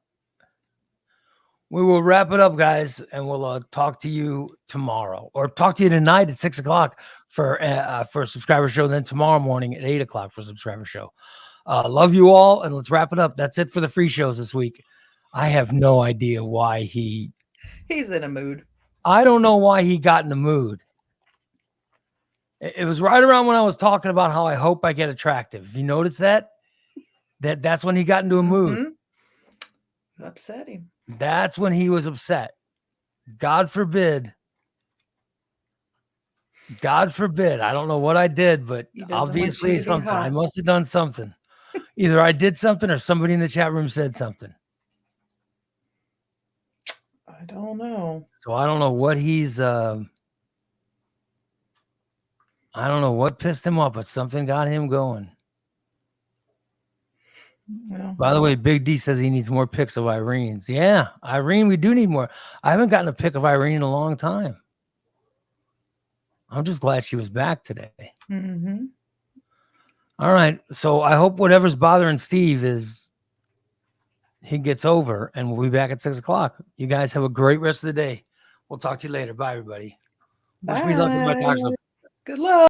We will wrap it up, guys, and we'll talk to you tomorrow, or talk to you tonight at 6:00 for a subscriber show, and then tomorrow morning at 8:00 for a subscriber show. Love you all, and let's wrap it up. That's it for the free shows this week. I have no idea why He's in a mood. I don't know why he got in the mood. It was right around when I was talking about how I hope I get attractive. You notice that? That's when he got into a mood. Mhm. Upset him. That's when he was upset. God forbid. God forbid. I don't know what I did, but He doesn't want you obviously to be something. I hot. must have done something. Either I did something or somebody in the chat room said something. I don't know. So I don't know what he's I don't know what pissed him off, but something got him going. Well, By the way, Big D says he needs more pics of Irene's. Yeah, Irene, we do need more. I haven't gotten a pic of Irene in a long time. I'm just glad she was back today. mhm. All right. So I hope whatever's bothering Steve is he gets over, and we'll be back at 6:00. You guys have a great rest of the day. We'll talk to you later. Bye, everybody. Wish me luck with my Bye. dogs. Good luck.